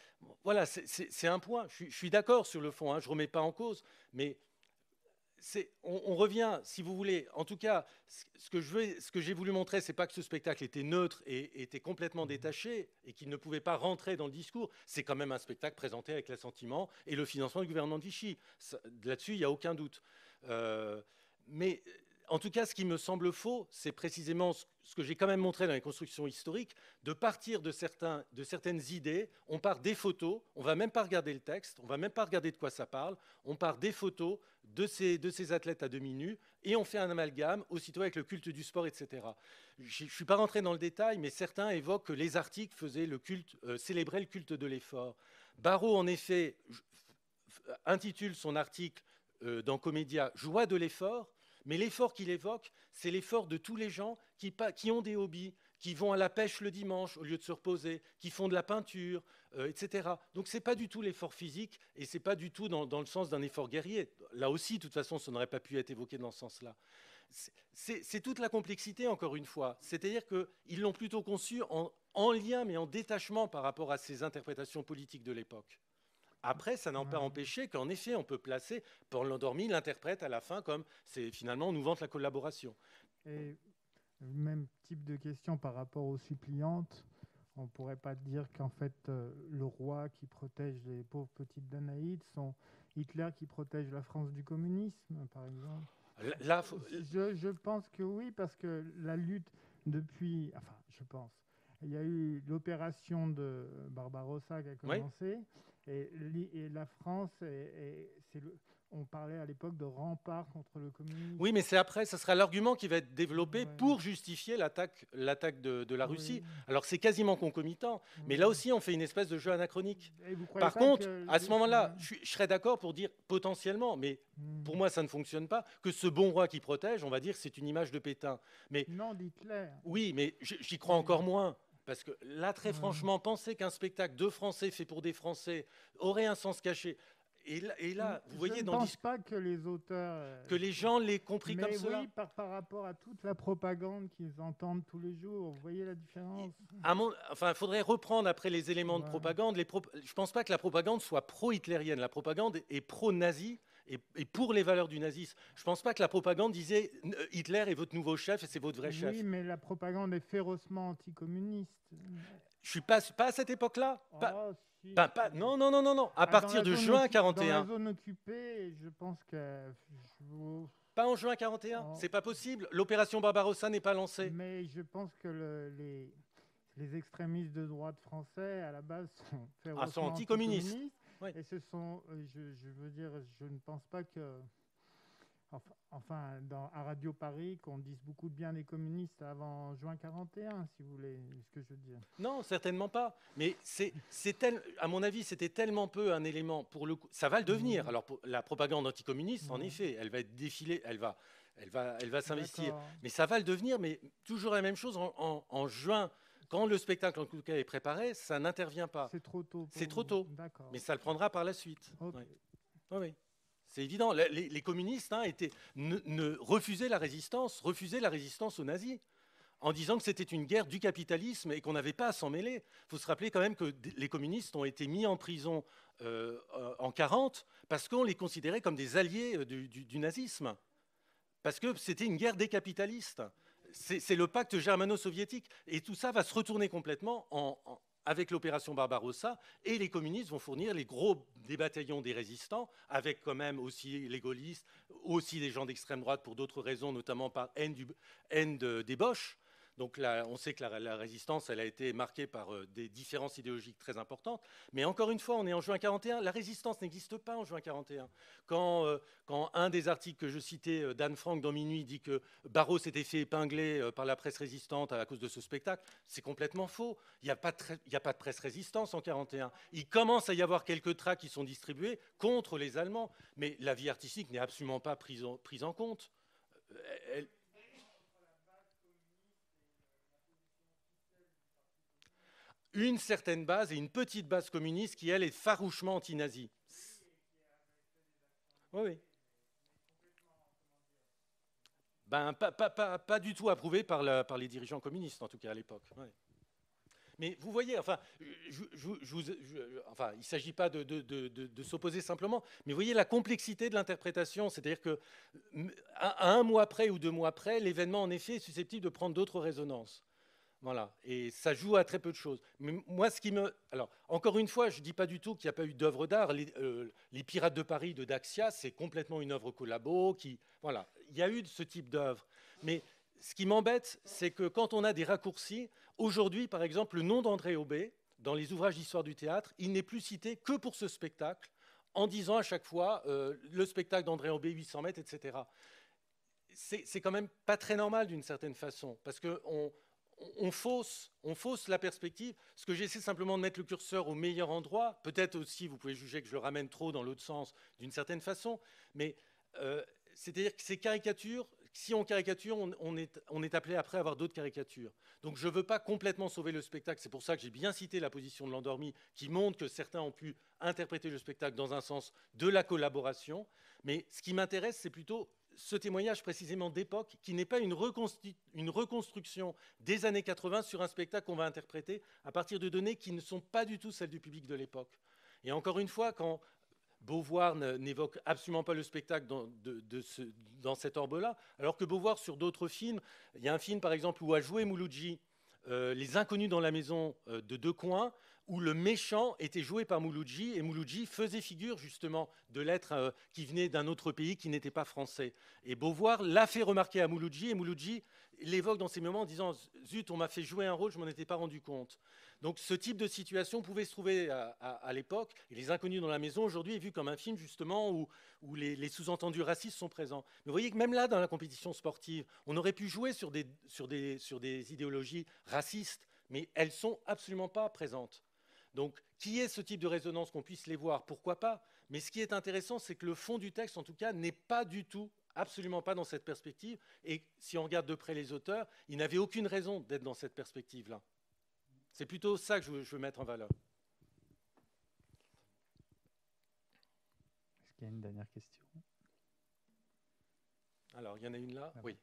voilà, c'est un point. Je suis d'accord sur le fond, hein, je ne remets pas en cause, mais on revient, si vous voulez. En tout cas, ce que j'ai voulu montrer, ce n'est pas que ce spectacle était neutre et était complètement détaché et qu'il ne pouvait pas rentrer dans le discours. C'est quand même un spectacle présenté avec l'assentiment et le financement du gouvernement de Vichy. Là-dessus, il n'y a aucun doute. Mais en tout cas, ce qui me semble faux, c'est précisément ce que j'ai quand même montré dans les constructions historiques, de partir de certaines idées. On part des photos, on ne va même pas regarder le texte, on ne va même pas regarder de quoi ça parle, on part des photos de ces athlètes à demi nus et on fait un amalgame aussitôt avec le culte du sport, etc. Je ne suis pas rentré dans le détail, mais certains évoquent que les articles célébraient le culte de l'effort. Barrault, en effet, intitule son article dans Comédia « Joie de l'effort », mais l'effort qu'il évoque, c'est l'effort de tous les gens qui ont des hobbies, qui vont à la pêche le dimanche au lieu de se reposer, qui font de la peinture, etc. Donc ce n'est pas du tout l'effort physique et ce n'est pas du tout dans le sens d'un effort guerrier. Là aussi, de toute façon, ça n'aurait pas pu être évoqué dans ce sens-là. C'est toute la complexité, encore une fois. C'est-à-dire qu'ils l'ont plutôt conçu en lien, mais en détachement par rapport à ces interprétations politiques de l'époque. Après, ça n'a pas empêché qu'en effet, on peut placer, Paul Landormy l'interprète à la fin comme c'est finalement on nous vante la collaboration. Et même type de question par rapport aux suppliantes, on ne pourrait pas dire qu'en fait le roi qui protège les pauvres petites Danaïdes sont Hitler qui protège la France du communisme, par exemple. Là, je pense que oui, parce que la lutte depuis, enfin, je pense, il y a eu l'opération de Barbarossa qui a commencé. Oui. Et la France, on parlait à l'époque de rempart contre le communisme. Oui, mais c'est après, ça sera l'argument qui va être développé pour justifier l'attaque de la Russie. Oui. Alors c'est quasiment concomitant, mais là aussi on fait une espèce de jeu anachronique. Par contre, à ce moment-là, je serais d'accord pour dire potentiellement, mais pour moi ça ne fonctionne pas, que ce bon roi qui protège, on va dire c'est une image de Pétain. Mais, non, d'Hitler. Oui, mais j'y crois encore moins. Parce que là, très franchement, penser qu'un spectacle de Français fait pour des Français aurait un sens caché. Et là vous voyez, je ne pense pas que les auteurs... que les gens l'aient compris comme cela. Oui, par rapport à toute la propagande qu'ils entendent tous les jours. Vous voyez la différence? Enfin, il faudrait reprendre après les éléments de propagande. Je ne pense pas que la propagande soit pro-hitlérienne. La propagande est pro-nazie et pour les valeurs du nazisme. Je ne pense pas que la propagande disait Hitler est votre nouveau chef et c'est votre vrai chef. Oui, mais la propagande est férocement anticommuniste. Je suis pas à cette époque-là. Non. À partir de juin 41. Dans la zone occupée, je pense que... Pas en juin 41, c'est pas possible. L'opération Barbarossa n'est pas lancée. Mais je pense que les extrémistes de droite français, à la base, sont férocement sont anticommunistes. Oui. Et ce sont, je veux dire, je ne pense pas que... Enfin, à Radio Paris, qu'on dise beaucoup de bien des communistes avant juin 41, si vous voulez, ce que je veux dire. Non, certainement pas. Mais à mon avis, c'était tellement peu un élément pour le coup. Ça va le devenir. Alors, la propagande anticommuniste, en effet, elle va être défilée, elle va Elle va s'investir. D'accord. Mais ça va le devenir, mais toujours la même chose en juin. Quand le spectacle, en tout cas, est préparé, ça n'intervient pas. C'est trop tôt. C'est trop tôt. D'accord. Mais ça le prendra par la suite. Ok. Oui. Oui. C'est évident. Les communistes refusaient la résistance aux nazis, en disant que c'était une guerre du capitalisme et qu'on n'avait pas à s'en mêler. Il faut se rappeler quand même que les communistes ont été mis en prison en 1940 parce qu'on les considérait comme des alliés du nazisme, parce que c'était une guerre des capitalistes. C'est le pacte germano-soviétique. Et tout ça va se retourner complètement avec l'opération Barbarossa, et les communistes vont fournir des bataillons des résistants, avec quand même aussi les gaullistes, aussi des gens d'extrême droite pour d'autres raisons, notamment par haine des Boches. Donc là, on sait que la résistance, elle a été marquée par des différences idéologiques très importantes. Mais encore une fois, on est en juin 1941. La résistance n'existe pas en juin 1941. Quand un des articles que je citais, d'Anne Frank dans Minuit, dit que Barrault s'était fait épingler par la presse résistante à cause de ce spectacle, c'est complètement faux. Il n'y a pas de presse résistance en 1941. Il commence à y avoir quelques tracts qui sont distribués contre les Allemands. Mais la vie artistique n'est absolument pas prise en compte. Une certaine base et une petite base communiste qui, elle, est farouchement anti-nazie. Oui. Ben, pas du tout approuvé par les dirigeants communistes, en tout cas à l'époque. Oui. Mais vous voyez, enfin, il ne s'agit pas de s'opposer simplement, mais vous voyez la complexité de l'interprétation, c'est-à-dire qu'à un mois près ou 2 mois près, l'événement, en effet, est susceptible de prendre d'autres résonances. Voilà, et ça joue à très peu de choses. Mais moi, alors, encore une fois, je ne dis pas du tout qu'il n'y a pas eu d'œuvre d'art. Les Pirates de Paris de Daxia, c'est complètement une œuvre collabo. Voilà, il y a eu ce type d'œuvre. Mais ce qui m'embête, c'est que quand on a des raccourcis, aujourd'hui, par exemple, le nom d'André Aubé, dans les ouvrages d'histoire du théâtre, il n'est plus cité que pour ce spectacle, en disant à chaque fois le spectacle d'André Aubé, 800 mètres, etc. C'est quand même pas très normal d'une certaine façon, parce qu'on fausse la perspective. Ce que j'essaie simplement de mettre le curseur au meilleur endroit, peut-être aussi, vous pouvez juger que je le ramène trop dans l'autre sens d'une certaine façon, mais c'est-à-dire que ces caricatures, si on caricature, on est appelé après à avoir d'autres caricatures. Donc je ne veux pas complètement sauver le spectacle, c'est pour ça que j'ai bien cité la position de l'endormi, qui montre que certains ont pu interpréter le spectacle dans un sens de la collaboration, mais ce qui m'intéresse, c'est plutôt ce témoignage précisément d'époque, qui n'est pas une reconstruction des années 80 sur un spectacle qu'on va interpréter à partir de données qui ne sont pas du tout celles du public de l'époque. Et encore une fois, quand Beauvoir n'évoque absolument pas le spectacle dans cet orbe-là, alors que Beauvoir, sur d'autres films, il y a un film par exemple où a joué Mouloudji, Les Inconnus dans la maison de Decoing, où le méchant était joué par Mouloudji, et Mouloudji faisait figure justement de l'être qui venait d'un autre pays qui n'était pas français. Et Beauvoir l'a fait remarquer à Mouloudji, et Mouloudji l'évoque dans ces moments en disant « Zut, on m'a fait jouer un rôle, je ne m'en étais pas rendu compte ». Donc ce type de situation pouvait se trouver à l'époque, et Les Inconnus dans la maison aujourd'hui est vu comme un film justement où les sous-entendus racistes sont présents. Mais vous voyez que même là, dans la compétition sportive, on aurait pu jouer sur des idéologies racistes, mais elles ne sont absolument pas présentes. Donc, qui est ce type de résonance, qu'on puisse les voir, pourquoi pas. Mais ce qui est intéressant, c'est que le fond du texte, en tout cas, n'est pas du tout, absolument pas dans cette perspective. Et si on regarde de près les auteurs, ils n'avaient aucune raison d'être dans cette perspective-là. C'est plutôt ça que je veux mettre en valeur. Est-ce qu'il y a une dernière question? Alors, il y en a une là? Oui.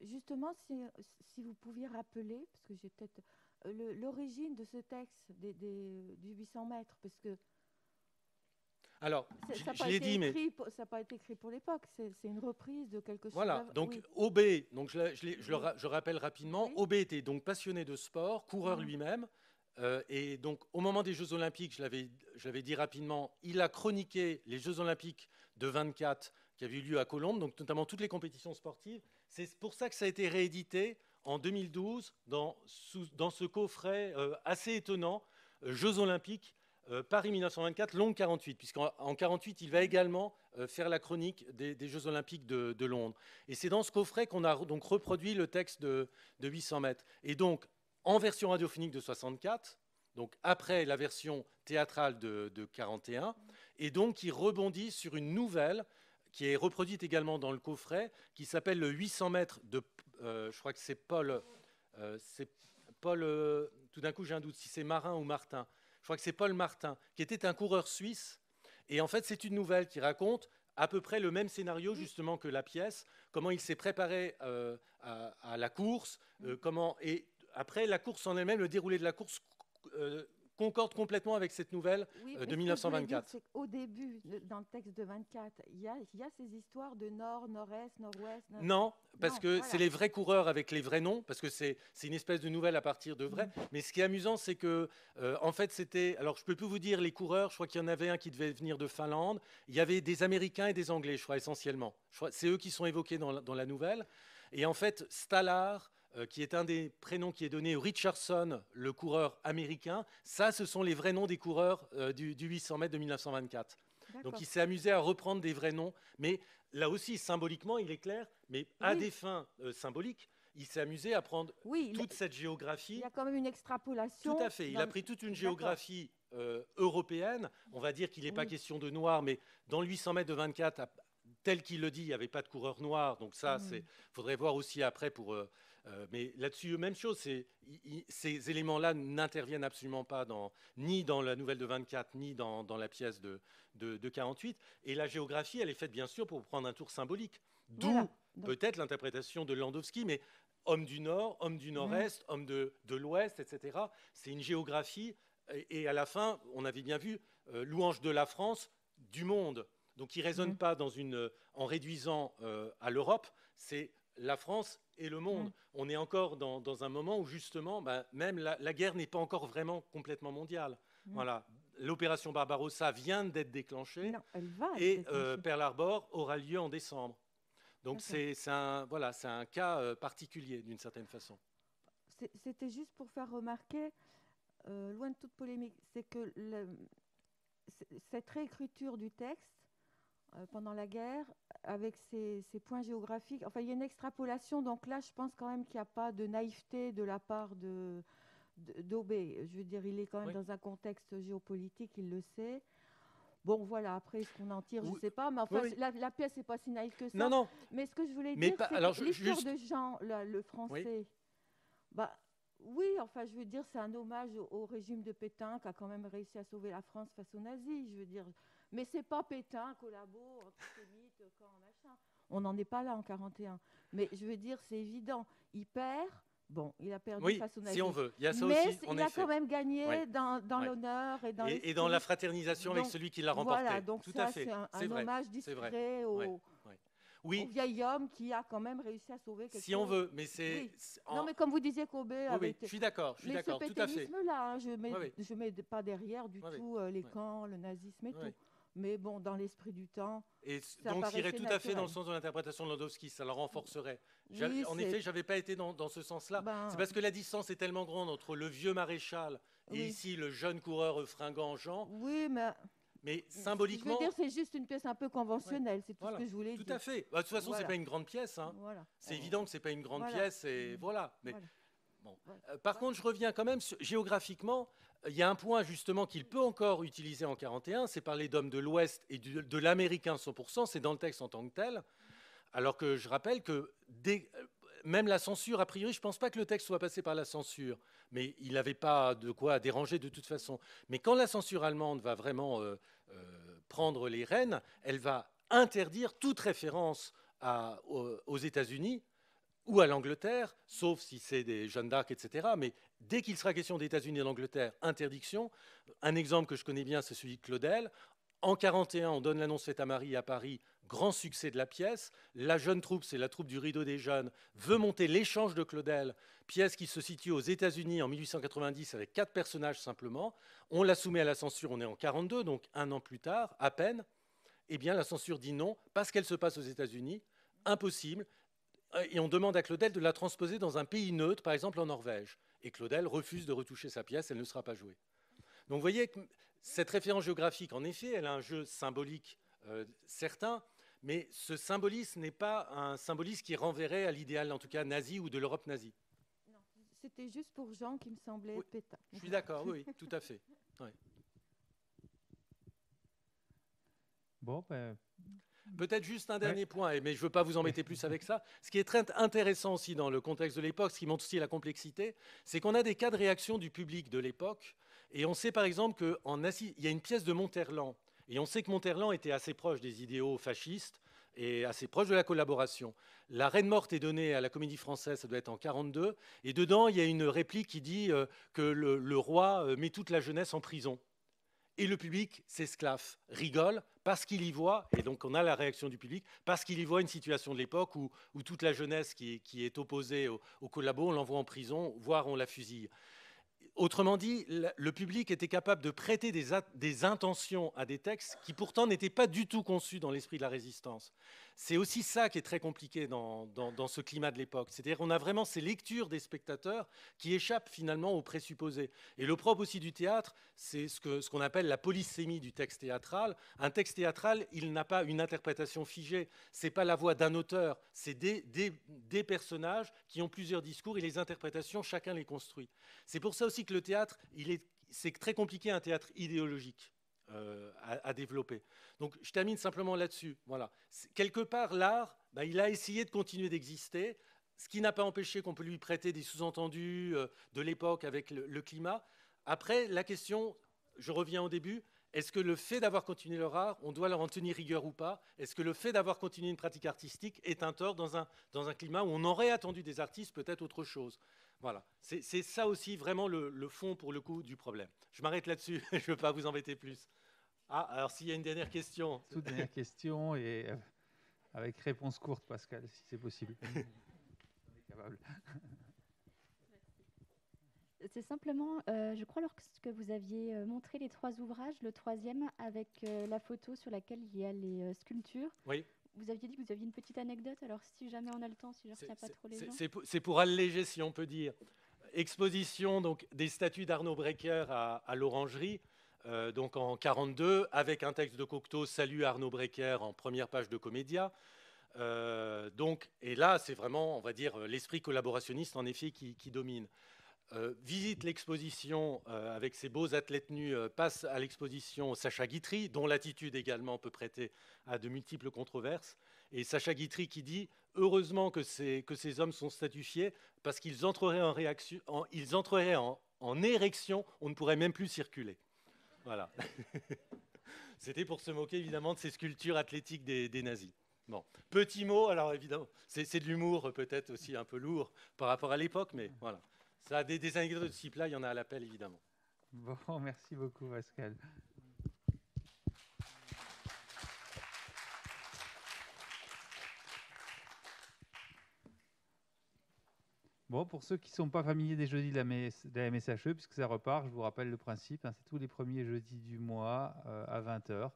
Justement, si vous pouviez rappeler, parce que j'ai peut-être l'origine de ce texte du 800 mètres, parce que alors, ça je l'ai dit, mais ça n'a pas été écrit pour l'époque. C'est une reprise de quelque chose. Voilà. Donc oui. Aubé, donc je rappelle rapidement, oui. Aubé était donc passionné de sport, coureur lui-même, et donc au moment des Jeux Olympiques, je l'avais dit rapidement, il a chroniqué les Jeux Olympiques de 24 qui avaient eu lieu à Colombes, donc notamment toutes les compétitions sportives. C'est pour ça que ça a été réédité en 2012 dans ce coffret assez étonnant, Jeux Olympiques Paris 1924, Londres 48, puisqu'en 48, il va également faire la chronique des Jeux Olympiques de Londres. Et c'est dans ce coffret qu'on a donc reproduit le texte de 800 mètres. Et donc, en version radiophonique de 64, donc après la version théâtrale de 41, et donc qui rebondit sur une nouvelle qui est reproduite également dans le coffret, qui s'appelle le 800 mètres de, je crois que c'est Paul, tout d'un coup j'ai un doute si c'est Marin ou Martin, je crois que c'est Paul Martin, qui était un coureur suisse. Et en fait, c'est une nouvelle qui raconte à peu près le même scénario justement que la pièce, comment il s'est préparé à la course, et après la course en elle-même, le déroulé de la course concorde complètement avec cette nouvelle de 1924. Au début, dans le texte de 24, il y a ces histoires de nord, nord-est, nord-ouest. Non, parce que c'est les vrais coureurs avec les vrais noms, parce que c'est une espèce de nouvelle à partir de vrais. Mais ce qui est amusant, c'est que, en fait, c'était... Alors, je ne peux plus vous dire les coureurs, je crois qu'il y en avait un qui devait venir de Finlande. Il y avait des Américains et des Anglais, je crois, essentiellement. C'est eux qui sont évoqués dans la nouvelle. Et en fait, Stallard, qui est un des prénoms qui est donné au Richardson, le coureur américain, ça, ce sont les vrais noms des coureurs du 800 mètres de 1924. Donc, il s'est amusé à reprendre des vrais noms. Mais là aussi, symboliquement, il est clair, mais à des fins symboliques, il s'est amusé à prendre toute cette géographie. Il y a quand même une extrapolation. Tout à fait. Il a pris toute une géographie européenne. On va dire qu'il n'est pas question de noir, mais dans le 800 mètres de 24, tel qu'il le dit, il n'y avait pas de coureur noir. Donc ça, il faudrait voir aussi après pour... mais là-dessus, même chose, ces éléments-là n'interviennent absolument pas ni dans la nouvelle de 24, ni dans la pièce de 48. Et la géographie, elle est faite bien sûr pour prendre un tour symbolique. D'où peut-être l'interprétation de Landowski, mais homme du Nord, homme du Nord-Est, homme de l'Ouest, etc. C'est une géographie. Et à la fin, on avait bien vu louange de la France, du monde. Donc il ne raisonne pas en réduisant à l'Europe, c'est la France et le monde. On est encore dans un moment où justement, même la guerre n'est pas encore vraiment complètement mondiale. Voilà. L'opération Barbarossa vient d'être déclenchée et Pearl Harbor aura lieu en décembre. Donc c'est un cas particulier d'une certaine façon. C'était juste pour faire remarquer, loin de toute polémique, c'est que cette réécriture du texte pendant la guerre, avec ces points géographiques. Enfin, il y a une extrapolation. Donc là, je pense quand même qu'il n'y a pas de naïveté de la part d'Aubé. Je veux dire, il est quand même dans un contexte géopolitique, il le sait. Bon, voilà, après, ce qu'on en tire, je ne sais pas. Mais enfin, la pièce n'est pas si naïve que ça. Non. Mais ce que je voulais dire, c'est que l'histoire de Jean, le français, oui, enfin, je veux dire, c'est un hommage au régime de Pétain qui a quand même réussi à sauver la France face aux nazis. Je veux dire... Mais c'est pas Pétain, collabo, antisémite, quand machin. On n'en est pas là en 41. Mais je veux dire, c'est évident. Il perd. Bon, il a perdu face aux nazis. Si on veut. Il y a ça mais aussi, il a quand même gagné dans l'honneur et dans la fraternisation avec celui qui l'a remporté. Voilà, donc tout ça, à fait. c'est un hommage discret au vieil homme qui a quand même réussi à sauver quelque chose. Si on veut, mais c'est... Non, mais comme vous disiez qu'Aubé avait été... je suis d'accord, tout à fait. Mais ce pétainisme-là, je mets pas derrière du tout les camps, le nazisme et tout. Mais bon, dans l'esprit du temps, et ça donc paraissait irait tout à fait naturel. dans le sens de l'interprétation de Landowski, ça le renforcerait. Oui, en effet, je n'avais pas été dans ce sens-là. C'est parce que la distance est tellement grande entre le vieux maréchal et ici le jeune coureur fringant Jean. Oui, mais symboliquement... Je veux dire, c'est juste une pièce un peu conventionnelle, c'est tout ce que je voulais dire. Tout à fait. De toute façon, c'est pas une grande pièce. Hein. C'est évident que c'est pas une grande pièce, et voilà. Mais bon. Par contre, je reviens quand même, géographiquement, il y a un point justement qu'il peut encore utiliser en 41, c'est parler d'hommes de l'Ouest et de l'américain 100%, c'est dans le texte en tant que tel, alors que je rappelle que même la censure, a priori, je ne pense pas que le texte soit passé par la censure, mais il n'avait pas de quoi déranger de toute façon. Mais quand la censure allemande va vraiment prendre les rênes, elle va interdire toute référence aux États-Unis ou à l'Angleterre, sauf si c'est des Jeanne d'Arc, etc. Mais dès qu'il sera question des États-Unis et de l'Angleterre, interdiction. Un exemple que je connais bien, c'est celui de Claudel. En 1941, on donne l'annonce faite à Marie à Paris, grand succès de la pièce. La jeune troupe, c'est la troupe du Rideau des Jeunes, veut monter l'échange de Claudel, pièce qui se situe aux États-Unis en 1890 avec 4 personnages simplement. On la soumet à la censure, on est en 1942, donc un an plus tard, à peine. Eh bien, la censure dit non, parce qu'elle se passe aux États-Unis, impossible. Et on demande à Claudel de la transposer dans un pays neutre, par exemple en Norvège. Et Claudel refuse de retoucher sa pièce, elle ne sera pas jouée. Donc vous voyez que cette référence géographique, en effet, elle a un jeu symbolique certain, mais ce symbolisme n'est pas un symbolisme qui renverrait à l'idéal, en tout cas nazi ou de l'Europe nazie. Non, c'était juste pour Jean qui me semblait pétain. Je suis d'accord, oui, tout à fait. Ouais. Bon, ben... Peut-être juste un dernier point, mais je ne veux pas vous embêter plus avec ça. Ce qui est très intéressant aussi dans le contexte de l'époque, ce qui montre aussi la complexité, c'est qu'on a des cas de réaction du public de l'époque. Et on sait par exemple qu'il y a une pièce de Monterland. Et on sait que Monterland était assez proche des idéaux fascistes et assez proche de la collaboration. La Reine morte est donnée à la Comédie Française, ça doit être en 1942. Et dedans, il y a une réplique qui dit que le roi met toute la jeunesse en prison. Et le public s'esclaffe, rigole, parce qu'il y voit, et donc on a la réaction du public, parce qu'il y voit une situation de l'époque où toute la jeunesse qui est opposée au collabo, on l'envoie en prison, voire on la fusille. Autrement dit, le public était capable de prêter des intentions à des textes qui pourtant n'étaient pas du tout conçus dans l'esprit de la résistance. C'est aussi ça qui est très compliqué dans ce climat de l'époque. C'est-à-dire qu'on a vraiment ces lectures des spectateurs qui échappent finalement aux présupposés. Et le propre aussi du théâtre, c'est ce qu'on appelle la polysémie du texte théâtral. Un texte théâtral, il n'a pas une interprétation figée. Ce n'est pas la voix d'un auteur, c'est des personnages qui ont plusieurs discours et les interprétations, chacun les construit. C'est pour ça aussi que le théâtre, c'est très compliqué un théâtre idéologique. À développer. Donc je termine simplement là-dessus. Voilà. Quelque part, l'art, il a essayé de continuer d'exister, ce qui n'a pas empêché qu'on peut lui prêter des sous-entendus de l'époque avec le climat. Après, la question, je reviens au début, est-ce que le fait d'avoir continué leur art, on doit leur en tenir rigueur ou pas? Est-ce que le fait d'avoir continué une pratique artistique est un tort dans un climat où on aurait attendu des artistes peut-être autre chose? Voilà, c'est ça aussi vraiment le fond pour le coup du problème. Je m'arrête là-dessus, je ne veux pas vous embêter plus. Ah, alors s'il y a une dernière question. Toute dernière question et avec réponse courte, Pascal, si c'est possible. On est capable. C'est simplement, je crois, lorsque vous aviez montré les 3 ouvrages, le 3e avec la photo sur laquelle il y a les sculptures. Oui. Vous aviez dit que vous aviez une petite anecdote, alors si jamais on a le temps, si je ne retiens pas trop les gens. C'est pour alléger, si on peut dire. Exposition donc, des statues d'Arnaud Breker à l'Orangerie, donc en 1942, avec un texte de Cocteau, « Salut Arnaud Breker » en première page de Comédia. Et là, c'est vraiment, on va dire, l'esprit collaborationniste, en effet, qui domine. Visite l'exposition avec ces beaux athlètes nus, passe à l'exposition Sacha Guitry, dont l'attitude également peut prêter à de multiples controverses. Et Sacha Guitry qui dit « Heureusement que ces hommes sont statufiés, parce qu'ils entreraient en érection, on ne pourrait même plus circuler. » Voilà. C'était pour se moquer évidemment de ces sculptures athlétiques des nazis. Bon, petit mot, alors évidemment, c'est de l'humour peut-être aussi un peu lourd par rapport à l'époque, mais voilà. Ça a des anecdotes de ce type-là, il y en a à l'appel, évidemment. Bon, merci beaucoup, Pascal. Bon, pour ceux qui ne sont pas familiers des jeudis de la MSHE, puisque ça repart, je vous rappelle le principe, c'est tous les premiers jeudis du mois à 20h.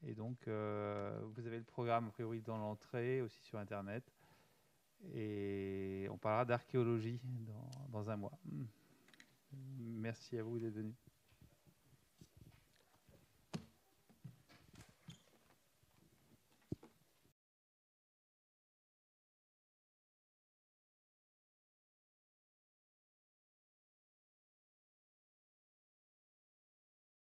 Et donc, vous avez le programme, a priori, dans l'entrée, aussi sur Internet. Et on parlera d'archéologie dans un mois. Merci à vous d'être venus.